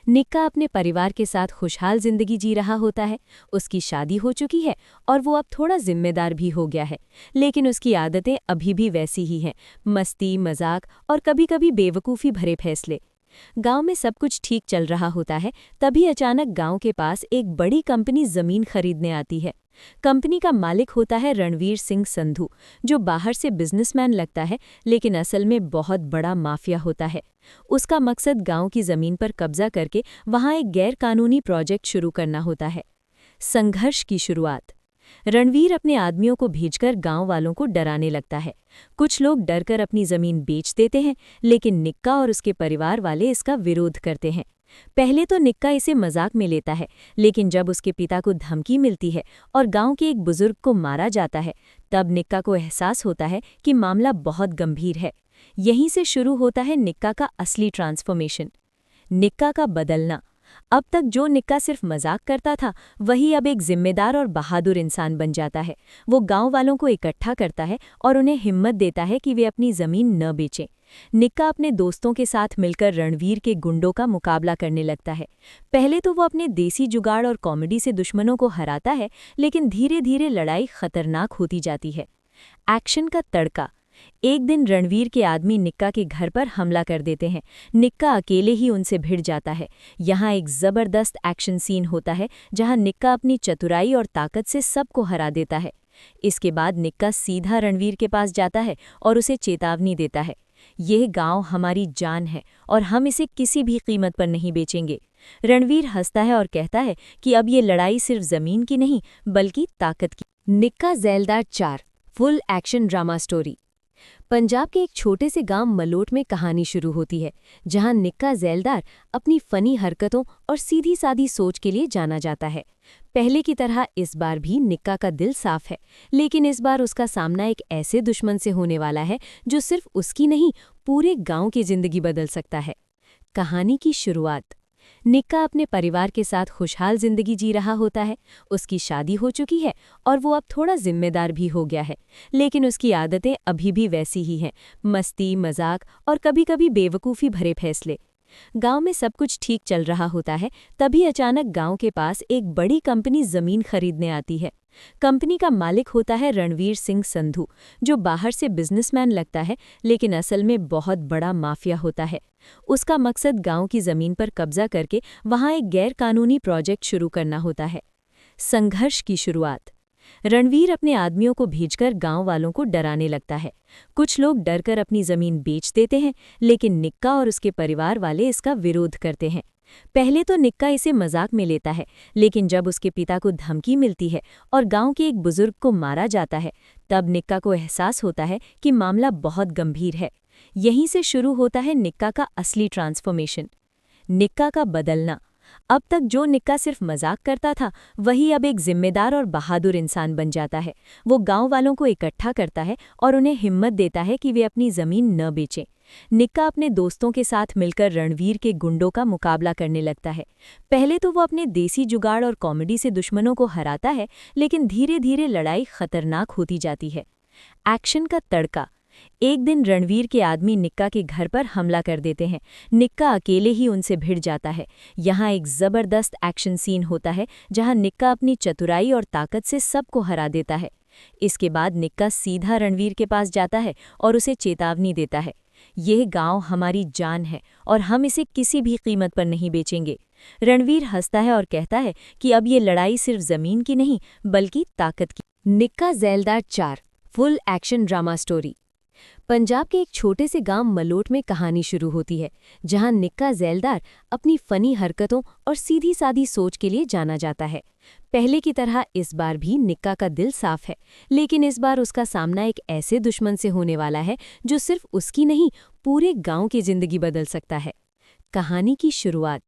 निक्का अपने परिवार के साथ खुशहाल जिंदगी जी रहा होता है। उसकी शादी हो चुकी है और वो अब थोड़ा जिम्मेदार भी हो गया है, लेकिन उसकी आदतें अभी भी वैसी ही हैं, मस्ती, मजाक और कभी-कभी बेवकूफ़ी भरे फैसले। गांव में सब कुछ ठीक चल रहा होता है, तभी अचानक गांव के पास एक बड़ी कंपनी जमीन खरीदने आती है। कंपनी का मालिक होता है रणवीर सिंह संधू, जो बाहर से बिजनेसमैन लगता है, लेकिन असल में बहुत बड़ा माफिया होता है। उसका मकसद गांव की जमीन पर कब्जा करके वहां एक गैर कानूनी प्रोजेक्ट शुरू करना होता है। संघर्ष की शुरुआत। रणवीर अपने आदमियों को भेजकर गांव वालों को डराने लगता है। कुछ लोग डरकर अपनी जमीन बेच देते हैं, लेकिन निक्का और उसके परिवार वाले इसका विरोध करते हैं। पहले तो निक्का इसे मजाक में लेता है, लेकिन जब उसके पिता को धमकी मिलती है और गांव के एक बुजुर्ग को मारा जाता है, तब निक्का को एहसास होता है कि मामला बहुत गंभीर है। यहीं से शुरू होता है निक्का का असली ट्रांसफॉर्मेशन। निक्का का बदलना। अब तक जो निक्का सिर्फ मजाक करता था, वही अब एक जिम्मेदार और बहादुर इंसान बन जाता है। वो गांव वालों को इकट्ठा करता है और उन्हें हिम्मत देता है कि वे अपनी जमीन न बेचें। निक्का अपने दोस्तों के साथ मिलकर रणवीर के गुंडों का मुकाबला करने लगता है। पहले तो वो अपने देसी जुगाड़ और कॉमेडी से दुश्मनों को हराता है, लेकिन धीरे धीरे लड़ाई खतरनाक होती जाती है। एक्शन का तड़का। एक दिन रणवीर के आदमी निक्का के घर पर हमला कर देते हैं। निक्का अकेले ही उनसे भिड़ जाता है। यहाँ एक जबरदस्त एक्शन सीन होता है जहाँ निक्का अपनी चतुराई और ताकत से सबको हरा देता है। इसके बाद निक्का सीधा रणवीर के पास जाता है और उसे चेतावनी देता है, यह गांव हमारी जान है और हम इसे किसी भी कीमत पर नहीं बेचेंगे। रणवीर हंसता है और कहता है कि अब ये लड़ाई सिर्फ जमीन की नहीं बल्कि ताकत की। निक्का ज़ैलदार 4 full action drama story. Punjab के एक छोटे से गांव मलोट में कहानी शुरू होती है, जहां निक्का ज़ैलदार अपनी फनी हरकतों और सीधी सादी सोच के लिए जाना जाता है। पहले की तरह इस बार भी निक्का का दिल साफ है, लेकिन इस बार उसका सामना एक ऐसे दुश्मन से होने वाला है जो सिर्फ उसकी नहीं, पूरे गांव की जिंदगी बदल सकता है। कहानी की शुरुआत। निक्का अपने परिवार के साथ खुशहाल जिंदगी जी रहा होता है। उसकी शादी हो चुकी है और वो अब थोड़ा जिम्मेदार भी हो गया है, लेकिन उसकी आदतें अभी भी वैसी ही हैं, मस्ती, मजाक और कभी-कभी बेवकूफ़ी भरे फैसले। गांव में सब कुछ ठीक चल रहा होता है, तभी अचानक गांव के पास एक बड़ी कंपनी जमीन खरीदने आती है। कंपनी का मालिक होता है रणवीर सिंह संधू, जो बाहर से बिजनेसमैन लगता है लेकिन असल में बहुत बड़ा माफिया होता है। उसका मकसद गांव की जमीन पर कब्जा करके वहां एक गैर कानूनी प्रोजेक्ट शुरू करना होता है। संघर्ष की शुरुआत। रणवीर अपने आदमियों को भेजकर गांव वालों को डराने लगता है। कुछ लोग डरकर अपनी जमीन बेच देते हैं, लेकिन निक्का और उसके परिवार वाले इसका विरोध करते हैं। पहले तो निक्का इसे मजाक में लेता है, लेकिन जब उसके पिता को धमकी मिलती है और गांव के एक बुजुर्ग को मारा जाता है, तब निक्का को एहसास होता है कि मामला बहुत गंभीर है। यहीं से शुरू होता है निक्का का असली ट्रांसफॉर्मेशन। निक्का का बदलना। अब तक जो निक्का सिर्फ मजाक करता था, वही अब एक जिम्मेदार और बहादुर इंसान बन जाता है। वो गांव वालों को इकट्ठा करता है और उन्हें हिम्मत देता है कि वे अपनी जमीन न बेचें। निक्का अपने दोस्तों के साथ मिलकर रणवीर के गुंडों का मुकाबला करने लगता है। पहले तो वो अपने देसी जुगाड़ और कॉमेडी से दुश्मनों को हराता है, लेकिन धीरे धीरे लड़ाई खतरनाक होती जाती है। एक्शन का तड़का। एक दिन रणवीर के आदमी निक्का के घर पर हमला कर देते हैं। निक्का अकेले ही उनसे भिड़ जाता है। यहाँ एक जबरदस्त एक्शन सीन होता है जहाँ निक्का अपनी चतुराई और ताकत से सबको हरा देता है। इसके बाद निक्का सीधा रणवीर के पास जाता है और उसे चेतावनी देता है, यह गांव हमारी जान है और हम इसे किसी भी कीमत पर नहीं बेचेंगे। रणवीर हंसता है और कहता है कि अब ये लड़ाई सिर्फ जमीन की नहीं बल्कि ताकत की। निक्का ज़ैलदार 4 full action drama story. Punjab के एक छोटे से गांव मलोट में कहानी शुरू होती है, जहां निक्का ज़ैलदार अपनी फनी हरकतों और सीधी सादी सोच के लिए जाना जाता है। पहले की तरह इस बार भी निक्का का दिल साफ है, लेकिन इस बार उसका सामना एक ऐसे दुश्मन से होने वाला है जो सिर्फ उसकी नहीं, पूरे गांव की जिंदगी बदल सकता है। कहानी की शुरुआत।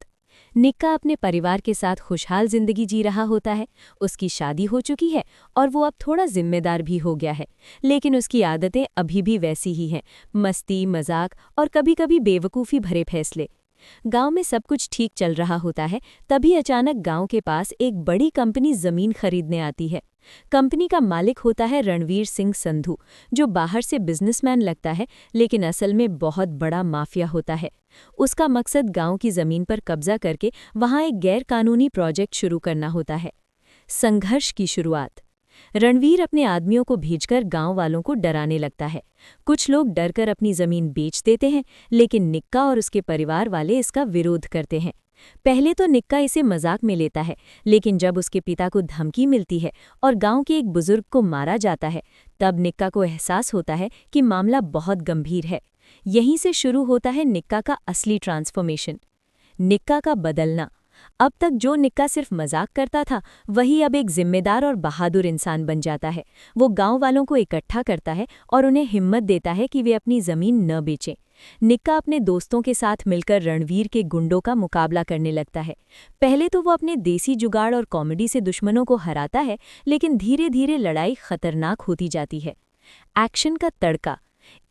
निक्का अपने परिवार के साथ खुशहाल जिंदगी जी रहा होता है। उसकी शादी हो चुकी है और वो अब थोड़ा जिम्मेदार भी हो गया है, लेकिन उसकी आदतें अभी भी वैसी ही हैं, मस्ती, मजाक और कभी-कभी बेवकूफ़ी भरे फैसले। गांव में सब कुछ ठीक चल रहा होता है, तभी अचानक गांव के पास एक बड़ी कंपनी जमीन खरीदने आती है। कंपनी का मालिक होता है रणवीर सिंह संधू, जो बाहर से बिजनेसमैन लगता है लेकिन असल में बहुत बड़ा माफिया होता है। उसका मकसद गांव की जमीन पर कब्जा करके वहां एक गैर कानूनी प्रोजेक्ट शुरू करना होता है। संघर्ष की शुरुआत। रणवीर अपने आदमियों को भेजकर गांव वालों को डराने लगता है। कुछ लोग डरकर अपनी जमीन बेच देते हैं, लेकिन निक्का और उसके परिवार वाले इसका विरोध करते हैं। पहले तो निक्का इसे मजाक में लेता है, लेकिन जब उसके पिता को धमकी मिलती है और गांव के एक बुजुर्ग को मारा जाता है, तब निक्का को एहसास होता है कि मामला बहुत गंभीर है। यहीं से शुरू होता है निक्का का असली ट्रांसफॉर्मेशन। निक्का का बदलना। अब तक जो निक्का सिर्फ मजाक करता था, वही अब एक जिम्मेदार और बहादुर इंसान बन जाता है। वो गांव वालों को इकट्ठा करता है और उन्हें हिम्मत देता है कि वे अपनी जमीन न बेचें। निक्का अपने दोस्तों के साथ मिलकर रणवीर के गुंडों का मुकाबला करने लगता है। पहले तो वो अपने देसी जुगाड़ और कॉमेडी से दुश्मनों को हराता है, लेकिन धीरे धीरे लड़ाई खतरनाक होती जाती है। एक्शन का तड़का।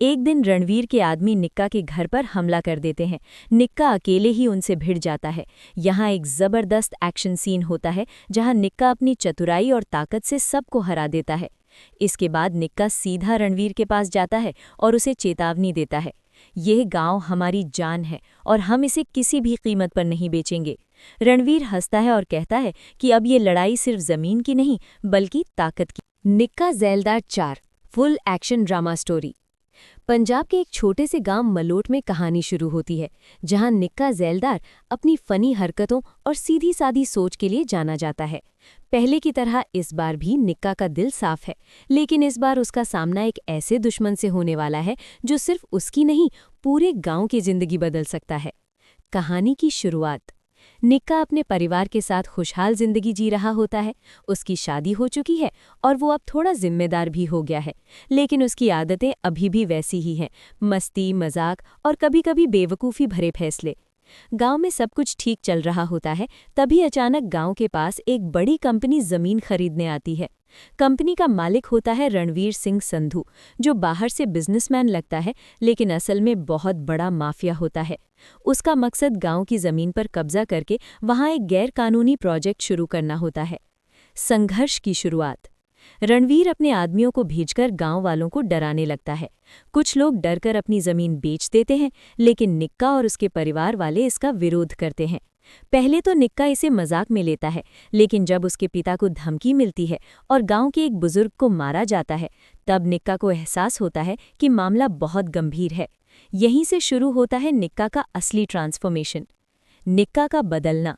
एक दिन रणवीर के आदमी निक्का के घर पर हमला कर देते हैं। निक्का अकेले ही उनसे भिड़ जाता है। यहाँ एक जबरदस्त एक्शन सीन होता है जहाँ निक्का अपनी चतुराई और ताकत से सबको हरा देता है। इसके बाद निक्का सीधा रणवीर के पास जाता है और उसे चेतावनी देता है, यह गांव हमारी जान है और हम इसे किसी भी कीमत पर नहीं बेचेंगे। रणवीर हंसता है और कहता है कि अब ये लड़ाई सिर्फ जमीन की नहीं बल्कि ताकत की। निक्का ज़ैलदार 4 full action drama story. Punjab के एक छोटे से गांव मलोट में कहानी शुरू होती है, जहां निक्का ज़ैलदार अपनी फनी हरकतों और सीधी सादी सोच के लिए जाना जाता है। पहले की तरह इस बार भी निक्का का दिल साफ है, लेकिन इस बार उसका सामना एक ऐसे दुश्मन से होने वाला है जो सिर्फ उसकी नहीं पूरे गांव की जिंदगी बदल सकता है। कहानी की शुरुआत। निक्का अपने परिवार के साथ खुशहाल जिंदगी जी रहा होता है। उसकी शादी हो चुकी है और वो अब थोड़ा जिम्मेदार भी हो गया है, लेकिन उसकी आदतें अभी भी वैसी ही हैं, मस्ती, मजाक और कभी-कभी बेवकूफ़ी भरे फैसले। गांव में सब कुछ ठीक चल रहा होता है, तभी अचानक गांव के पास एक बड़ी कंपनी जमीन खरीदने आती है। कंपनी का मालिक होता है रणवीर सिंह संधू, जो बाहर से बिजनेसमैन लगता है लेकिन असल में बहुत बड़ा माफिया होता है। उसका मकसद गांव की जमीन पर कब्जा करके वहां एक गैर कानूनी प्रोजेक्ट शुरू करना होता है। संघर्ष की शुरुआत। रणवीर अपने आदमियों को भेजकर गांव वालों को डराने लगता है। कुछ लोग डरकर अपनी जमीन बेच देते हैं, लेकिन निक्का और उसके परिवार वाले इसका विरोध करते हैं। पहले तो निक्का इसे मजाक में लेता है, लेकिन जब उसके पिता को धमकी मिलती है और गांव के एक बुजुर्ग को मारा जाता है, तब निक्का को एहसास होता है कि मामला बहुत गंभीर है। यहीं से शुरू होता है निक्का का असली ट्रांसफॉर्मेशन। निक्का का बदलना।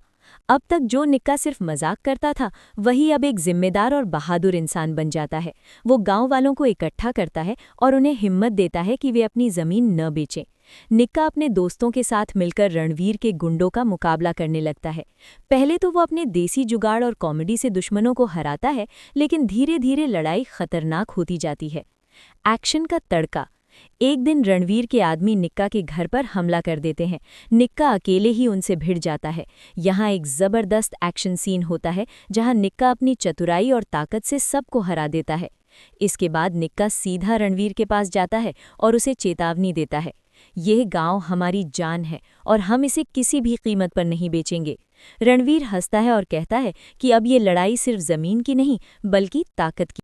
अब तक जो निक्का सिर्फ मजाक करता था, वही अब एक जिम्मेदार और बहादुर इंसान बन जाता है। वो गांव वालों को इकट्ठा करता है और उन्हें हिम्मत देता है कि वे अपनी जमीन न बेचें। निक्का अपने दोस्तों के साथ मिलकर रणवीर के गुंडों का मुकाबला करने लगता है। पहले तो वो अपने देसी जुगाड़ और कॉमेडी से दुश्मनों को हराता है, लेकिन धीरे धीरे लड़ाई खतरनाक होती जाती है। एक्शन का तड़का। एक दिन रणवीर के आदमी निक्का के घर पर हमला कर देते हैं। निक्का अकेले ही उनसे भिड़ जाता है। यहाँ एक जबरदस्त एक्शन सीन होता है जहाँ निक्का अपनी चतुराई और ताकत से सबको हरा देता है। इसके बाद निक्का सीधा रणवीर के पास जाता है और उसे चेतावनी देता है, यह गांव हमारी जान है और हम इसे किसी भी कीमत पर नहीं बेचेंगे। रणवीर हंसता है और कहता है कि अब ये लड़ाई सिर्फ जमीन की नहीं बल्कि ताकत की।